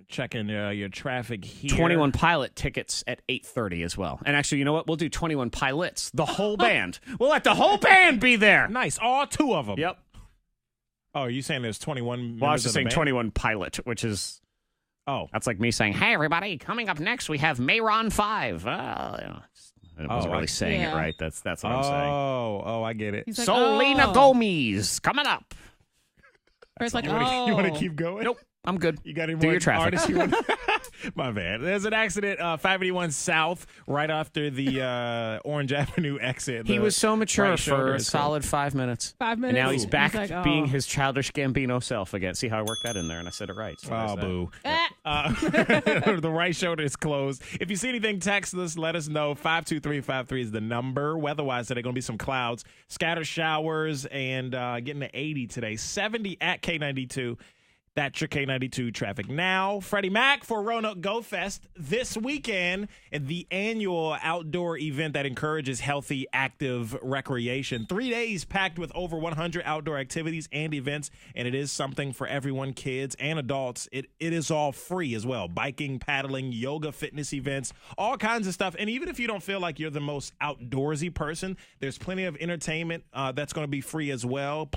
Checking your traffic here. 21 Pilot tickets at 8:30 as well. And actually, you know what? We'll do 21 Pilots, the whole band. We'll let the whole band be there. Nice. All 2 of them. Yep. Oh, are you saying there's 21 Well, I was just saying band? 21 Pilot, which is... Oh. That's like me saying, hey, everybody, coming up next, we have Mayron 5. I wasn't really saying it right. That's what I'm saying. Oh, I get it. Like, Solina Gomez coming up. It's like, you want to keep going? Nope. I'm good. You got any Do more your traffic. artists you want? My bad. There's an accident 581 South right after the Orange Avenue exit. He was so mature right for a solid 5 minutes. 5 minutes. And now he's back He's like, being his childish Gambino self again. See how I worked that in there, and I said it right. So Oh, boo. Yep. The right shoulder is closed. If you see anything, text us. Let us know. 52353 is the number. Weather-wise today, going to be some clouds, scattered showers, and getting to 80 today. 70 at K92. That's your K92 traffic. Now, Freddie Mac for Roanoke Go Fest this weekend, and the annual outdoor event that encourages healthy, active recreation. 3 days packed with over 100 outdoor activities and events, and it is something for everyone, kids and adults. It is all free as well. Biking, paddling, yoga, fitness events, all kinds of stuff. And even if you don't feel like you're the most outdoorsy person, there's plenty of entertainment that's going to be free as well.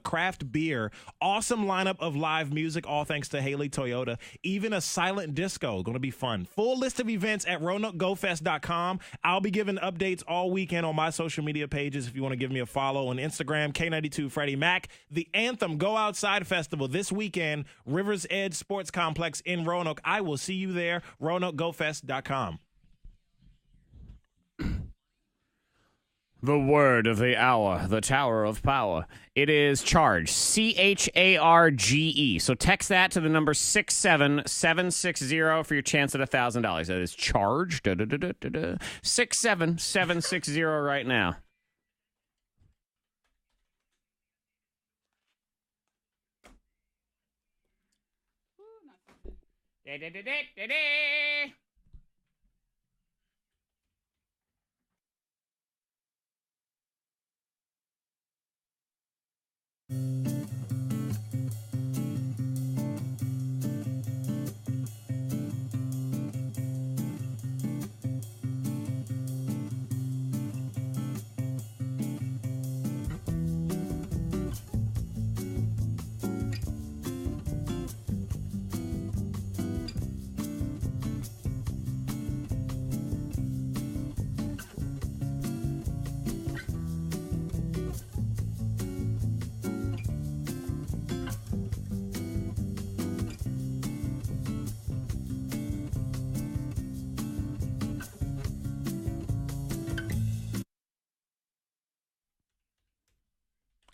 Craft beer, awesome lineup of live music, all thanks to Haley Toyota. Even a silent disco, going to be fun. Full list of events at RoanokeGoFest.com. I'll be giving updates all weekend on my social media pages if you want to give me a follow on Instagram, K92 Freddie Mac. The Anthem Go Outside Festival this weekend, Rivers Edge Sports Complex in Roanoke. I will see you there, RoanokeGoFest.com. The word of the hour, the tower of power. It is charge, CHARGE. So text that to the number 67760 for your chance at $1,000. That is charge, 67760 right now.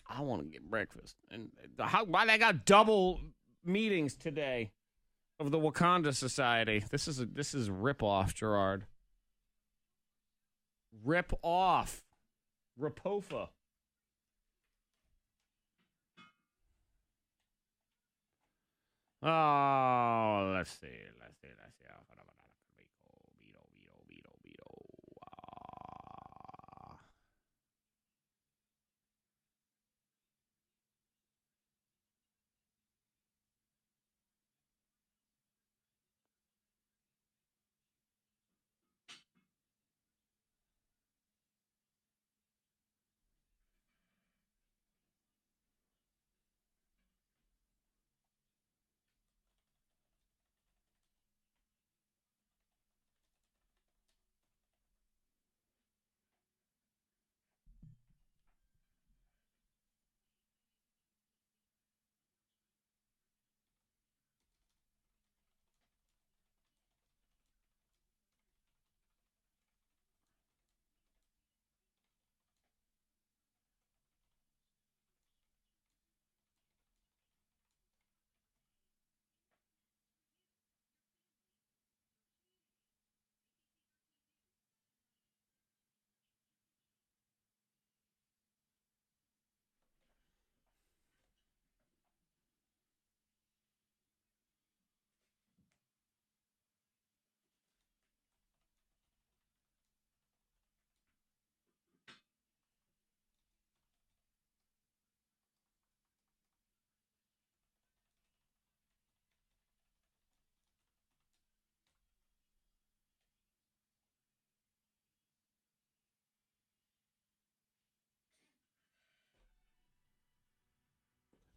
I want to get breakfast. And why they got double meetings today of the Wakanda Society? This is rip off, Gerard. Rip off. Rapofa. Oh, let's see.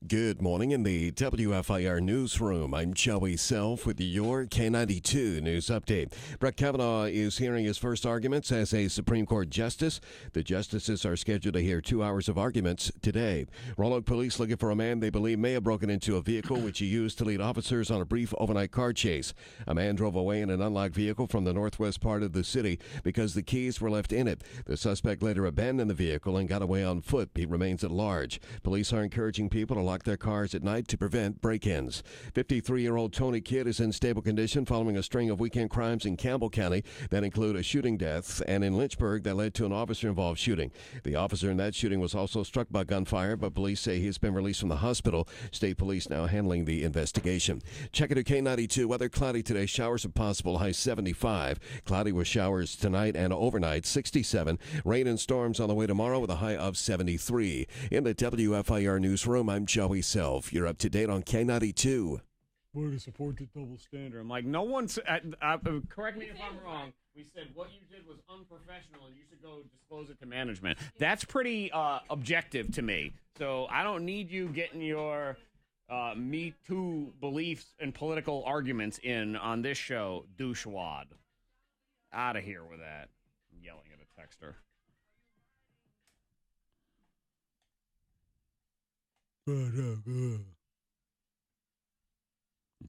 Good morning in the WFIR newsroom. I'm Joey Self with your K92 News Update. Brett Kavanaugh is hearing his first arguments as a Supreme Court justice. The justices are scheduled to hear 2 hours of arguments today. Roanoke police looking for a man they believe may have broken into a vehicle which he used to lead officers on a brief overnight car chase. A man drove away in an unlocked vehicle from the northwest part of the city because the keys were left in it. The suspect later abandoned the vehicle and got away on foot. He remains at large. Police are encouraging people to lock their cars at night to prevent break-ins. 53-year-old Tony Kidd is in stable condition following a string of weekend crimes in Campbell County that include a shooting death and in Lynchburg that led to an officer-involved shooting. The officer in that shooting was also struck by gunfire, but police say he's been released from the hospital. State police now handling the investigation. Check it to K92. Weather cloudy today. Showers are possible. High 75. Cloudy with showers tonight and overnight. 67. Rain and storms on the way tomorrow with a high of 73. In the WFIR newsroom, I'm Joey Self. You're up to date on K92. Way to support the double standard. I'm like, no one's. Correct me if I'm wrong. We said what you did was unprofessional and you should go disclose it to management. That's pretty objective to me. So I don't need you getting your Me Too beliefs and political arguments in on this show, douchewad. Out of here with that. I'm yelling at a texter.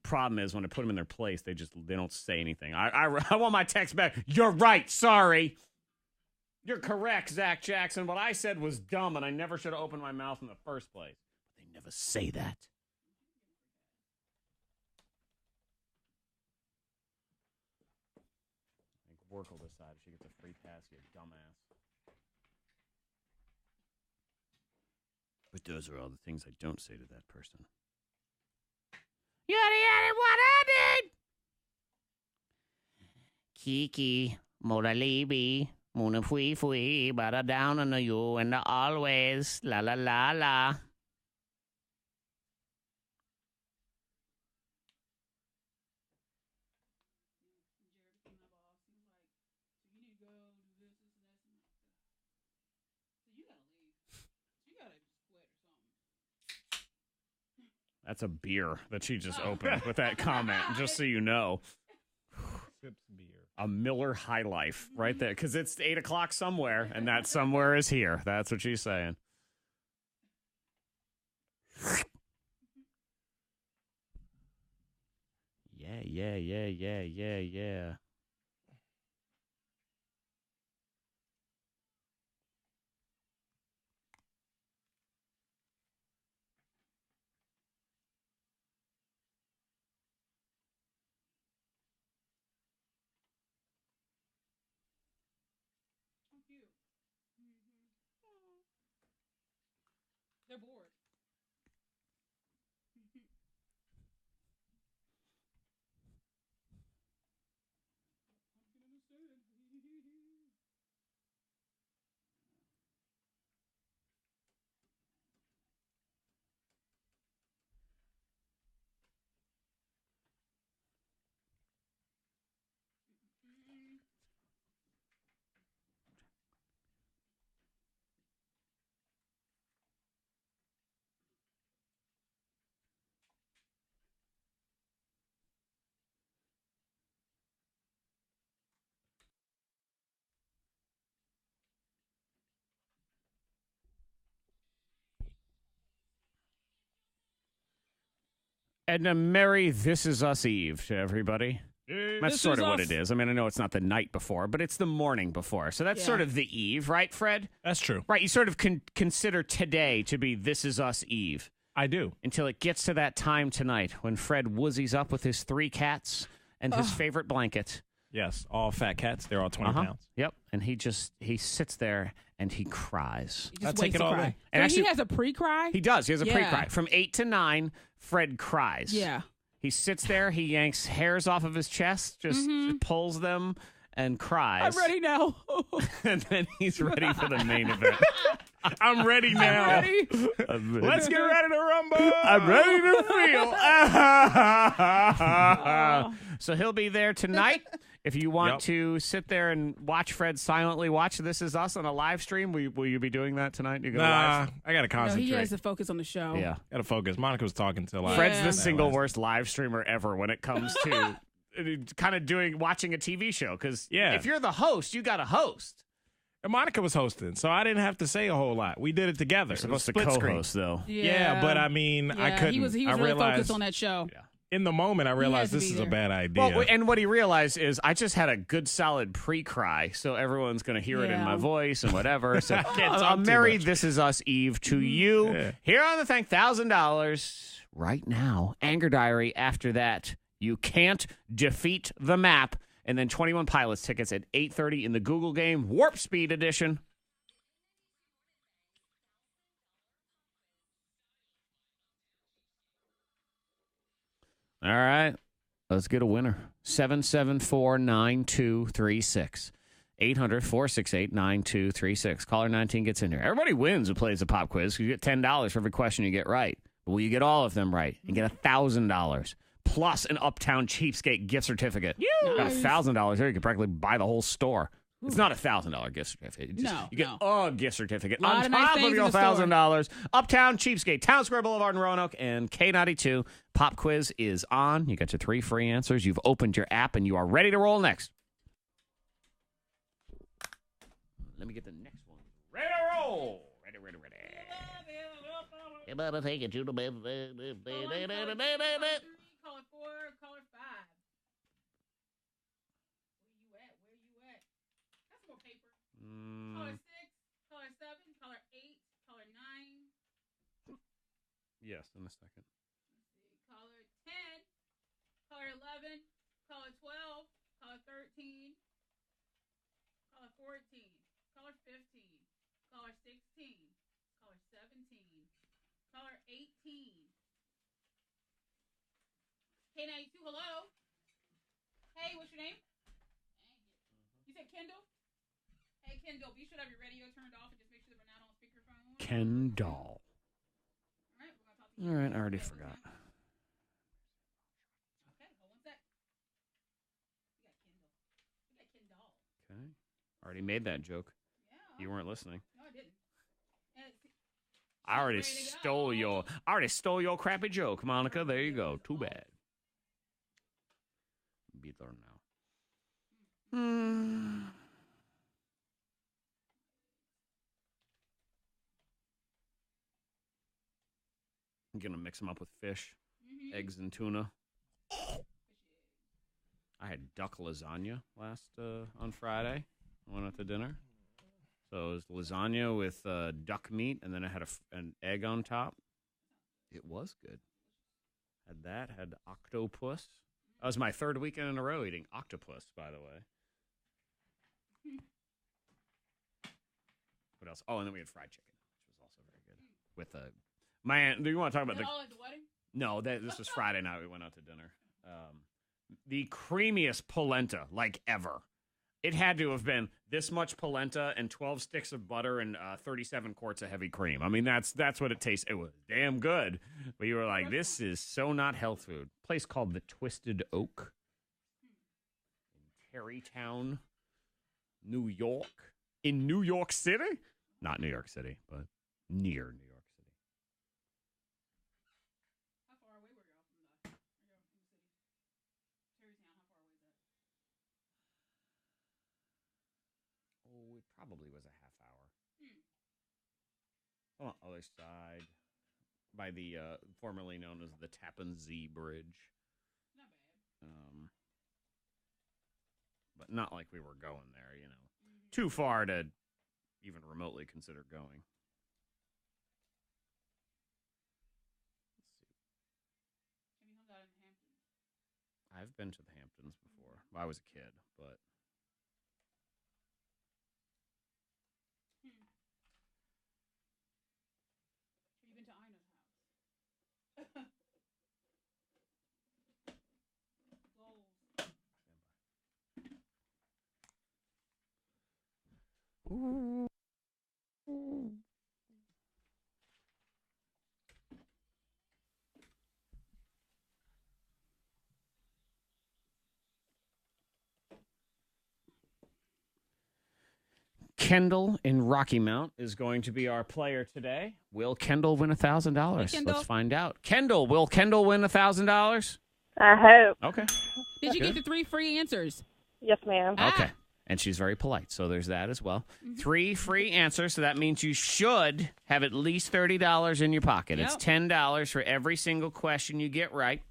Problem is when I put them in their place, they don't say anything. I want my text back. You're right. Sorry. You're correct, Zach Jackson. What I said was dumb, and I never should have opened my mouth in the first place. But they never say that. I think work will decide if she gets a free pass, you dumbass. But those are all the things I don't say to that person. Yada yada, what I did. Kiki, Moralibi, Muna Fui Fui, Bada down on you and the always, la la la la. That's a beer that she just opened with that comment, just so you know. Sips beer. A Miller High Life right there, because it's 8 o'clock somewhere, and that somewhere is here. That's what she's saying. Yeah. They're bored. And a merry This Is Us Eve to everybody. That's sort of what it is. I mean, I know it's not the night before, but it's the morning before. So that's sort of the eve, right, Fred? That's true. Right, you sort of consider today to be This Is Us Eve. I do. Until it gets to that time tonight when Fred woozies up with his 3 cats and his favorite blanket. Yes, all fat cats. They're all 20 pounds. Yep, and he sits there and he cries. He just waits to cry. And actually, he has a pre-cry? He does. He has a pre-cry. From 8 to 9, Fred cries. Yeah. He sits there, he yanks hairs off of his chest, just pulls them and cries. I'm ready now. And then he's ready for the main event. I'm ready now. I'm ready. Let's get ready to rumble. I'm ready to feel. So he'll be there tonight. If you want to sit there and watch Fred silently watch This Is Us on a live stream, will you be doing that tonight? You Nah, I got to concentrate. No, he has to focus on the show. Yeah. Got to focus. Monica was talking till Fred's the single worst live streamer ever when it comes to kind of watching a TV show. Because if you're the host, you got to host. And Monica was hosting, so I didn't have to say a whole lot. We did it together. You're supposed to co-host, though. Yeah, but I mean, I couldn't. He was really focused on that show. Yeah. In the moment, I realized this is a bad idea. Well, and what he realized is I just had a good, solid pre-cry, so everyone's going to hear it in my voice and whatever. So a merry This Is Us Eve to you. Yeah. Here on the Thank $1,000 right now. Anger Diary after that. You can't defeat the map. And then 21 Pilots tickets at 8:30 in the Google game, Warp Speed edition. All right, let's get a winner. 774-9236. 800-468-9236. Caller 19 gets in here. Everybody wins who plays the pop quiz. You get $10 for every question you get right. But will you get all of them right? You get $1,000 plus an Uptown Cheapskate gift certificate. Got $1,000 there. You could practically buy the whole store. It's not $1,000 gift certificate. You get a gift certificate on top of your $1,000. Uptown Cheapskate, Town Square Boulevard in Roanoke, and K92 Pop Quiz is on. You got your 3 free answers. You've opened your app, and you are ready to roll next. Let me get the next one. Ready to roll. Ready. You better take it to the bed. Caller 4, caller 5. Where you at? That's more paper. Caller 6, caller 7, caller 8, caller 9. Yes, in a second. Caller 10, caller 11, caller 12, caller 13, caller 14, caller 15, caller 16, caller 17, caller 18. K92, hello. Hey, what's your name? You said Kendall? Hey, Kendall, be sure to have your radio turned off and just make sure that we're not on speakerphone. Kendall. All right, I already forgot. Okay, hold one sec. We got Kendall. Okay. Already made that joke. Yeah. You weren't listening. No, I didn't. I already stole your crappy joke, Monica. There you go. Too bad. Be there now. I'm going to mix them up with fish, eggs, and tuna. I had duck lasagna on Friday. I went out to dinner. So it was lasagna with duck meat, and then I had an egg on top. It was good. Had octopus. That was my 3rd weekend in a row eating octopus, by the way. What else? Oh, and then we had fried chicken, which was also very good. With my aunt. Do you want to talk about all at the wedding? No, this was Friday night. We went out to dinner. The creamiest polenta like ever. It had to have been this much polenta and 12 sticks of butter and 37 quarts of heavy cream. I mean, that's what it tastes. It was damn good. But you were like, this is so not health food. Place called the Twisted Oak in Tarrytown, New York. In New York City? Not New York City, but near New York City. How far away were you all from the city? Tarrytown, how far away is that? Oh, it probably was a half hour. On the other side, by the formerly known as the Tappan Zee Bridge. Not bad. But not like we were going there, you know. Too far to even remotely consider going. Let's see. Have you hung out in the Hamptons? I've been to the Hamptons before. Well, I was a kid, but... Have you been to Ina's house? Ooh. Kendall in Rocky Mount is going to be our player today. Will Kendall win $1,000? Hey, Let's find out. Kendall, will Kendall win $1,000? I hope. Okay. Did you Good. get the 3 free answers? Yes, ma'am. Okay. And she's very polite, so there's that as well. 3 free answers, so that means you should have at least $30 in your pocket. Yep. It's $10 for every single question you get right.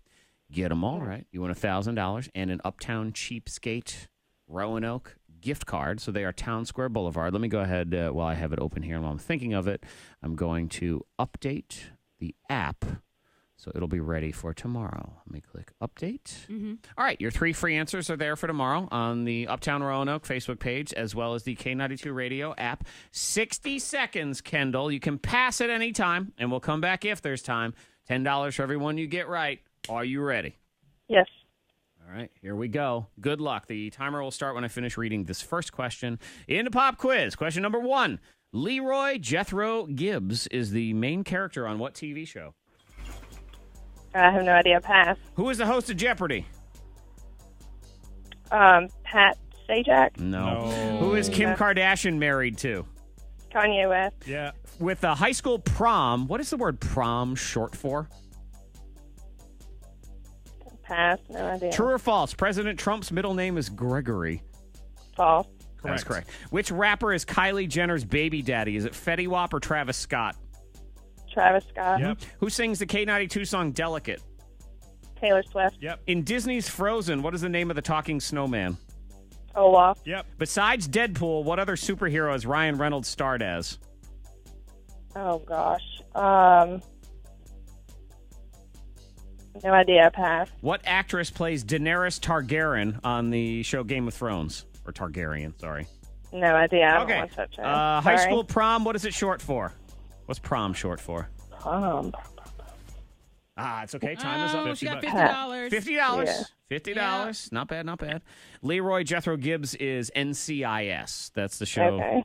Get them all right. You win $1,000 and an Uptown Cheapskate Roanoke gift card. So they are Town Square Boulevard. Let me go ahead while I have it open here. While I'm thinking of it, I'm going to update the app so it'll be ready for tomorrow. Let me click update. All right, your 3 free answers are there for tomorrow on the Uptown Roanoke Facebook page as well as the K92 Radio app. 60 seconds, Kendall. You can pass at any time, and we'll come back if there's time. $10 for every one you get right. Are you ready? Yes. All right, here we go. Good luck. The timer will start when I finish reading this first question. Into pop quiz. Question number 1. Leroy Jethro Gibbs is the main character on what TV show? I have no idea. Pass. Who is the host of Jeopardy? Pat Sajak. No. Who is Kim Kardashian married to? Kanye West. Yeah. With a high school prom, what is the word prom short for? Pass. No idea. True or false? President Trump's middle name is Gregory. False. That's correct. Which rapper is Kylie Jenner's baby daddy? Is it Fetty Wap or Travis Scott? Travis Scott. Yep. Who sings the K92 song Delicate? Taylor Swift. Yep. In Disney's Frozen, what is the name of the talking snowman? Olaf. Yep. Besides Deadpool, what other superhero is Ryan Reynolds starred as? Oh, gosh. No idea. Pass. What actress plays Daenerys Targaryen on the show Game of Thrones? Or Targaryen, sorry. No idea. I don't Okay. watch that show. High Sorry. school prom, what is it short for? What's prom short for? It's okay. Time is up. Oh, she got $50. $50. Yeah. $50. Not bad, not bad. Leroy Jethro Gibbs is NCIS. That's the show. Okay.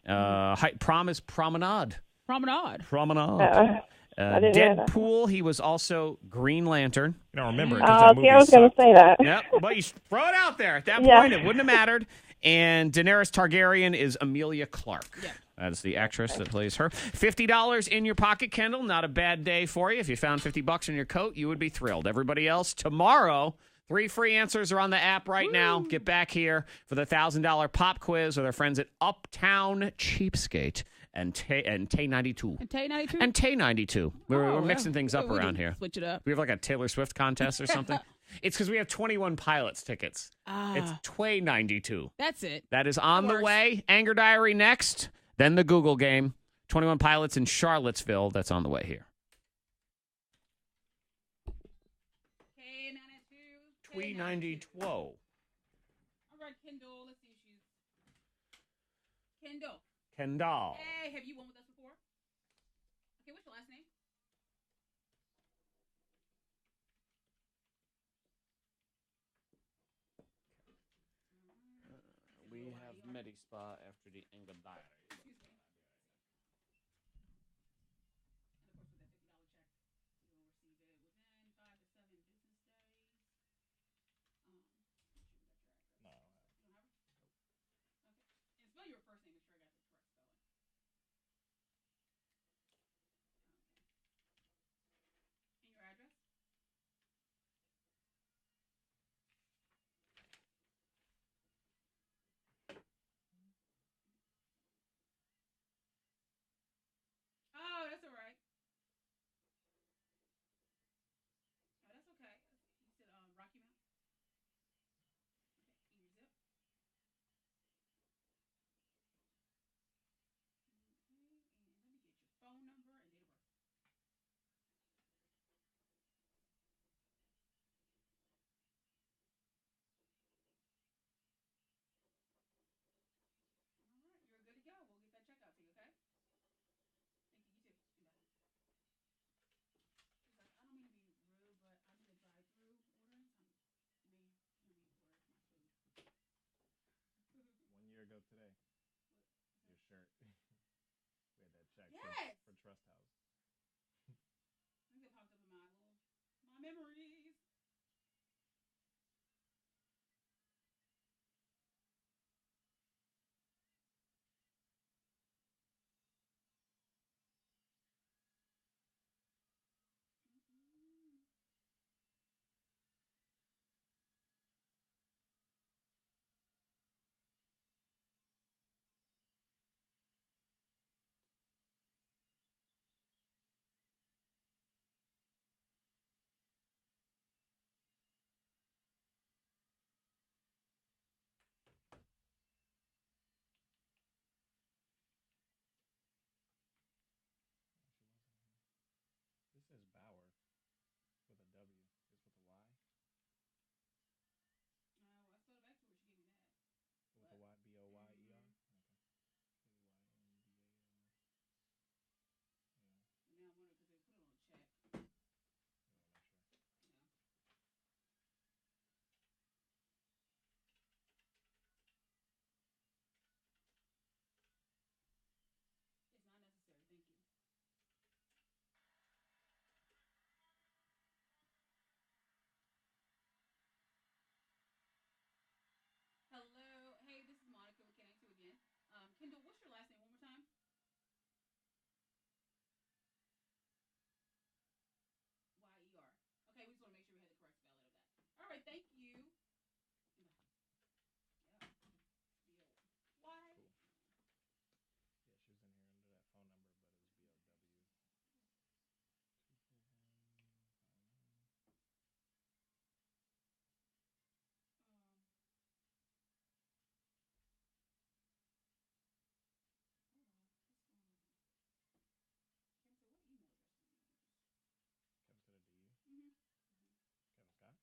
Prom is Promenade. Promenade. Promenade. I didn't know that. Deadpool, he was also Green Lantern. You don't remember it Oh, because that movie see, I was going to say that. Yep, but you throw it out there. At that Yeah. point, it wouldn't have mattered. And Daenerys Targaryen is Amelia Clarke. Yeah. That is the actress that plays her. $50 in your pocket, Kendall. Not a bad day for you. If you found $50 in your coat, you would be thrilled. Everybody else, tomorrow, 3 free answers are on the app right now. Get back here for the $1,000 pop quiz with our friends at Uptown Cheapskate and K92. And K92. And K92. We're Oh, mixing yeah. things up We around can here. Switch it up. We have like a Taylor Swift contest or something. It's because we have 21 Pilots tickets. It's Tway92. That's it. That is on the works. way. Anger Diary next. Then the Google game. 21 Pilots in Charlottesville. That's on the way here. Tway92. All right, Kendall. Let's see if she's... Kendall. Kendall. Hey, have you won with us before? Okay, what's your last name? We have Medispa after the Anger Diary. Spell your first name. Make sure I got the correct spelling. And your address? Oh, that's all right. Oh, that's okay. You said Rocky Mount? Okay, and your zip? And let me get your phone number and date of birth. All right, you're good to go. We'll get that check out to you, okay? Thank you. You too. Bye. He's like, I don't mean to be rude, but I did a drive-through ordering. Where's my food? 1 year ago today. Your shirt. We had that check Yes! for Trust House. I think it popped up in my memories. thank you. Why? Cool. Yeah, she was in here under that phone number, but it was BLW. Hold on.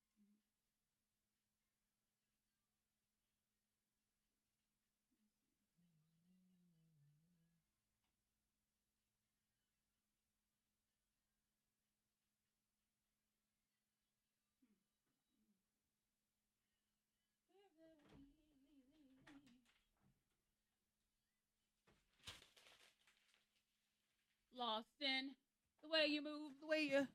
What's going on here? Kevin said, what email address do you use? Kevin said it to you. Kevin Scott. Lost in the way you move, the way you.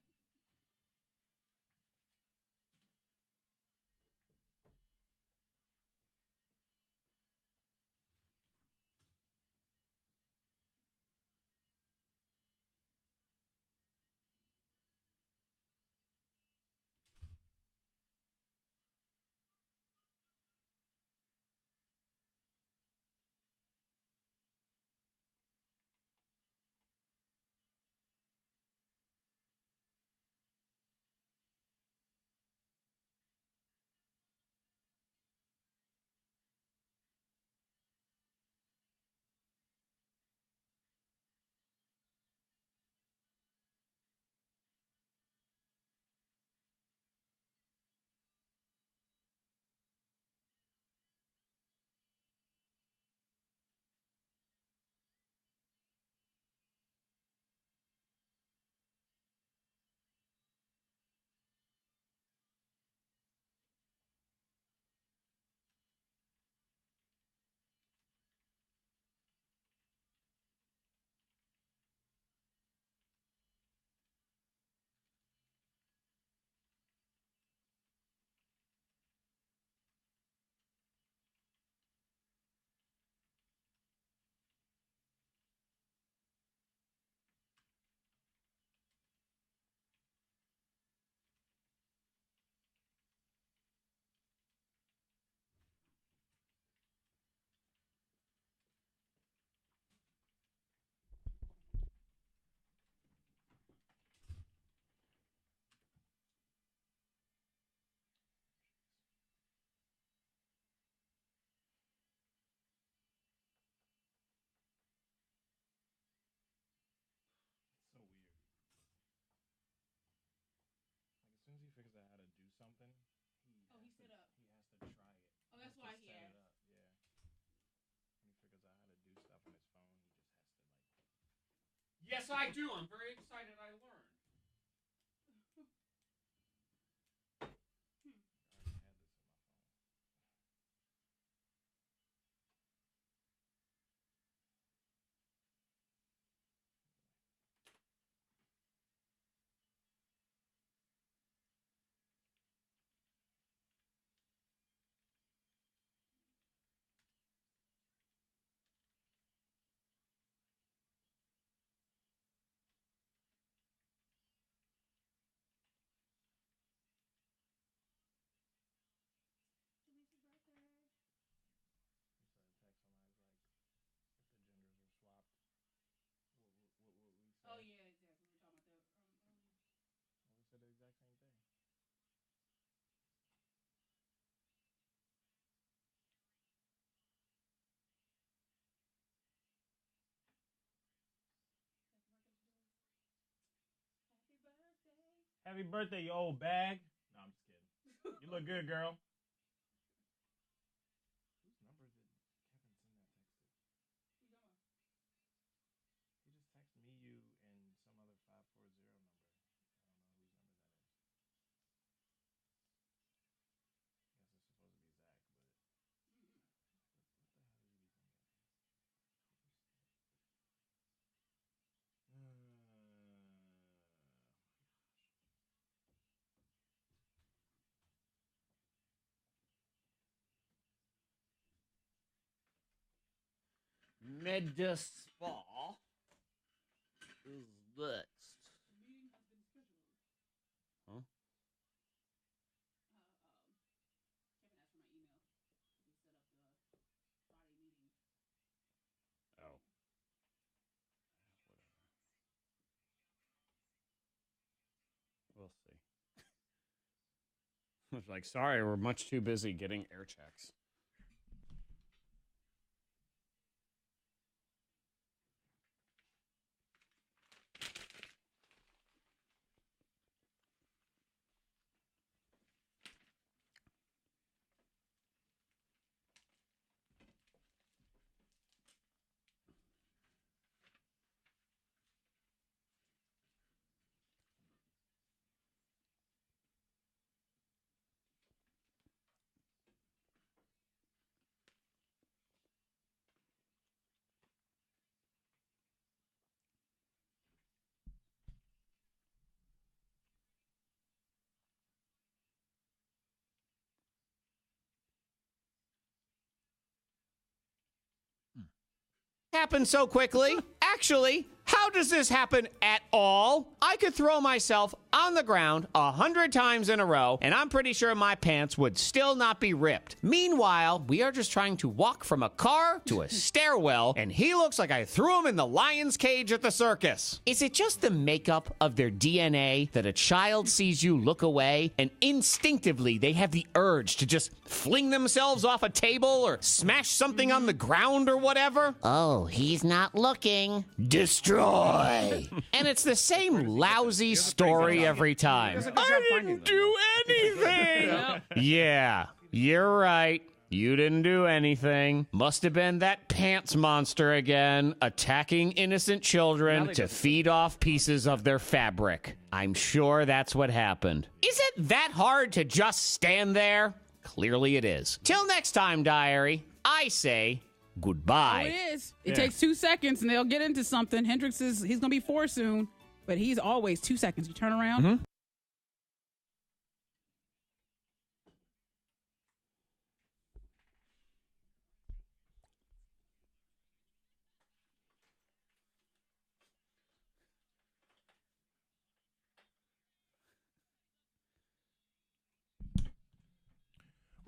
So weird. Like as soon as he figures out how to do something, he has to try it. Oh, that's why he set asked. it up. Yeah. When he figures out how to do stuff on his phone, he just has to like. Yes, I do. I'm very excited I learned. I already had this on my phone. Denise's birthday. He started texting. I was like, if the genders were swapped, what would we say? Oh yeah, exactly. We were talking about that earlier. Well, we said the exact same thing. Happy birthday. Happy birthday, you old bag. No, I'm just kidding. You look good, girl. Whose number did Kevin send that text to? Who you talking about? He just texted me, you, and some other 540 number. I don't know whose number that is. I guess it's supposed to be Zach, but what the hell did he be thinking? Med Spa is next. The meeting has been scheduled. Huh? was like, sorry, we're much too busy getting air checks. Happened so quickly. Actually, how does this happen at all? I could throw myself on the ground 100 times in a row, and I'm pretty sure my pants would still not be ripped. Meanwhile, we are just trying to walk from a car to a stairwell, and he looks like I threw him in the lion's cage at the circus. Is it just the makeup of their DNA that a child sees you look away, and instinctively they have the urge to just fling themselves off a table or smash something on the ground or whatever? Oh, he's not looking. Destroy. And it's the same lousy story every time. I didn't do anything. Yeah, you're right. You didn't do anything. Must have been that pants monster again, attacking innocent children to feed off pieces of their fabric. I'm sure that's what happened. Is it that hard to just stand there? Clearly it is. Till next time, diary, I say goodbye. Oh, it is. It takes 2 seconds and they'll get into something. Hendrix he's going to be 4 soon, but he's always 2 seconds. You turn around. Mm-hmm.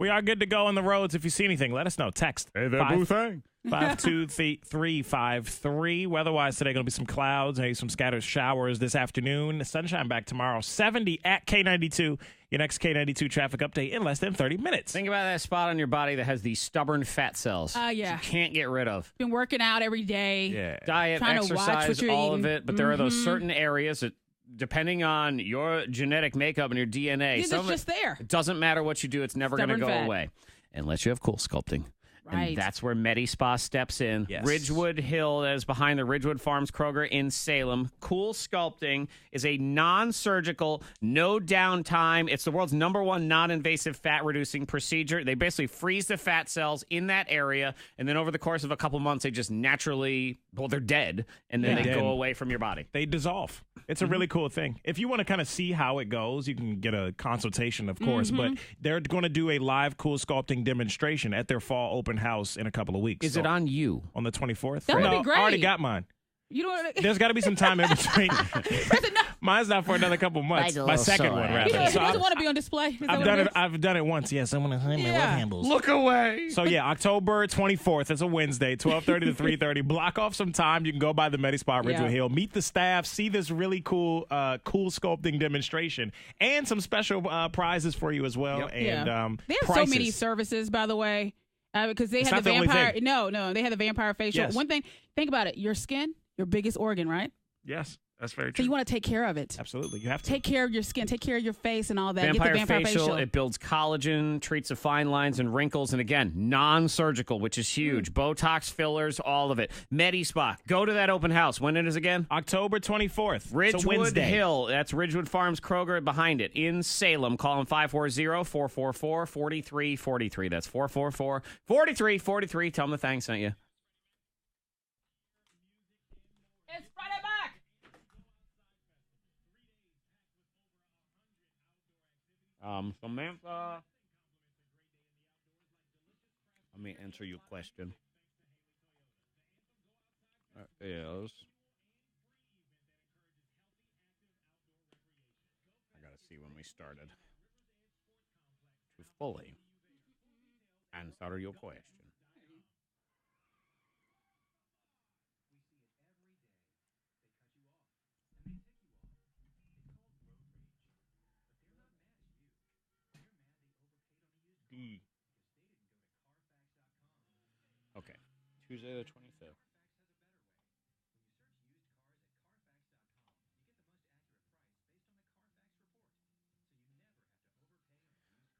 We are good to go on the roads. If you see anything, let us know. Text. Hey there, Boo Thang. 52353. Weather-wise, today going to be some clouds, maybe some scattered showers this afternoon. Sunshine back tomorrow. 70 at K92. Your next K92 traffic update in less than 30 minutes. Think about that spot on your body that has these stubborn fat cells. Yeah. You can't get rid of. Been working out every day. Yeah. Diet, trying exercise, to watch what you're all eating. of it. But there are those certain areas that, depending on your genetic makeup and your DNA, It's just there. It doesn't matter what you do. It's never going to go Stubborn fat. away. Unless you have cool sculpting. Right. And that's where MediSpa steps in. Yes. Ridgewood Hill, that is behind the Ridgewood Farms Kroger in Salem. Cool Sculpting is a non-surgical, no downtime. It's the world's #1 non-invasive fat-reducing procedure. They basically freeze the fat cells in that area, and then over the course of a couple months, they just naturally, they're dead, and then they go away from your body. They dissolve. It's a really cool thing. If you want to kind of see how it goes, you can get a consultation, of course, but they're going to do a live Cool Sculpting demonstration at their fall open house in a couple of weeks. Is it on you? On the 24th? That would No, be great. I already got mine. You know what? There's got to be some time in between. Mine's not for another couple months. My second one, rather. He So doesn't want to be on display. Is that I've what done it it. is? I've done it once. Yes, I want to hide my love handles. Look away. So yeah, October 24th. It's a Wednesday, 12:30 to 3:30. Block off some time. You can go by the MediSpa Ridgewood Hill, meet the staff, see this really cool, cool sculpting demonstration, and some special prizes for you as well. Yep. And they have prices. so many services, by the way, because they It's had not the the only vampire. thing. No, they had the vampire facial. Yes. One thing, think about it. Your skin, your biggest organ, right? Yes, that's very So true. you want to take care of it. Absolutely, you have to Take care of your skin. Take care of your face and all that. Vampire, Get the vampire facial, it builds collagen, treats the fine lines and wrinkles, and again, non-surgical, which is huge. Botox, fillers, all of it. MediSpa, go to that open house. When it is again? October 24th. It's a Ridgewood Wednesday. Hill. That's Ridgewood Farms Kroger behind it in Salem. Call them 540-444-4343. That's 444-4343. Tell them the Thang sent you. It's Friday back. Samantha, let me answer your question. Is I gotta see when we started to fully answer your question. Tuesday the 25th.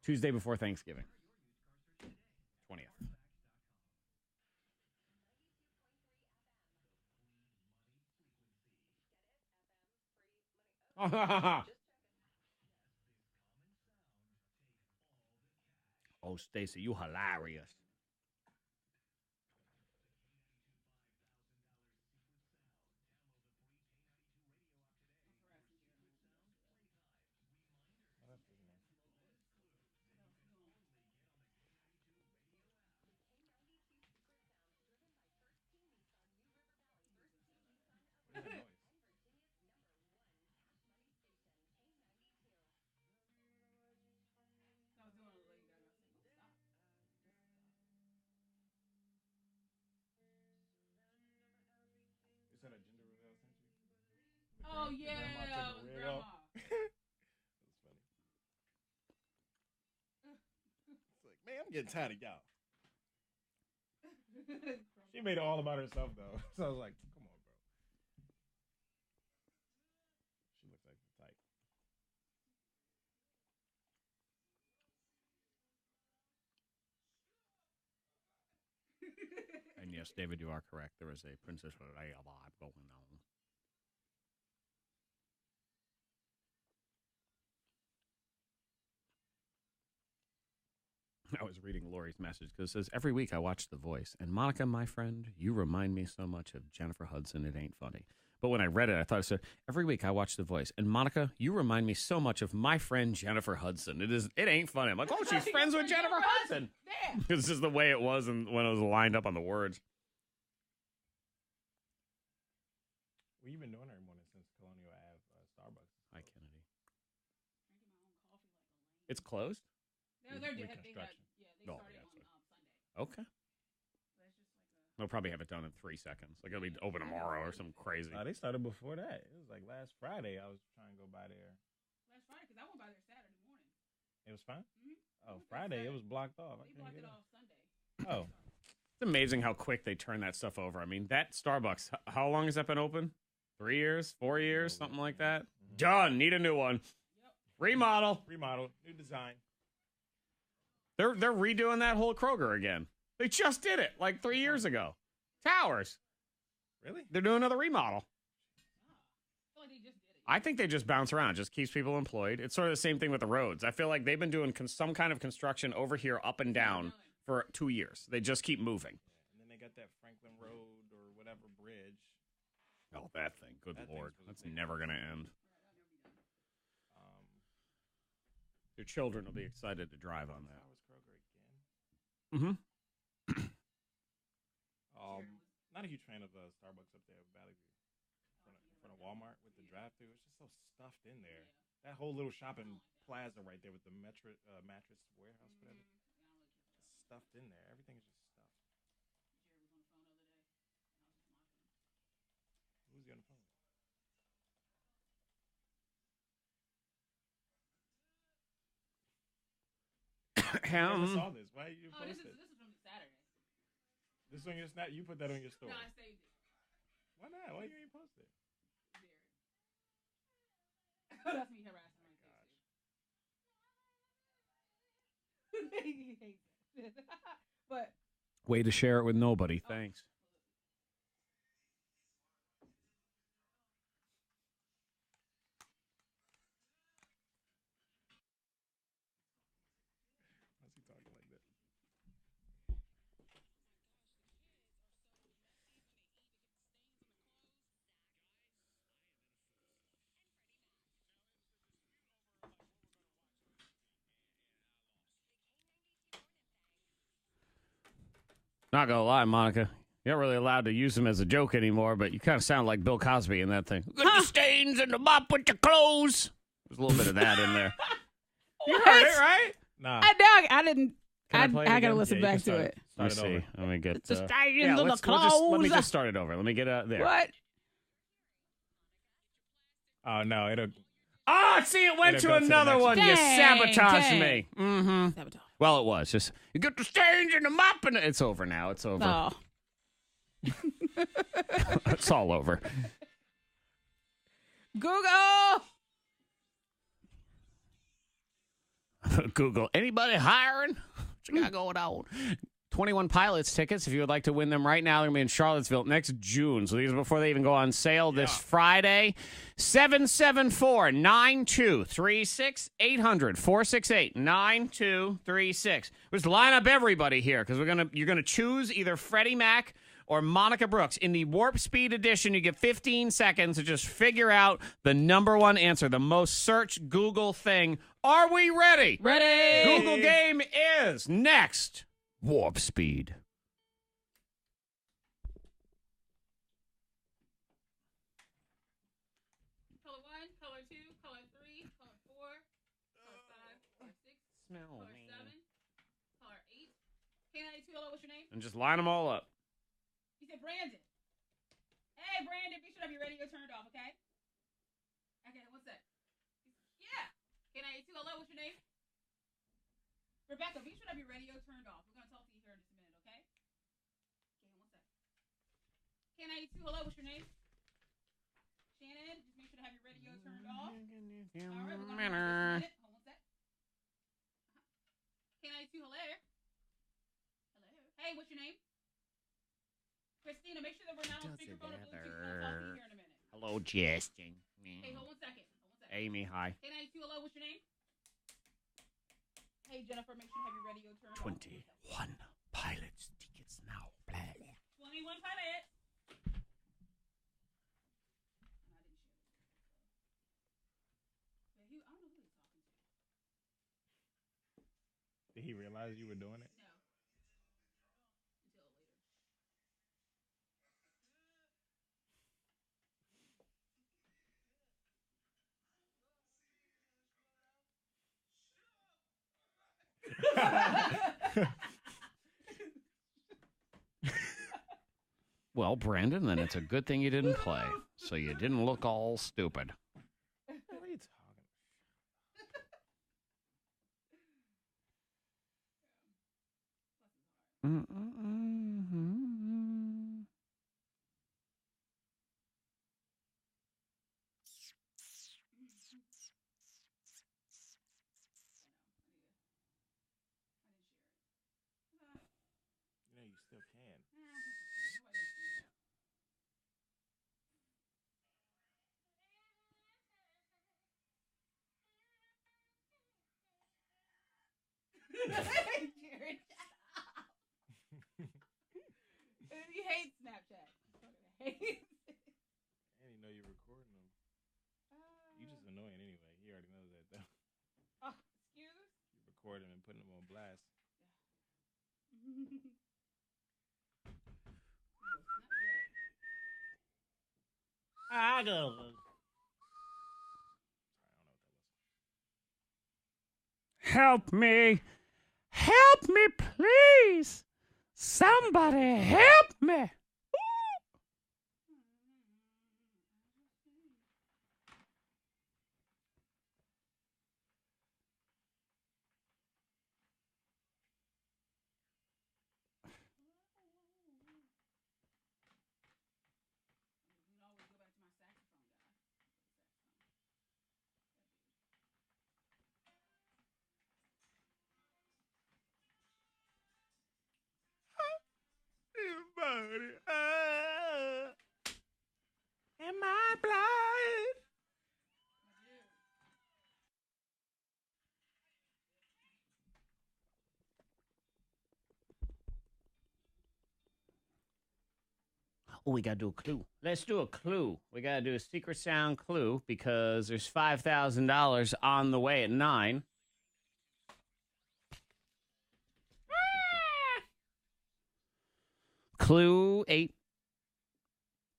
Tuesday before Thanksgiving. 20th. Oh, Stacy, you hilarious. Is that a gender reveal I sent you? Oh, yeah. Grandma took the wig off. That's funny. It's like, man, I'm getting tired of y'all. She made it all about herself, though. So I was like, come on, bro. She looks like the type. And yes, David, you are correct. There is a Princess Leia vibe going on. I was reading Lori's message because it says, every week I watch The Voice. And Monica, my friend, you remind me so much of Jennifer Hudson. It ain't funny. But when I read it, I thought it said, every week I watch The Voice. And Monica, you remind me so much of my friend Jennifer Hudson. It ain't funny. I'm like, oh, she's friends with Jennifer Hudson. This is the way it was when it was lined up on the words. Well, you've been doing every morning since Colonial Ave Starbucks. Hi, Kennedy. It's closed? They're reconstruction. They started on Sunday. Okay. They'll probably have it done in 3 seconds. Like, it'll be open tomorrow or something crazy. They started before that. It was like last Friday I was trying to go by there. Last Friday, because I went by there Saturday morning. It was fine? Mm-hmm. Oh, Friday it was blocked off. They blocked it off Sunday. Oh. It's amazing how quick they turn that stuff over. I mean, that Starbucks, how long has that been open? 3 years? 4 years? Something like that? Mm-hmm. Done. Need a new one. Yep. Remodel. New design. They're redoing that whole Kroger again. They just did it like 3 years ago. Towers. Really? They're doing another remodel. I feel like they just did it. I think they just bounce around. It just keeps people employed. It's sort of the same thing with the roads. I feel like they've been doing some kind of construction over here, up and down, for 2 years. They just keep moving. And then they got that Franklin Road or whatever bridge. Oh, that thing. Good Lord. That's never going to end. Your children will be excited to drive on that. Mm-hmm. Not a huge fan of Starbucks up there in Valley View. In front of Walmart with the drive-thru. It's just so stuffed in there. That whole little shopping plaza right there with the mattress warehouse, whatever. It's stuffed in there. Everything is just stuffed. Who's he on the phone with? I never saw this. Why you post it? This is from Saturday. This on your snap? You put that on your story. No, I saved it. Why not? Why you ain't post it? That's me harassing my kids. He hates it. But way to share it with nobody. Thanks. Why's he talking like that? Not gonna lie, Monica. You're not really allowed to use him as a joke anymore, but you kind of sound like Bill Cosby in that thing. Get the stains and the mop with your clothes. There's a little bit of that in there. You heard it, right? Nah. I didn't. I gotta again? listen back to it. Let me see. Let me get the stains and the let me clothes. just start it over. Let me get there. What? Oh, no. It'll. Oh, see, it went to another one. You sabotaged me. Mm-hmm. Sabotage. Well, it was just, you get the stains and the mop, and it's over now. It's over. Oh. It's all over. Google. Google. Anybody hiring? What you got going on? 21 Pilots tickets, if you would like to win them right now, they're going to be in Charlottesville next June. So these are before they even go on sale this Friday. 774-9236. 800-468-9236. Let's line up everybody here because you're going to choose either Freddie Mac or Monica Brooks. In the Warp Speed edition, you get 15 seconds to just figure out the number one answer, the most searched Google thing. Are we ready? Ready. Google game is next. Warp Speed. Color 1, color 2, color 3, color 4, color 5, color 6, Smell color 7, color 8. K92, hello, what's your name? And just line them all up. He said Brandon. Hey, Brandon, make sure to have your radio turned off, okay? Okay, what's that? Yeah. K92, hello, what's your name? Rebecca, be sure to have your radio turned off. We're going to talk to you here in just a minute, okay? Okay, one second. K92, hello, what's your name? Shannon, just make sure to have your radio turned off. All right, we're going to talk to you in just a minute. Hold on one sec. K92, hello. Hello. Hey, what's your name? Christina, make sure that we're not on speakerphone or Bluetooth. We're going to talk to you here in a minute. Hello, Justin. Hey, hold on one second. Amy, hi. K92, hello, what's your name? Hey, Jennifer, make sure to have your radio turned 21 Pilots tickets now. Blah. 21 Pilots. Did he realize you were doing it? No. Well, Brandon, then it's a good thing you didn't play, so you didn't look all stupid. What are you talking You know you still can. Jared, he hates Snapchat. And you know you're recording them. You just annoying anyway. He already knows that though. Oh, excuse? You're recording and putting them on blast. I go. Help me. Help me, please. Somebody help me. Am I blind? Oh, we got to do a clue. Let's do a clue. We got to do a secret sound clue because there's $5,000 on the way at 9. Clue 8.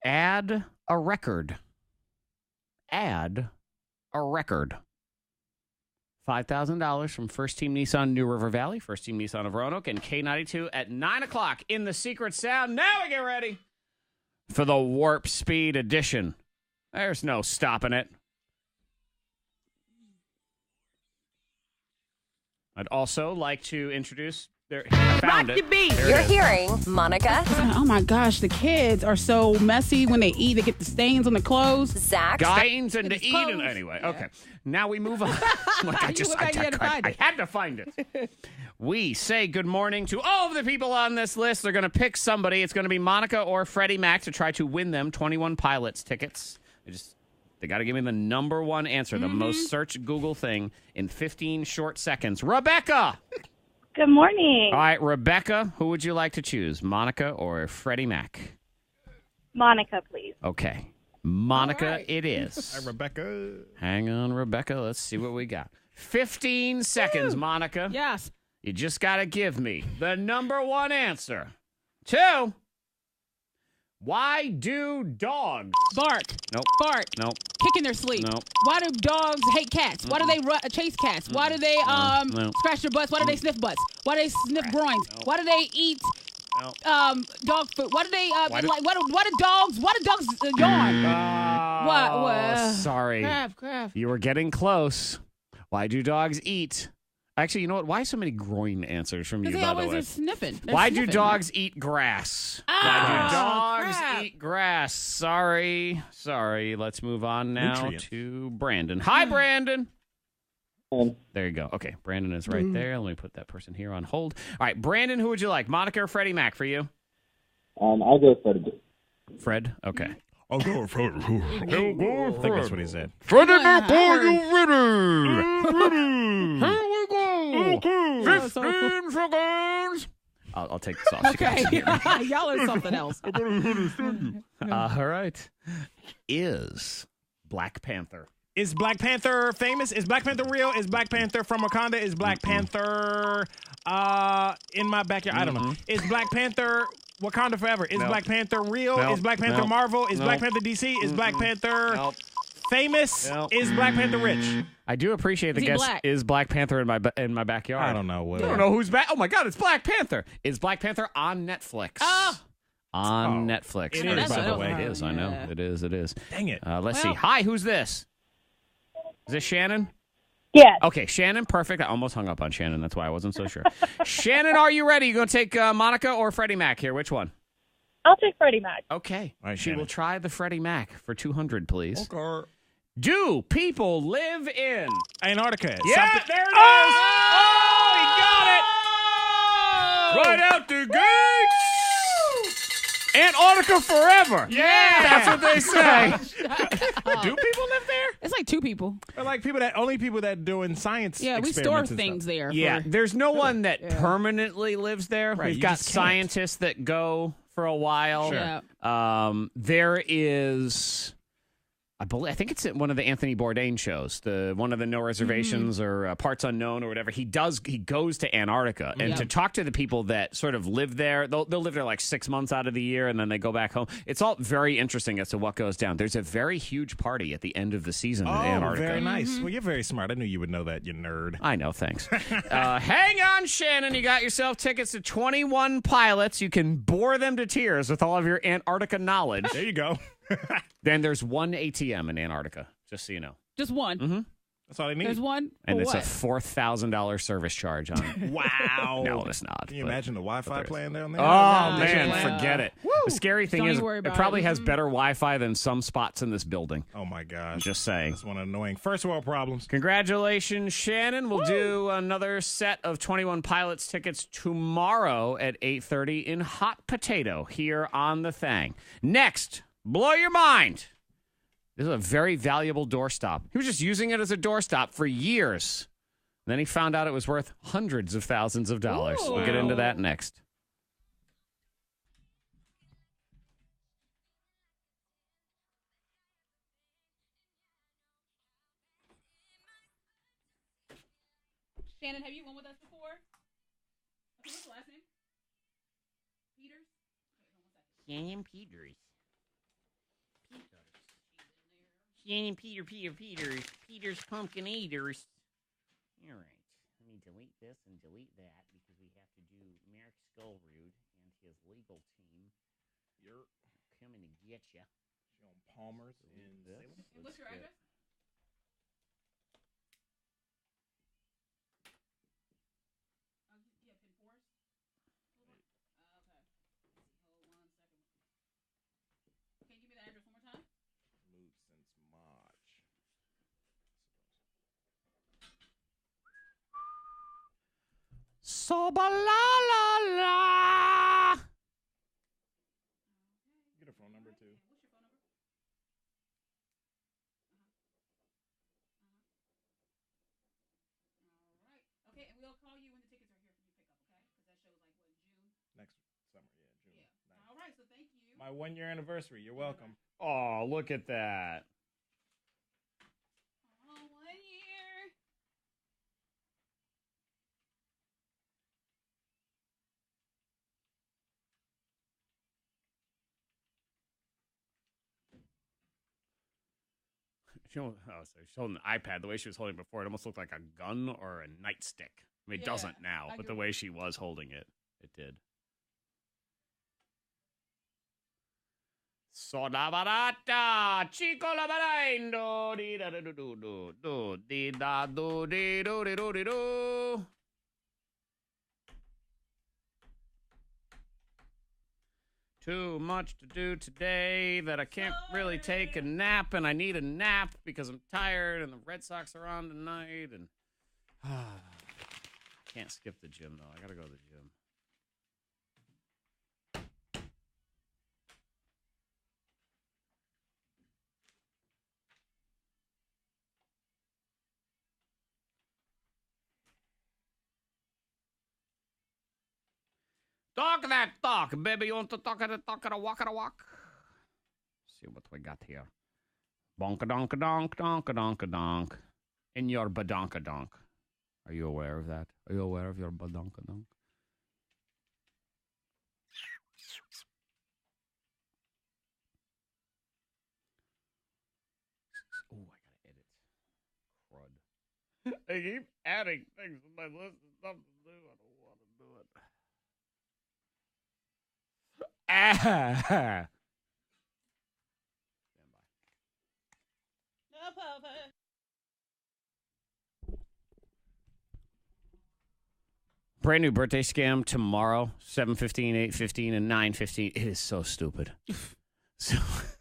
Add a record. Add a record. $5,000 from First Team Nissan New River Valley, First Team Nissan of Roanoke, and K92 at 9 o'clock in the Secret Sound. Now we get ready for the Warp Speed edition. There's no stopping it. I'd also like to introduce There, I found it. There You're it is. hearing Monica, Oh my gosh, the kids are so messy when they eat. They get the stains on the clothes. Zach, Stains and It's to eat. closed. And anyway, okay. Now we move on. Like, I had to find it. We say good morning to all of the people on this list. They're going to pick somebody. It's going to be Monica or Freddie Mac to try to win them 21 Pilots tickets. They got to give me the number one answer, the most searched Google thing in 15 short seconds. Rebecca! Good morning. All right, Rebecca, who would you like to choose, Monica or Freddie Mac? Monica, please. Okay. Monica it is. Hi, Rebecca. Hang on, Rebecca. Let's see what we got. 15 seconds, Monica. Yes. You just got to give me the number one answer. 2. Why do dogs bark? Nope. Fart? Nope. Kick in their sleep? Nope. Why do dogs hate cats? Why do they chase cats? Why do they No. scratch their butts? Why do they sniff butts? Why do they sniff groins? Why do they eat dog food? Why do they why do dogs yawn? What? Sorry. Crap. You were getting close. Why do dogs eat? Actually, you know what? Why so many groin answers from you, Because they by the always way? are sniffing. Why do dogs eat grass? Why do dogs crap. eat grass? Sorry. Let's move on now Nutrients. to Brandon. Hi, Brandon. There you go. Okay, Brandon is right there. Let me put that person here on hold. All right, Brandon, who would you like? Monica or Freddie Mac for you? I'll go Freddie. Fred? Okay. I'll go for it. I think that's what he said. Freddie Mac, are you ready? Here we go. 15 seconds. I'll take this off. so you Okay. guys can hear me. Y'all are something else. All right. Is Black Panther. Is Black Panther famous? Is Black Panther real? Is Black Panther from Wakanda? Is Black Panther in my backyard? I don't know. Is Black Panther Wakanda forever? Is Black Panther real? Nope. Is Black Panther Nope. Marvel? Is Nope. Black Panther DC? Is Black Panther famous? Nope. Is Black Panther rich? I do appreciate the Is he guess. black? Is Black Panther in my backyard? I don't know. What I don't know who's back. Oh my God, it's Black Panther. Is Black Panther on Netflix? On Netflix. It is, by the way. It is. I know. Yeah. It is. It is. Dang it. Let's see. Hi, who's this? Is this Shannon? Yes. Okay, Shannon. Perfect. I almost hung up on Shannon. That's why I wasn't so sure. Shannon, are you ready? You going to take Monica or Freddie Mac here? Which one? I'll take Freddie Mac. Okay. All right, she Shannon. will try the Freddie Mac for 200, please. Okay. Do people live in? Antarctica. Yeah, Something- there it is. Oh, he got it. Right out the gates. Antarctica forever. Yeah. That's what they say. Do people live there? It's like 2 people. Or like only people that doing science. Yeah, we store experiments and things stuff. there. Yeah, there's no one that permanently lives there. Right, We've you got just can't. scientists that go for a while. Sure. Yeah. There is, I think it's one of the Anthony Bourdain shows, one of the No Reservations or Parts Unknown or whatever. He goes to Antarctica and to talk to the people that sort of live there. They'll live there like 6 months out of the year and then they go back home. It's all very interesting as to what goes down. There's a very huge party at the end of the season in Antarctica. Very nice. Well, you're very smart. I knew you would know that, you nerd. I know, thanks. Hang on, Shannon. You got yourself tickets to 21 Pilots. You can bore them to tears with all of your Antarctica knowledge. There you go. Then there's one ATM in Antarctica, just so you know. Just one. Mm-hmm. That's all they need. There's one. And for it's a what? $4,000 service charge on it. Wow. No, it's not. Can you but- imagine the Wi-Fi there's- playing down there? Oh, man, Yeah. forget it. The scary thing Don't is even worry it about probably it. has better Wi-Fi than some spots in this building. Oh, my gosh. Just saying. That's one annoying first world problems. Congratulations, Shannon. We'll do another set of 21 Pilots tickets tomorrow at 8:30 in Hot Potato here on The Thang. Next, blow your mind. This is a very valuable doorstop. He was just using it as a doorstop for years. And then he found out it was worth hundreds of thousands of dollars. Ooh. We'll get into that next. Shannon, have you won with us before? What's the last name? Peters? Shannon Peters. Shannon Peters Pumpkin Eaters. All right. Let me delete this and delete that because we have to do Merrick Skullroot and his legal team. You're coming to get you. On Palmer's in Salem. What's your address? So ba la la la. Get a phone number too. Okay, and we'll call you when the tickets are here for you to pick up, okay? Because that shows like what, June? Next summer, yeah, June. Yeah. All right, so thank you. My 1 year anniversary. You're welcome. Oh, look at that. Oh, 1 year. She was holding an iPad. The way she was holding it before, it almost looked like a gun or a nightstick. I mean, it doesn't now, but the way she was holding it, it did. Soda barata, chico la baraindo, di da do do do do di da do di do di do di do. Too much to do today that I can't really take a nap, and I need a nap because I'm tired, and the Red Sox are on tonight, and can't skip the gym though. I gotta go to the gym. Talk that talk, baby. You want to talk at a walk at a walk? See what we got here. Bonka donka donk, donka donka donk. In your badonka donk. Are you aware of that? Are you aware of your badonka donk? Oh, I gotta edit. Crud. They keep adding things to my list of stuff to do. I don't want to do it. Ah. Brand new birthday scam tomorrow, 7:15, 8:15, and 9:15. It is so stupid.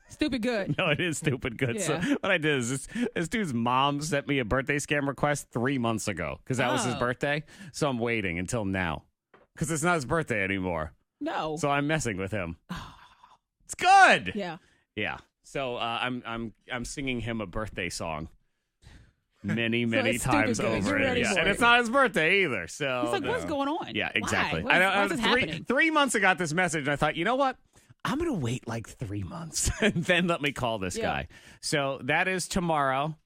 Stupid good. No, it is stupid good. Yeah. So what I did is this dude's mom sent me a birthday scam request 3 months ago because that was his birthday. So I'm waiting until now because it's not his birthday anymore. No. So I'm messing with him. It's good. Yeah. Yeah. So I'm singing him a birthday song many times over. And it's not his birthday either. So he's like, what's going on? Yeah, exactly. Why is this happening? 3 months I got this message and I thought, you know what? I'm going to wait like 3 months and then let me call this guy. So that is tomorrow.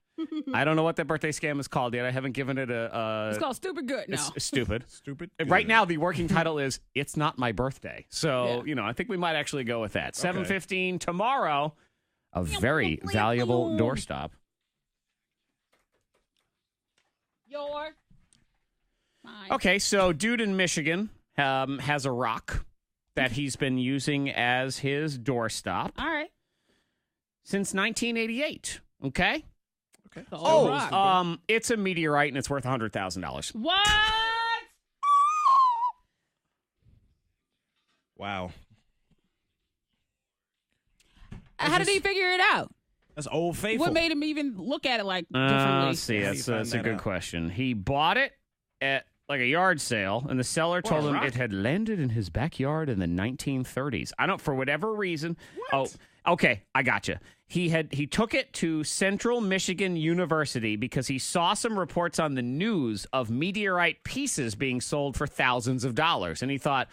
I don't know what that birthday scam is called yet. I haven't given it a... It's called Stupid Good now. It's stupid. Stupid Good. Right now, the working title is It's Not My Birthday. So, I think we might actually go with that. 7:15 tomorrow, a very valuable doorstop. Okay, so dude in Michigan has a rock that he's been using as his doorstop. All right. Since 1988, okay? Okay. It's a meteorite and it's worth $100,000. What? Wow. How did he figure it out? That's Old Faithful. What made him even look at it like differently? Let's see. That's a good question. He bought it at like a yard sale, and the seller told him it had landed in his backyard in the 1930s. I don't, for whatever reason. What? Oh, okay. I gotcha. He took it to Central Michigan University because he saw some reports on the news of meteorite pieces being sold for thousands of dollars, and he thought,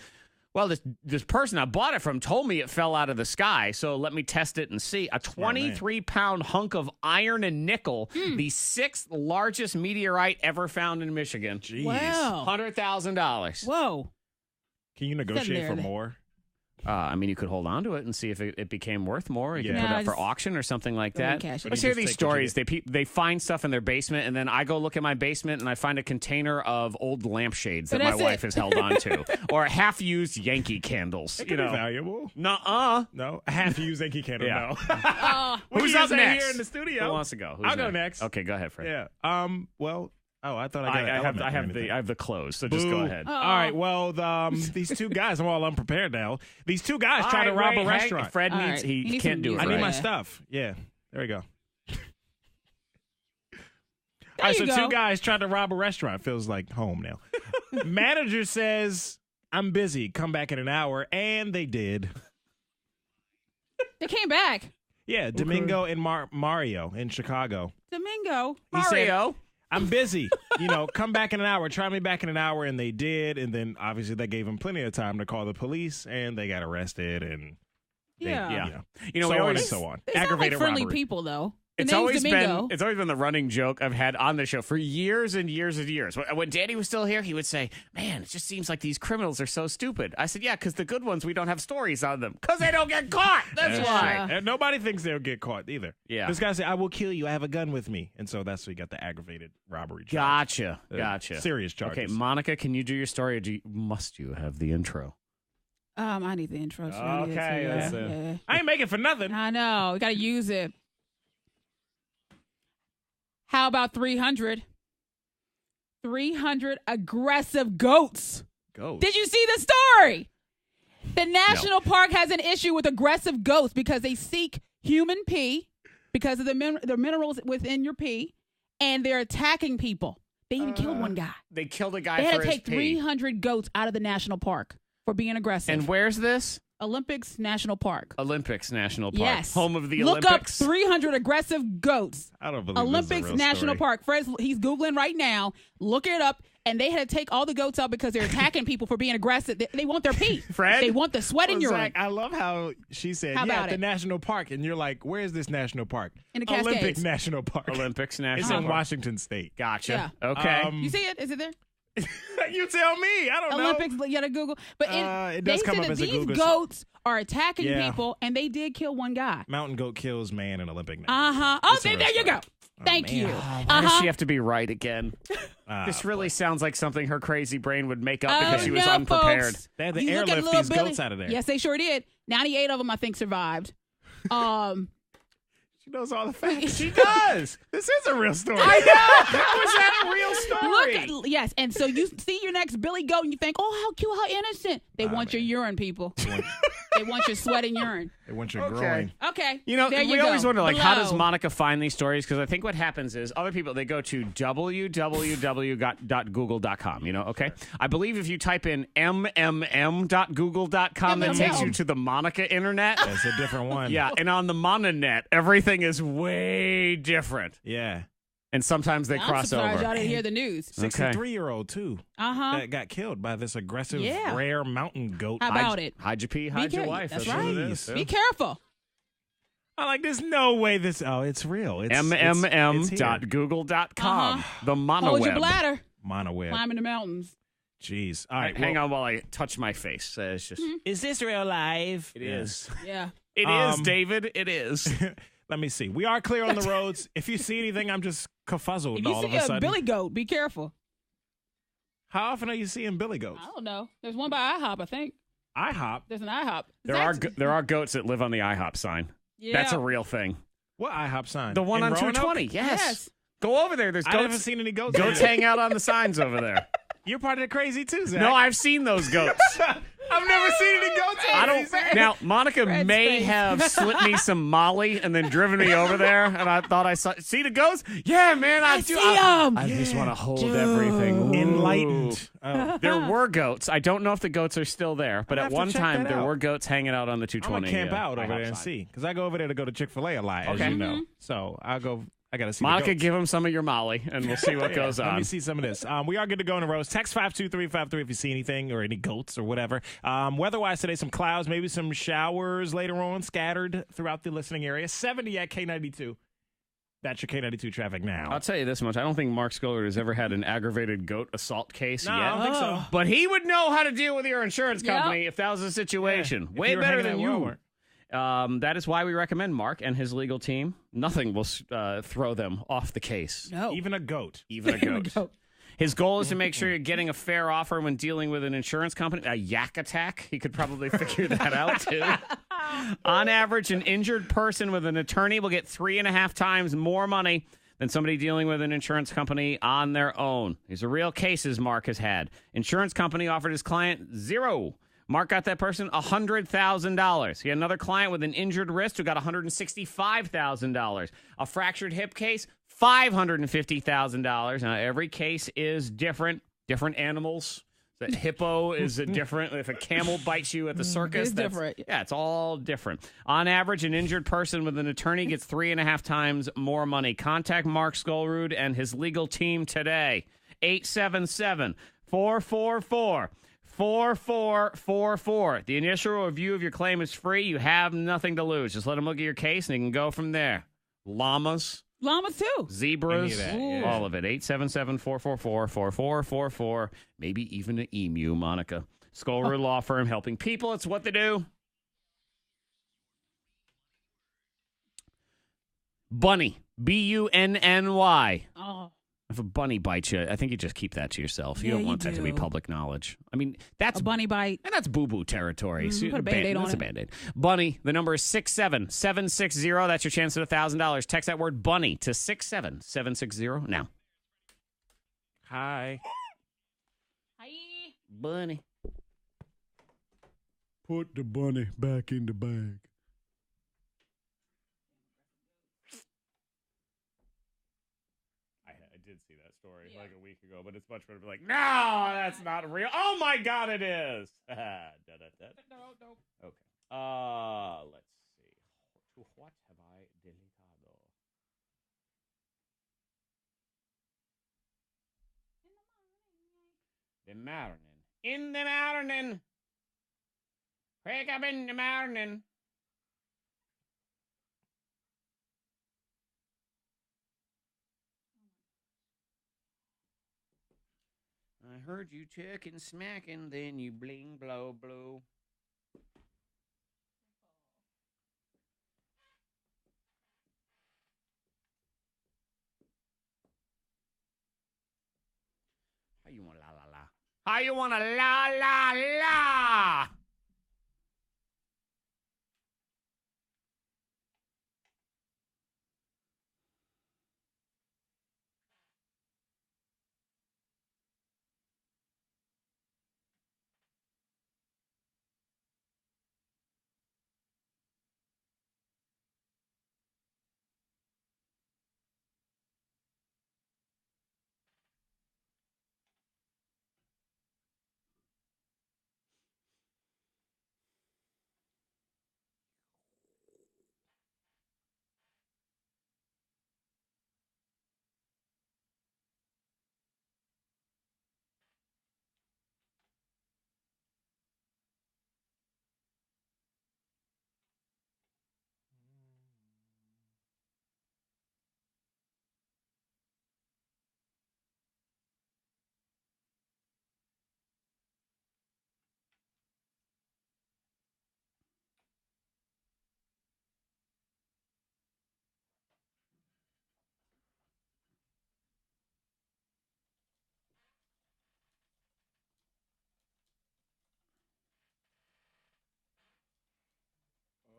well, this person I bought it from told me it fell out of the sky, so let me test it and see. A 23-pound hunk of iron and nickel, the 6th largest meteorite ever found in Michigan. Jeez. Wow. $100,000. Whoa. Can you negotiate for more? I mean, you could hold on to it and see if it became worth more. You could put it up for auction or something like that. Let's hear these stories. They find stuff in their basement, and then I go look at my basement, and I find a container of old lampshades that my wife has held on to, or half-used Yankee candles. It could be valuable. Nuh-uh. No, a half-used Yankee candle. Yeah. No. Who's up next? Here in the studio. Who wants to go? I'll go next. Okay, go ahead, Fred. Yeah. Well. Oh, I thought I have the clothes, so just go ahead. All right. Well, these two guys, I'm all unprepared now. These two guys trying to rob a restaurant. Fred needs he can't do it. I need my stuff. Yeah. There we go. All right, so two guys tried to rob a restaurant. Feels like home now. Manager says, I'm busy. Come back in an hour. And they did. They came back. Yeah, Domingo and Mario in Chicago. Domingo? He said, I'm busy. Come back in an hour. Try me back in an hour. And they did. And then, obviously, that gave him plenty of time to call the police. And they got arrested. And so on and so on. They sound like friendly people, though. It's always been the running joke I've had on the show for years and years and years. When Danny was still here, he would say, man, it just seems like these criminals are so stupid. I said, yeah, because the good ones, we don't have stories on them. Because they don't get caught. That's why. And nobody thinks they'll get caught either. Yeah. This guy said, I will kill you. I have a gun with me. And so that's why he got the aggravated robbery charge. Gotcha. Serious charges. Okay, Monica, can you do your story or must you have the intro? I need the intro. Okay. I ain't making for nothing. I know. We got to use it. How about 300? 300 aggressive goats. Did you see the story? The national park has an issue with aggressive goats because they seek human pee because of the minerals within your pee, and they're attacking people. They even killed one guy. They killed a guy They for had to his take pee. 300 goats out of the national park for being aggressive. And where's this? Olympics National Park. Olympics National Park. Yes. Home of the Look Olympics. up 300 aggressive goats. I don't believe Olympics this is a real National story. Park. Fred, he's Googling right now. Look it up. And they had to take all the goats out because they're attacking people for being aggressive. They want their pee. Fred? They want the sweat and urine. Zach, I love how she said, How about the it? national park. And you're like, where is this national park? In the Cascades. Olympic National Park. Olympics National It's in Park. Washington State. Gotcha. Yeah. Okay. You see it? Is it there? You tell me. I don't Olympics, you gotta Google. But it they does come said up that as a these Google goats are attacking Yeah. people, and they did kill one guy. Mountain goat kills man in Olympic. Oh, It's a there real you story. go. Thank you. Why does she have to be right again? This really sounds like something her crazy brain would make up because she was unprepared. Folks. They had to You look at airlift little these Billy. goats out of there. Yes, they sure did. 98 of them, I think, survived. She knows all the facts. She does. This is a real story. I know. How is that a real story? Yes, and so you see your next Billy goat and you think, oh, how cute, how innocent. They want your urine, people. They want your sweat and urine. They want your groin. Okay. You know, there we you always go. wonder, like, how does Below. Monica find these stories? Because I think what happens is other people, they go to www.google.com, okay? I believe if you type in mmm.google.com, that takes you to the Monica internet. That's a different one. Yeah, and on the Monanet, everything is way different. Yeah. And sometimes they I'm cross surprised over. y'all didn't hear the news. 63-year-old, too. That got killed by this aggressive, rare mountain goat. How about it? Hide your pee, hide your wife. That's what right. it is. Be careful. I'm like, there's no way this. Oh, it's real. It's mmm.google.com. The monoweb. Hold your bladder. Monoweb. Climb in the mountains. Jeez. All right. Hang on while I touch my face. It's just. Is this real life? It is. Yeah. It is, David. It is. Let me see. We are clear on the roads. If you see anything, I'm just kerfuzzled If you all of see a a sudden. Billy goat, be careful. How often are you seeing Billy goats? I don't know. There's one by IHOP, I think. IHOP? There's an IHOP. There are goats that live on the IHOP sign. Yeah. That's a real thing. What IHOP sign? The one In on Roanoke? 220. Yes. Go over there. There's goats. I haven't seen any goats. Goats hang out on the signs over there. You're part of the crazy too, Zach. No, I've seen those goats. I've never seen any goats. I don't. Now, Monica may have slipped me some Molly and then driven me over there, and I thought I saw. See the ghosts? Yeah, man, I do. see 'em. I just want to hold everything. Enlightened. There were goats. I don't know if the goats are still there, but I'll at have to one check time that there out. were goats hanging out on the I'm 220. gonna camp out over IHOP there and sign. see, because I go over there to go to Chick-fil-A a lot, as Okay. you know. So I'll go. I gotta see. Monica, the goats. give him some of your Molly, and we'll see what goes Let on. me see some of this. We are good to go on the roads. Text 52353 if you see anything or any goats or whatever. Weather-wise today, some clouds, maybe some showers later on, scattered throughout the listening area. 70 at K92. That's your K92 traffic now. I'll tell you this much. I don't think Mark Scholar has ever had an aggravated goat assault case No, yet. I don't think so. But he would know how to deal with your insurance Yep. company if that was a situation. If Way you were better hanging than at you. Walmart. That is why we recommend Mark and his legal team. Nothing will throw them off the case. No. Even a goat. Even a goat. His goal is to make sure you're getting a fair offer when dealing with an insurance company. A yak attack. He could probably figure that out, too. On average, an injured person with an attorney will get 3.5 times more money than somebody dealing with an insurance company on their own. These are real cases Mark has had. Insurance company offered his client $0. Mark got that person $100,000. He had another client with an injured wrist who got $165,000. A fractured hip case, $550,000. Now, every case is different. different animals. That hippo is a different. If a camel bites you at the circus, It's different. Yeah, it's all different. On average, an injured person with an attorney gets 3.5 times more money. Contact Mark Skolrud and his legal team today. 877-444-4444. The initial review of your claim is free. You have nothing to lose. Just let them look at your case and you can go from there. Llamas. Llamas too. Zebras, That, yeah. all of it. 877-444-4444. Maybe even an emu, Monica. Skolrud Law Firm, helping people. It's what they do. Bunny. Bunny. Oh. If a bunny bites you, I think you just keep that to yourself. You Yeah, don't you want that to be do. public knowledge. I mean, that's A bunny bite. and that's boo-boo territory. So Put a Band-Aid on that's it. a Band-Aid. Bunny, the number is 67760. That's your chance at $1,000. Text that word bunny to 67760 now. Hi. Hi. Bunny. Put the bunny back in the bag. I did see that story like a week ago, but it's much better to be like, no, that's not real. Oh my God, it is. No. Okay. Let's see. To what have I deletado? The morning. In the morning. Wake up in the morning. I heard you chucking, smacking, then you bling, blow, blow. How you want la la la? How you want a la la la?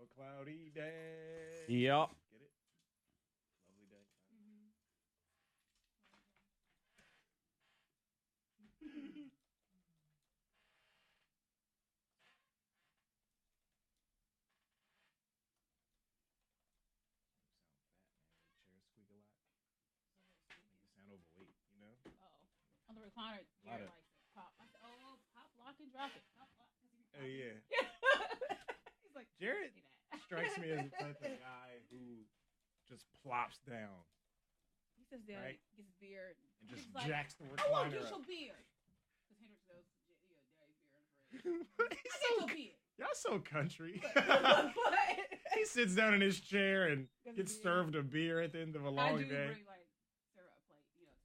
A cloudy day. Yep. Get it? Lovely day. Chair squeak a lot. You sound overweight, you know? On the recliner, Jared Lot of- likes it. Pop. I said, oh, pop, lock, and drop it. Pop, lock. Oh, yeah. He's like, Jared "Say that." strikes me as the type of guy who just plops down He sits down, Right. gets his beer, and just he's like, jacks the I want recliner to get up. your beer. Because Hendrix goes, yeah, daddy's beer in the fridge. I get your beer. Y'all so country. But He sits down in his chair and gets served a beer at the end of a I long do day. bring like syrup plate, to it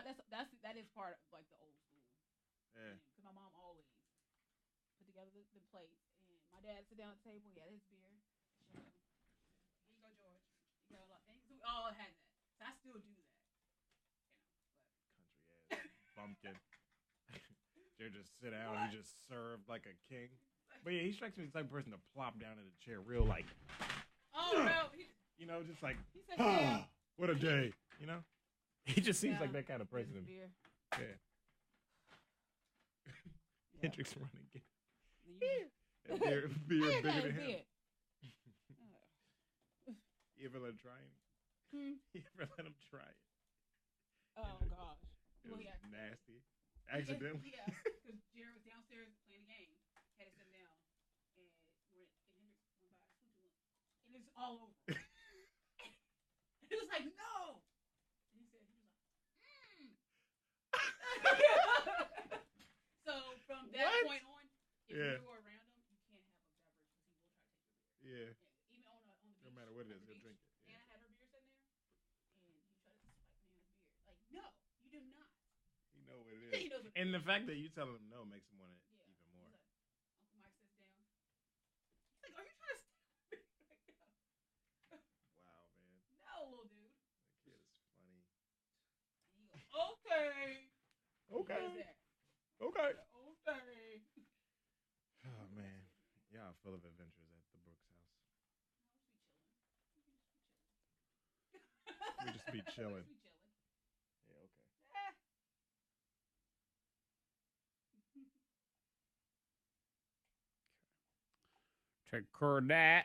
and stuff. That is part of like the old school. Yeah. Because my mom always put together the plates, and my dad sit down at the table. He had his beer. Here you go, George. You got a lot of things. We all had that. So I still do that. Country ass bumpkin. Jared just sit down. He just served like a king. But yeah, he strikes me as the type of person to plop down in a chair real like, Oh no. you know, just like, He said, yeah. what a day, you know? He just seems Yeah. like that kind of person. Beer. Yeah. Hendrix running again. Then Beer you- bigger I than had him. beer. You ever let him try it? Hmm. You ever let him try it? Oh gosh. Well, yeah. Nasty. Accidentally. Yeah, because Jared was downstairs playing a game, had to sit down, and Hendrix went by, and it's all over. He was like, no. And he was like, So from that point on, if you were around him, you can't have a beverage because he will try to take your beer. Yeah. Even on the beach. No matter what it is, he'll drink it. Yeah. Anna had her beer sitting there, and he tried to spike Nana's beer. Like, no, you do not. He know what it is. And the fact that you telling him no makes him want it even more. Like, Uncle Mike sits down. He's like, are you trying to steal my beer? Wow, man. No, little dude. That kid is funny. And he goes, okay. Okay. Okay. Okay. Okay. Oh, man. Y'all full of adventures at the Brooks house. We just be chilling. Yeah, okay. Take care of that.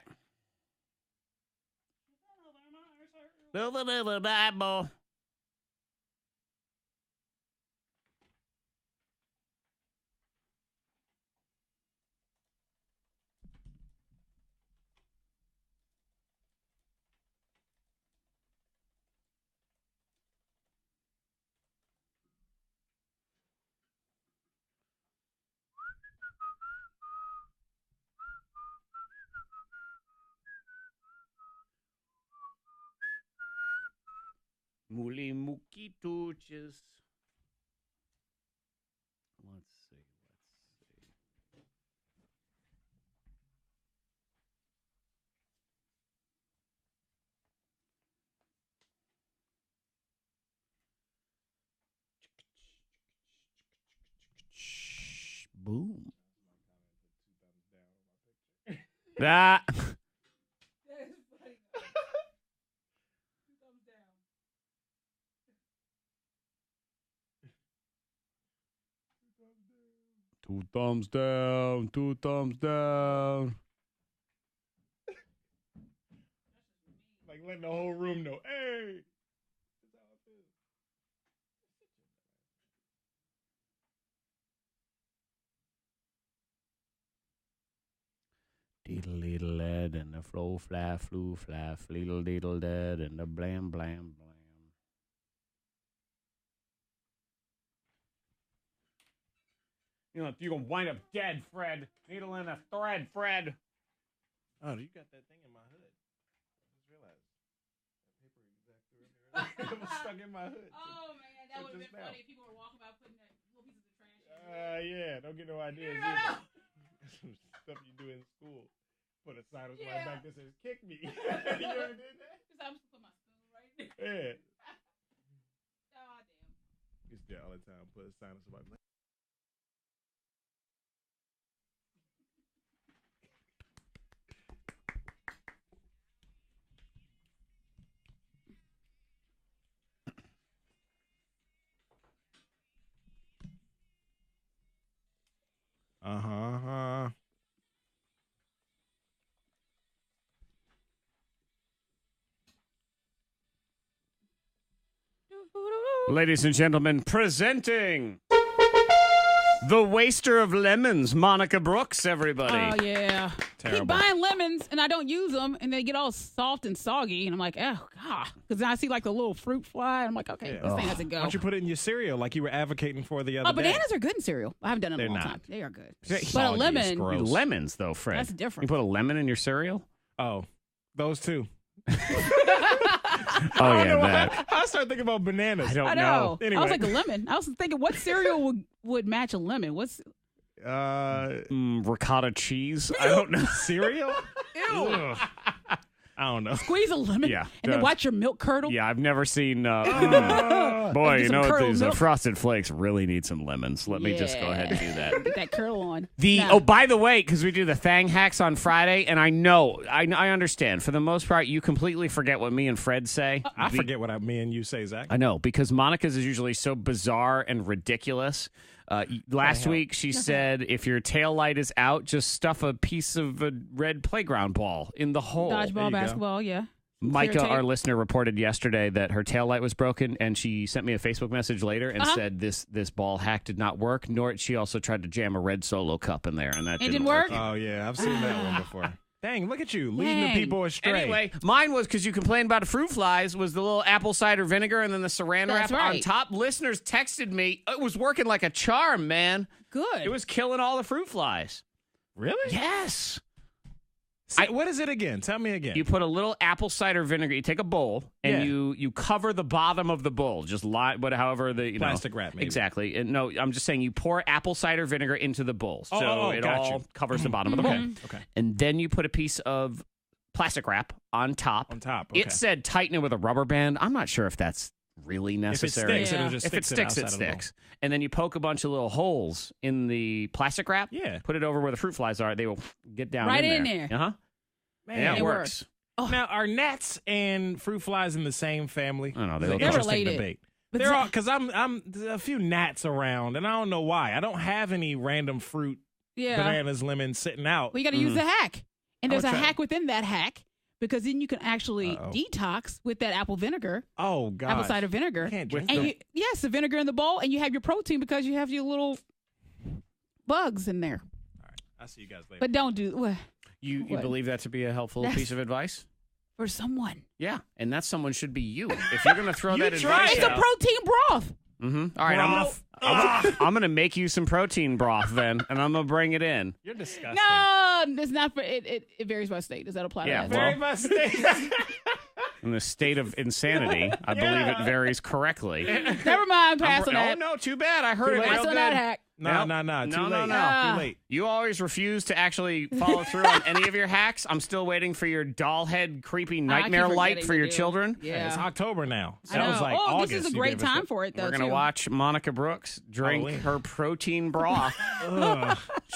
Little Bible. Muli Muki Tuches. Let's see. Boom. That. That is funny. 2 thumbs down. 2 thumbs down. 2 thumbs down. Like letting the whole room know, hey. That's how I feel. Diddle diddle dead and the flo fly flew fly fleedle diddle dead and the blam blam blam. You know, you're gonna wind up dead, Fred. Needle in a thread, Fred. Oh, you got that thing in my hood. I just realized. That paper exactly it was stuck in my hood. Oh, man, that would have been funny if people were walking by putting that little pieces of trash in. Yeah, don't get no ideas. Yeah, Some stuff you do in school. Put a sign right back that says, kick me. You ever did that? Because I'm supposed to put my spoon right there. Yeah. Oh, damn. Used to do that all the time. Put a sign on somebody. Ladies and gentlemen, presenting the waster of lemons, Monica Brooks, everybody. Oh, yeah. Terrible. Keep buying lemons, and I don't use them, and they get all soft and soggy, and I'm like, oh, God. Because then I see, like, the little fruit fly, and I'm like, okay, this thing doesn't go. Why don't you put it in your cereal like you were advocating for the other day? Bananas are good in cereal. I haven't done it in a long They're time. not. They are good. Soggy But a is lemon, gross. Lemons, though, Fred. That's different. You put a lemon in your cereal? Oh, those two. Oh, yeah, that. I started thinking about bananas. I don't I know. Anyway. I was like, a lemon. I was thinking, what cereal would match a lemon? What's ricotta cheese? I don't know. Cereal? Ew. Ugh. I don't know. Squeeze a lemon Yeah, and then watch your milk curdle. Yeah, I've never seen. Boy, Get you some know what? curdled These milk. Frosted Flakes really need some lemons. Let me just go ahead and do that. Get that curdle on. Oh, by the way, because we do the Thang hacks on Friday, and I know, I understand. For the most part, you completely forget what me and Fred say. I forget what me and you say, Zach. I know, because Monica's is usually so bizarre and ridiculous. Last week, she said, if your tail light is out, just stuff a piece of a red playground ball in the hole. Dodgeball, basketball, yeah. Micah, our listener, reported yesterday that her taillight was broken, and she sent me a Facebook message later and said this ball hack did not work, nor she also tried to jam a red Solo cup in there, and that didn't work. Oh, yeah, I've seen that one before. Dang, look at you, leading the people astray. Anyway, mine was, because you complained about the fruit flies, was the little apple cider vinegar and then the saran wrap on top. Listeners texted me. It was working like a charm, man. Good. It was killing all the fruit flies. Really? Yes. What is it again? Tell me again. You put a little apple cider vinegar. You take a bowl and you cover the bottom of the bowl. Just however the plastic wrap. Maybe. Exactly. And no, I'm just saying you pour apple cider vinegar into the bowl, so it all covers the bottom of the bowl. Okay. And then you put a piece of plastic wrap on top. Okay. It said tighten it with a rubber band. I'm not sure if that's really necessary. If it sticks, it'll just if it sticks, it sticks. And then you poke a bunch of little holes in the plastic wrap. Yeah. Put it over where the fruit flies are. They will get down right in there. Uh huh. Man, yeah, it works. Oh. Now, are gnats and fruit flies in the same family? I don't know. They're related. Debate. They're all, because I'm a few gnats around, and I don't know why. I don't have any random fruit, bananas, lemons sitting out. Well, you got to use the hack, and there's a try. hack within that hack, because then you can actually detox with that apple vinegar. Oh God, apple cider vinegar. I can't drink and that. yes, the vinegar in the bowl, and you have your protein because you have your little bugs in there. All right, I'll see you guys later. But don't do. Well, You believe that to be a helpful piece of advice? For someone. Yeah, and that someone should be you. If you're going to throw that advice It's a protein broth. Mm-hmm. All right, I'm going to make you some protein broth then, and I'm going to bring it in. You're disgusting. No, it's not for it. It varies by state. Does that apply to that? Very by state. In the state of insanity, I believe it varies correctly. Never mind, pass on that. Oh, no, too bad. I heard it real Pass on good. that hack. No. Too late. No. Too late. You always refuse to actually follow through on any of your hacks. I'm still waiting for your doll head, creepy nightmare light for your children. Yeah. It's October now. I know. Sounds like August. This is a great time for it, though. We're going to watch Monica Brooks drink her protein broth.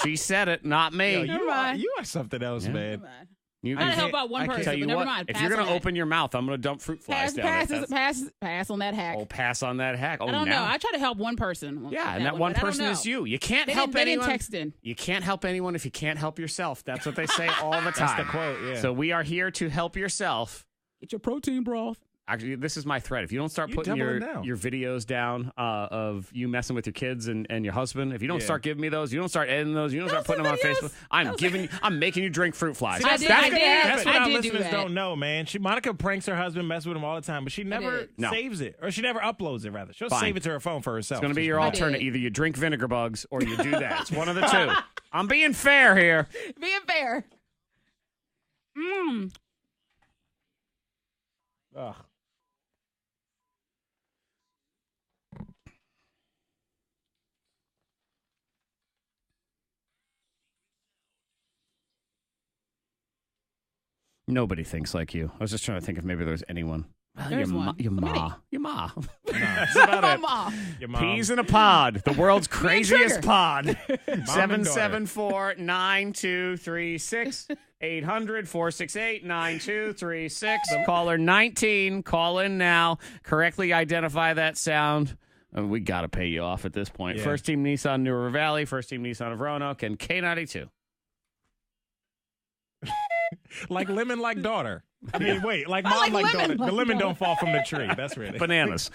She said it, not me. Yo, you are something else, man. I gotta help out one person, tell you but never what, mind. if you're going to open your mouth, I'm going to dump fruit flies down it. Pass on that hack. Oh, pass on that hack. Oh, I don't know. I try to help one person. Yeah, and that one person is you. You can't help anyone. They didn't text in. You can't help anyone if you can't help yourself. That's what they say all the time. That's the quote, yeah. So we are here to help yourself. Get your protein broth. Actually, this is my threat. If you don't start putting your videos down of you messing with your kids and your husband, if you don't start giving me those, you don't start editing those, you don't start putting them on Facebook, I'm making you drink fruit flies. That's what our listeners don't know, man. Monica pranks her husband, messes with him all the time, but she never saves it, or she never uploads it, rather. She'll save it to her phone for herself. It's going to be your alternate. Either you drink vinegar bugs or you do that. It's one of the two. I'm being fair here. Being fair. Ugh. Nobody thinks like you. I was just trying to think if maybe there's anyone. There's one. Your ma. That's about Ma. Your mom. Peas in a pod. The world's craziest pod. 774-9236. 800-468-9236. Caller 19. Call in now. Correctly identify that sound. We got to pay you off at this point. Yeah. First Team Nissan New River Valley. First Team Nissan of Roanoke. And K92. Like lemon, like daughter. I mean, wait, like mom, like daughter. The lemon don't fall from the tree. That's really Bananas.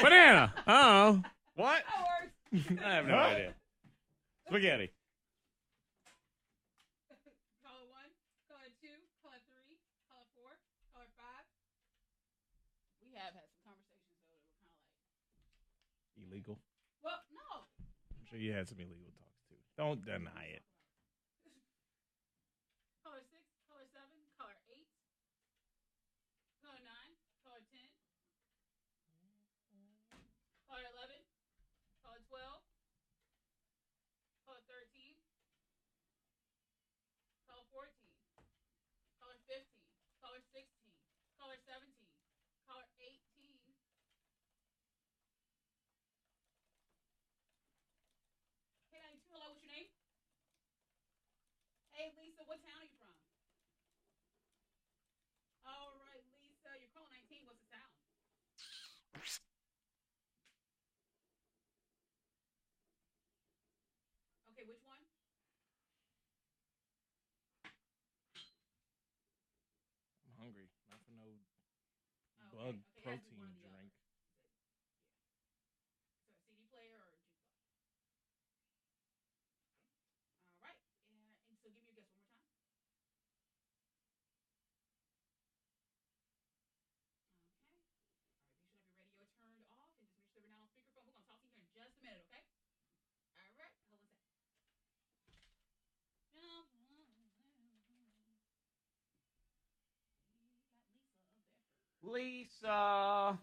Banana. Oh. What? I have no idea. Spaghetti. Caller 1, caller 2, caller 3, caller 4, caller 5. We have had some conversations though that were kind of like illegal. Well, no. I'm sure you had some illegal talks too. Don't deny it. Caller 6, caller 7, caller 8, caller 9, caller 10, caller 11, caller 12, caller 13, caller 14, caller 15, caller 16, caller 17, caller 18. K92, hello, what's your name? Hey, Lisa, what town are you from? All right, Lisa, you're calling 19. What's the sound? Okay, which one? protein drink. So a CD player or a jukebox. All right. And so give me your guess one more time. Okay. All right. Make sure you have your radio turned off and just make sure we're not on speakerphone. We're going to talk to you here in just a minute, okay? All right. Hold on a second. Lisa.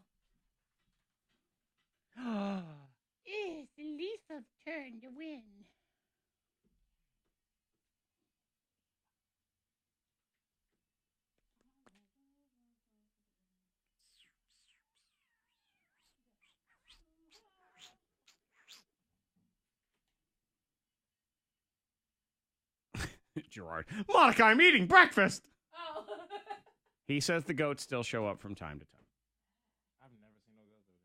It's Lisa's turn to win. Gerard. Monica, I'm eating breakfast. Oh. He says the goats still show up from time to time. I've never seen no goats over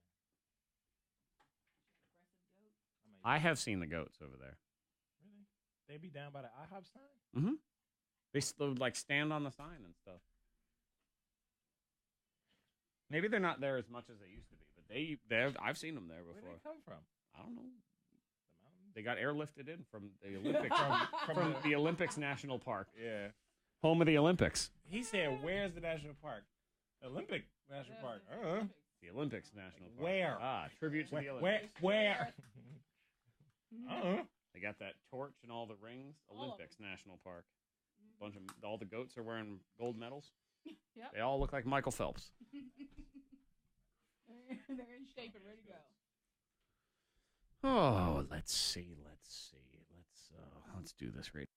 there. I have seen the goats over there. Really? They be down by the IHOP sign? Mm-hmm. They like stand on the sign and stuff. Maybe they're not there as much as they used to be, but I've seen them there before. Where did they come from? I don't know. They got airlifted in from the Olympics, from the Olympics National Park. Yeah. Home of the Olympics. He said, where's the national park? Olympic National Park. The Olympics National Park. Where? Tribute to the Olympics. Where? They got that torch and all the rings. Olympics National Park. All the goats are wearing gold medals. Yep. They all look like Michael Phelps. They're in shape and ready to go. Oh, let's see. Let's do this right.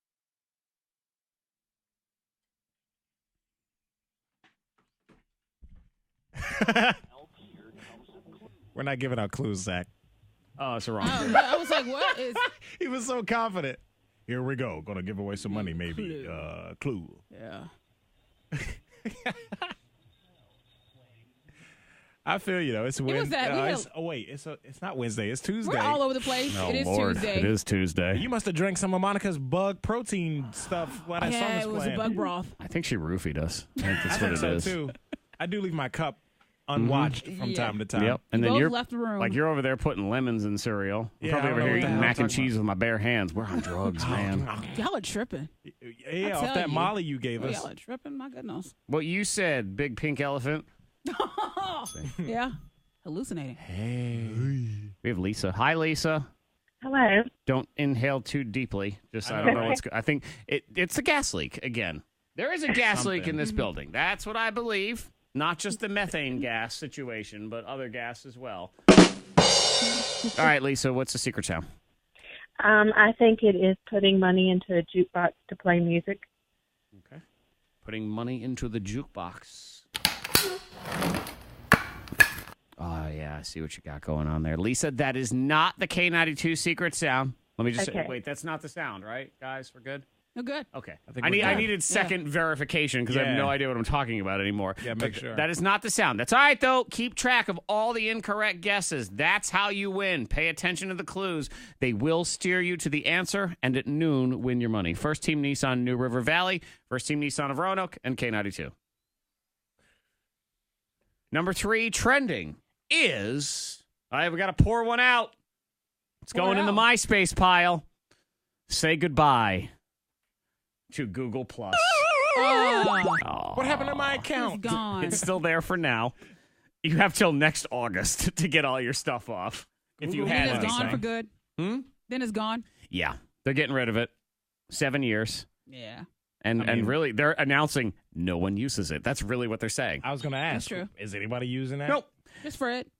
We're not giving out clues, Zach. Oh, it's the wrong. I was like, what is? He was so confident. Here we go. Gonna give away some money, maybe. Clue. Yeah. I feel you though. It's Wednesday. Wait, it's not Wednesday. It's Tuesday. We're all over the place. Oh, it is Lord. Tuesday. It is Tuesday. You must have drank some of Monica's bug protein stuff while that song was playing. Yeah, it was a bug broth. I think she roofied us. I think that's what it is. Too. I do leave my cup unwatched from time to time. Yep. And You then both you're left the room. like you're over there putting lemons in cereal. I'm Yeah, probably I don't over know here what the eating hell mac I'm and cheese with my bare hands. We're on drugs, man. Y'all are tripping. Yeah, off that Molly you gave us. Y'all are tripping. My goodness. What you said, big pink elephant. Yeah. Hallucinating. Hey. We have Lisa. Hi, Lisa. Hello. Don't inhale too deeply. Just I don't know what's. I think it's a gas leak again. There is a gas leak in this building. That's what I believe. Not just the methane gas situation, but other gas as well. All right, Lisa. What's the secret sound? I think it is putting money into a jukebox to play music. Okay. Putting money into the jukebox. Oh, yeah, I see what you got going on there. Lisa, that is not the K92 secret sound. Let me just say, wait, that's not the sound, right? Guys, we're good? We're good. Okay. I needed second verification because I have no idea what I'm talking about anymore. Yeah, make sure. That is not the sound. That's all right, though. Keep track of all the incorrect guesses. That's how you win. Pay attention to the clues. They will steer you to the answer, and at noon, win your money. First Team Nissan New River Valley, First Team Nissan of Roanoke, and K92. Number 3, trending is, all right, we got to pour one out. It's going in the MySpace pile. Say goodbye to Google Plus. What happened to my account? It's gone. It's still there for now. You have till next August to get all your stuff off. If you had Then it's anything. gone for good. Then it's gone. Yeah, they're getting rid of it. 7 years. Yeah. And really, they're announcing no one uses it. That's really what they're saying. I was going to ask. That's true. Is anybody using that? Nope. Just for it.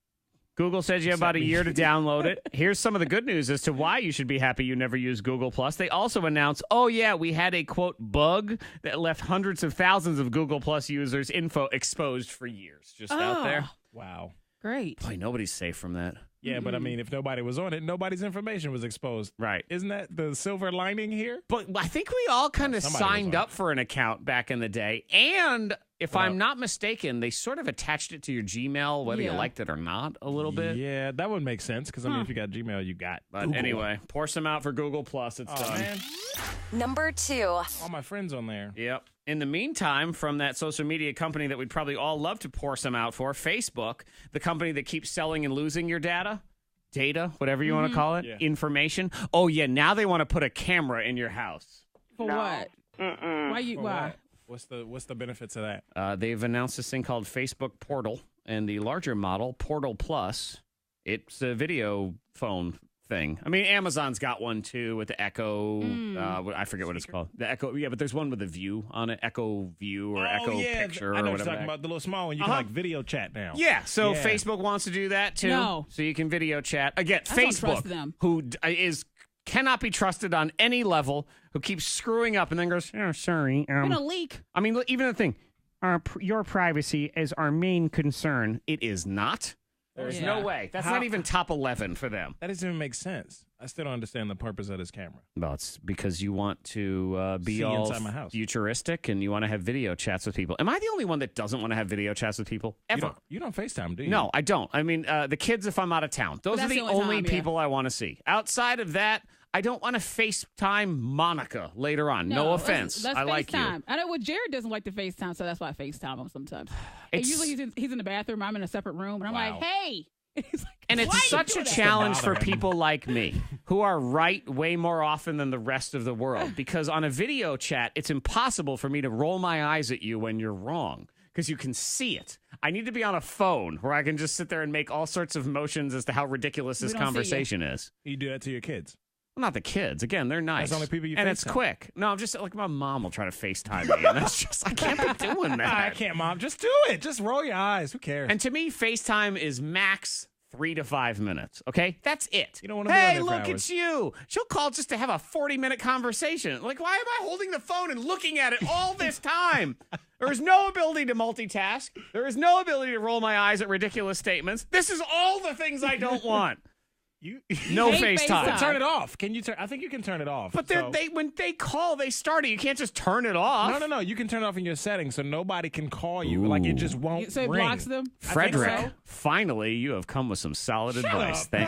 Google says you have about a year to download it. Here's some of the good news as to why you should be happy you never use Google+. They also announced, we had a, quote, bug that left hundreds of thousands of Google+ users' info exposed for years. Just out there. Wow. Great. Boy, nobody's safe from that. Yeah, but I mean, if nobody was on it, nobody's information was exposed. Right. Isn't that the silver lining here? But I think we all kind of somebody signed up for an account back in the day. And if I'm not mistaken, they sort of attached it to your Gmail, whether you liked it or not, a little bit. Yeah, that would make sense because, I mean, if you got Gmail, you got But Google. anyway, pour some out for Google+. It's done. Man. Number 2. All my friends on there. Yep. In the meantime, from that social media company that we'd probably all love to pour some out for, Facebook, the company that keeps selling and losing your data, whatever you want to call it, information. Oh, yeah, now they want to put a camera in your house. For what? Why? What's the benefits of that? They've announced this thing called Facebook Portal, and the larger model, Portal Plus, it's a video phone thing. I mean, Amazon's got one too with the Echo. I forget what it's called. The Echo. Yeah, but there's one with a view on it, Echo View or Echo Picture. I know or what you're whatever. talking about, the little small one. You can like video chat now. Yeah, so Facebook wants to do that too. No. So you can video chat. Again, I don't Facebook, trust them. who cannot be trusted on any level, who keeps screwing up and then goes, oh, sorry. Been a leak. I mean, even the thing, your privacy is our main concern. It is not. There's no way. That's not even top 11 for them. That doesn't even make sense. I still don't understand the purpose of this camera. Well, it's because you want to be See all inside my house. futuristic and you want to have video chats with people. Am I the only one that doesn't want to have video chats with people? Ever? You don't FaceTime, do you? No, I don't. I mean, the kids if I'm out of town. Those are the only people I want to see. Outside of that, I don't want to FaceTime Monica later on. No offense. Let's I like FaceTime. you. I know Jared doesn't like to FaceTime, so that's why I FaceTime him sometimes. And usually he's in the bathroom. I'm in a separate room, and I'm like, hey. And it's such a challenge for people like me who are right way more often than the rest of the world. Because on a video chat, it's impossible for me to roll my eyes at you when you're wrong because you can see it. I need to be on a phone where I can just sit there and make all sorts of motions as to how ridiculous this conversation is. You do that to your kids. Well, not the kids. Again, they're nice. That's the only people you and FaceTime. it's quick. No, I'm just like my mom will try to FaceTime me. And that's just, I can't be doing that. I can't, Mom. Just do it. Just roll your eyes. Who cares? And to me, FaceTime is max 3 to 5 minutes. Okay, that's it. You don't want to be on Hey, there for look, hours. it's you. She'll call just to have a 40-minute conversation. Like, why am I holding the phone and looking at it all this time? There is no ability to multitask. There is no ability to roll my eyes at ridiculous statements. This is all the things I don't want. No FaceTime. Turn it off. Can you turn? I think you can turn it off. But when they call, they start it. You can't just turn it off. No. You can turn it off in your settings so nobody can call you. Like it just won't. So it ring. blocks them. Frederick, finally, you have come with some solid advice. up. In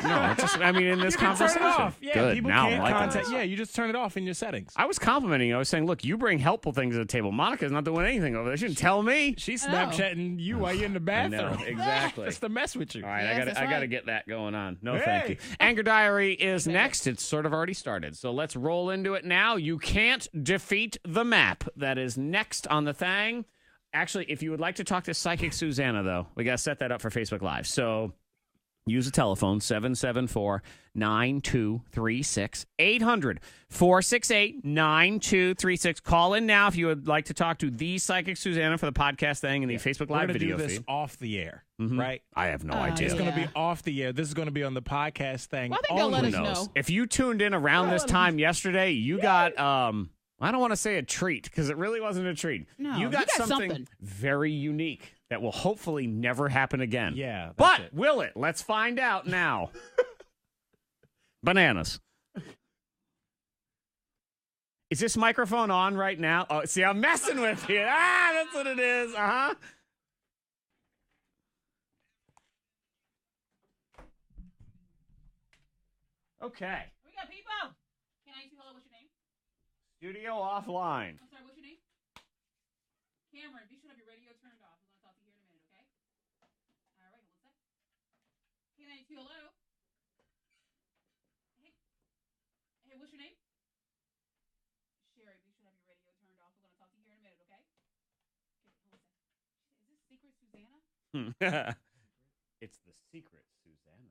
this You can conversation. turn it off. Yeah, Good. people Now can't I'm liking contact. this. Yeah, you just turn it off in your settings. I was complimenting you. I was saying, look, you bring helpful things to the table. Monica's not doing anything over there. She didn't tell me. She's Snapchatting you while you're in the bathroom. I know, exactly. Just to mess with you. All right, I got to get that going on. No, Hey. thank you. Anger Diary is next. It's sort of already started. So let's roll into it now. You can't defeat the map. That is next on the thing. Actually, if you would like to talk to Psychic Suzanna, though, we got to set that up for Facebook Live. So use a telephone, 774-9236, 800-468-9236. Call in now if you would like to talk to the Psychic Susanna for the podcast thing and the Facebook Live We're gonna video do this feed. off the air, Mhm. right? I have no idea. It's going to be off the air. This is going to be on the podcast thing. Well, I think they'll let only. us know. If you tuned in around this time yesterday, you got I don't want to say a treat because it really wasn't a treat. No, you got something, something. very unique that will hopefully never happen again. Yeah, that's but it. will it? Let's find out now. Bananas. Is this microphone on right now? Oh, see, I'm messing with you. That's what it is. Okay. We got people. Can I ask you hello? What's your name? Studio offline. I'm sorry. What's your name? Cameron. You should have your radio turned off. We're gonna talk to you here in a minute, okay? All right. What's that? K92. Hello. Hey, what's your name? Sherry. You should have your radio turned off. We're gonna talk to you here in a minute, okay? Okay. Is this Secret Suzanna? It's the secret, Susanna.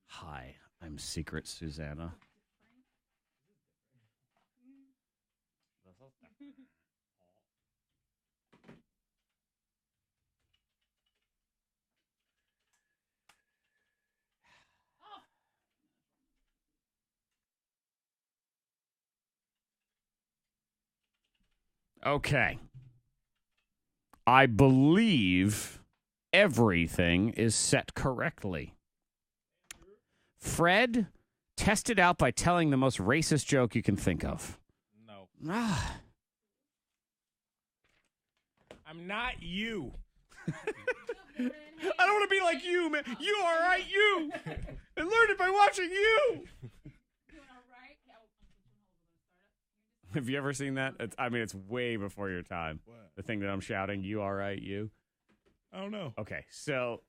Hi, I'm Secret Susanna. Okay. I believe everything is set correctly. Fred, test it out by telling the most racist joke you can think of. No. I'm not you. I don't want to be like you, man. You all right, you. I learned it by watching you. Have you ever seen that? It's way before your time. What? The thing that I'm shouting, you all right, you? I don't know. Okay, so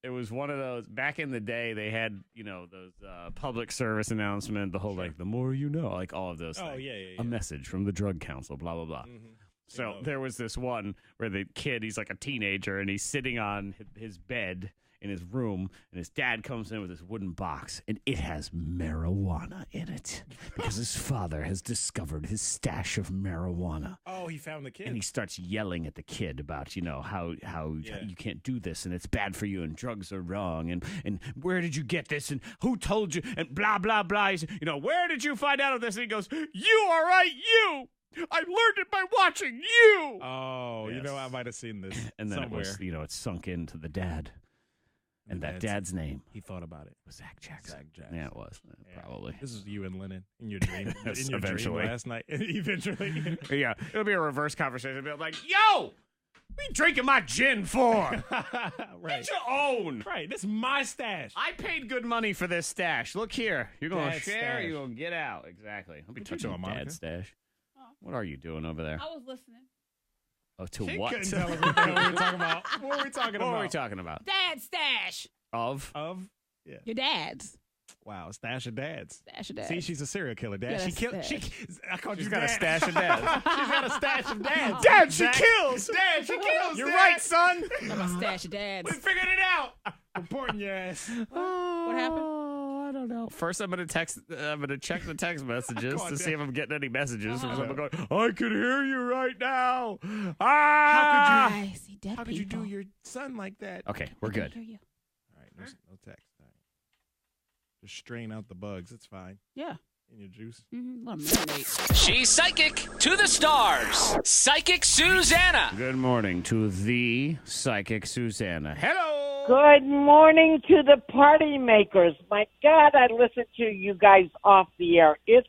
it was one of those, back in the day, they had, those public service announcement, the whole, the more you know, all of those things. Oh, yeah. A message from the drug council, blah, blah, blah. Mm-hmm. So there was this one where the kid, he's like a teenager, and he's sitting on his bed in his room, and his dad comes in with this wooden box, and it has marijuana in it because his father has discovered his stash of marijuana. Oh, he found the kid. And he starts yelling at the kid about, how you can't do this, and it's bad for you, and drugs are wrong, and where did you get this, and who told you, and blah, blah, blah. He said, where did you find out of this? And he goes, you are right, you. I learned it by watching you. Oh, yes. I might have seen this and then somewhere. It was, it sunk into the dad. And that dad's name. He thought about it. Was Zach Jackson. Zach Jackson. Yeah, it was. Probably. This is you and Lennon in your dream. Eventually. Dream last night. Eventually. Yeah. It'll be a reverse conversation. It'll be like, yo! What are you drinking my gin for? Right. It's your own. Right. This is my stash. I paid good money for this stash. Look here. You're going to Dad's share. stash. You're going to get out. Exactly. I'll be touching on, Dad's Monica? stash. What are you doing over there? I was listening. Oh, to She what? couldn't tell everything what we were talking about. What were we talking about? What were we talking about? Dad's stash. Of? Yeah. Your dad's. Wow, stash of dads. Stash of dads. See, she's a serial killer, Dad. Yeah, She killed. stash. I called She's you got a Dad. stash of dads. She's got a stash of dads. Dad, she kills. Dad, she kills. You're Dad. right, son. I'm a stash of dads. We figured it out. Reporting your ass. What happened? I don't know. First, I'm gonna check the text messages to see if I'm getting any messages from someone going, "I can hear you right now." Ah! I see dead How could you people. do your son like that? Okay, we're good. Hear you. All right, no text. All right. Just strain out the bugs. It's fine. Yeah. In your juice. Mm-hmm. Let 'em marinate. She's psychic to the stars. Psychic Suzanna. Good morning to the psychic Suzanna. Hello. Good morning to the party makers. My God, I listened to you guys off the air. It's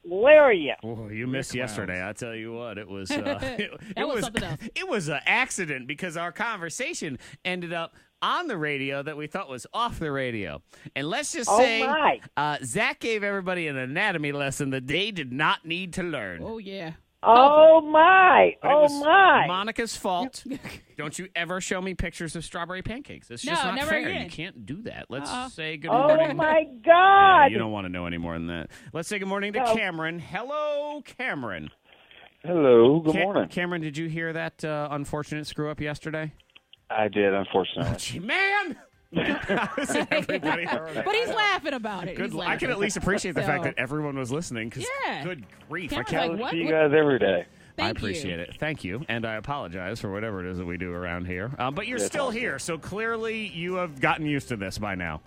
hilarious. Oh, you missed yesterday. I tell you what, it was. That was something else. It was an accident because our conversation ended up on the radio that we thought was off the radio. And let's just say, Zach gave everybody an anatomy lesson that they did not need to learn. Oh, yeah. Oh, my. But it Oh, was my. Monica's fault. Don't you ever show me pictures of strawberry pancakes. It's just No, not never fair. again. You can't do that. Let's say good Oh, morning. my God. Yeah, you don't want to know any more than that. Let's say good morning to Cameron. Hello, Cameron. Hello, good morning. Cameron, did you hear that unfortunate screw up yesterday? I did, unfortunately. Gee, man! Everybody heard it. But he's laughing about it. Good. He's I laughing. can at least appreciate the So- fact that everyone was listening. Because Yeah. good grief, Cameron's I can't. like, what? See you guys every day. I appreciate it. Thank you. And I apologize for whatever it is that we do around here. But you're still here, so clearly you have gotten used to this by now.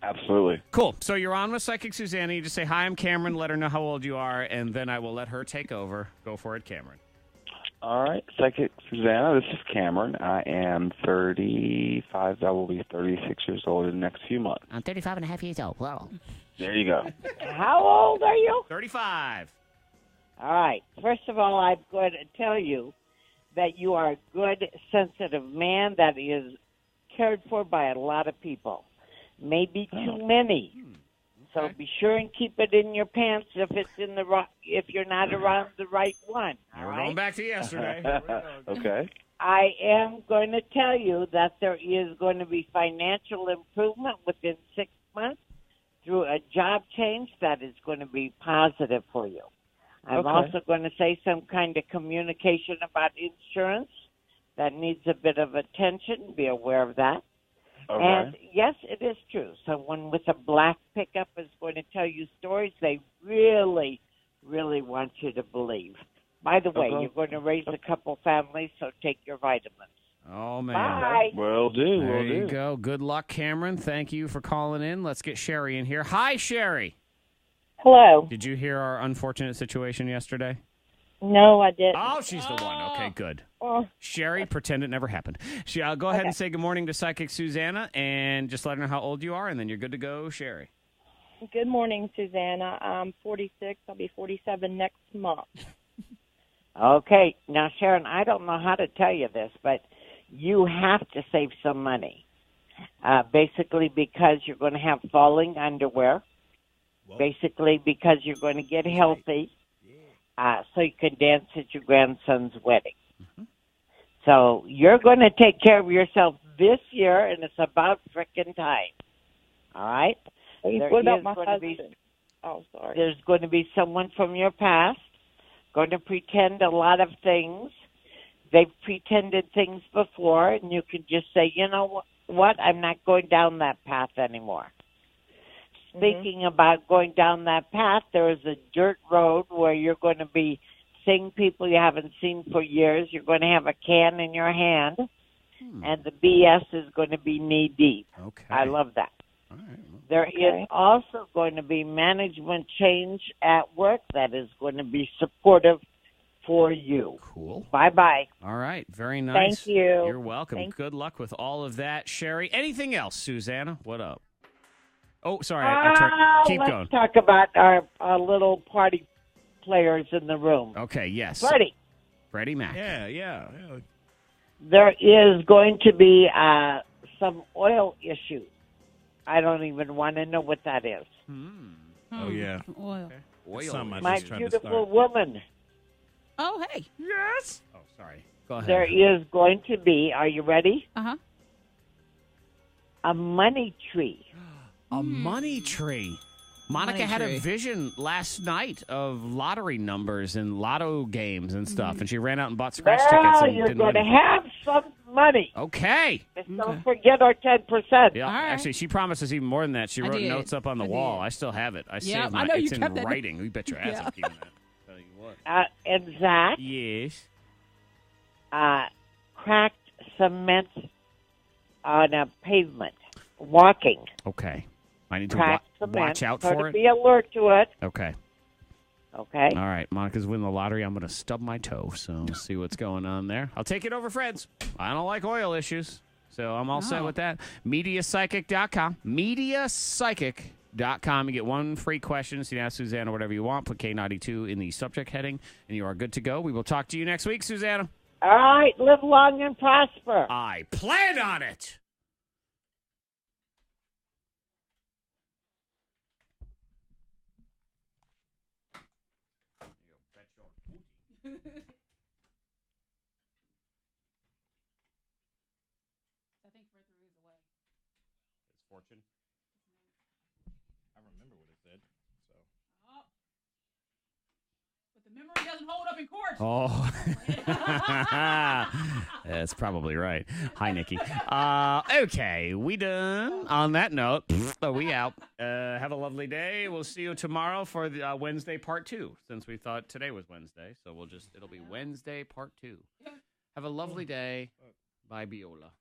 Absolutely. Cool. So you're on with Psychic Suzanna. You just say, hi, I'm Cameron. Let her know how old you are, and then I will let her take over. Go for it, Cameron. All right, Psychic Suzanna, this is Cameron. I am 35. I will be 36 years old in the next few months. I'm 35 and a half years old. Wow. There you go. How old are you? 35. All right. First of all, I'm going to tell you that you are a good, sensitive man that is cared for by a lot of people. Maybe too many. So be sure and keep it in your pants if it's in the if you're not around the right one. All We're right? going back to yesterday. Okay. I am going to tell you that there is going to be financial improvement within 6 months through a job change that is going to be positive for you. I'm Okay. also going to say some kind of communication about insurance that needs a bit of attention. Be aware of that. Okay. And yes, it is true. Someone with a black pickup is going to tell you stories they really, really want you to believe. By the way, Okay. you're going to raise a couple families, so take your vitamins. Oh, man. Bye. Will do. There Will you do. go. Good luck, Cameron. Thank you for calling in. Let's get Sherry in here. Hi, Sherry. Hello. Did you hear our unfortunate situation yesterday? No, I didn't. Oh, she's the one. Okay, good. Oh. Sherry, pretend it never happened. Go ahead and say good morning to Psychic Suzanna and just let her know how old you are, and then you're good to go, Sherry. Good morning, Susanna. I'm 46. I'll be 47 next month. Okay. Now, Sharon, I don't know how to tell you this, but you have to save some money. Basically because you're going to have falling underwear. Whoa. Basically because you're going to get healthy so you can dance at your grandson's wedding. Mm-hmm. So you're going to take care of yourself this year, and it's about frickin' time. All right? What about my husband? Oh, sorry. There's going to be someone from your past going to pretend a lot of things. They've pretended things before, and you can just say, you know what? I'm not going down that path anymore. Speaking about going down that path, there is a dirt road where you're going to be seeing people you haven't seen for years. You're going to have a can in your hand, and the BS is going to be knee-deep. Okay. I love that. All right. There is also going to be management change at work that is going to be supportive for you. Cool. Bye-bye. All right. Very nice. Thank you. You're welcome. Good luck with all of that, Sherry. Anything else, Susanna? What up? Oh, sorry. Keep let's going. Talk about our little party players in the room. Okay, yes. Freddie Mac. Yeah. There is going to be some oil issues. I don't even want to know what that is. Oh, yeah. Oil. Oil. My beautiful woman. Oh, hey. Yes. Oh, sorry. Go ahead. There is going to be, are you ready? Uh-huh. A money tree. A money tree. Monica had a vision last night of lottery numbers and lotto games and stuff, and she ran out and bought scratch tickets. And You're didn't going to win. have some money. Okay. Just don't forget our 10%. Yeah, actually, she promised us even more than that. She wrote did. notes up on the wall. I still have it. I saved I mine. know you It's in kept that. writing. We bet your ass Yeah. I'm keeping that. Tell you what. And Zach, Yes. cracked cement on a pavement, walking. Okay. I need to Cracked cement. watch out So for to it. be alert to it. Okay. Okay. All right. Monica's winning the lottery. I'm going to stub my toe. So we'll see what's going on there. I'll take it over Fred's. I don't like oil issues. So I'm all set with that. MediaPsychic.com. MediaPsychic.com. You get one free question. So you can ask Suzanna whatever you want. Put K92 in the subject heading, and you are good to go. We will talk to you next week, Susanna. All right. Live long and prosper. I plan on it. Fortune. I remember what it said. So. But the memory doesn't hold up in court. Oh, that's probably right. Hi, Nikki. Okay, we done. On that note, we out. Have a lovely day. We'll see you tomorrow for the Wednesday part 2, since we thought today was Wednesday. So it'll be Wednesday part 2. Have a lovely day. Bye, Biola.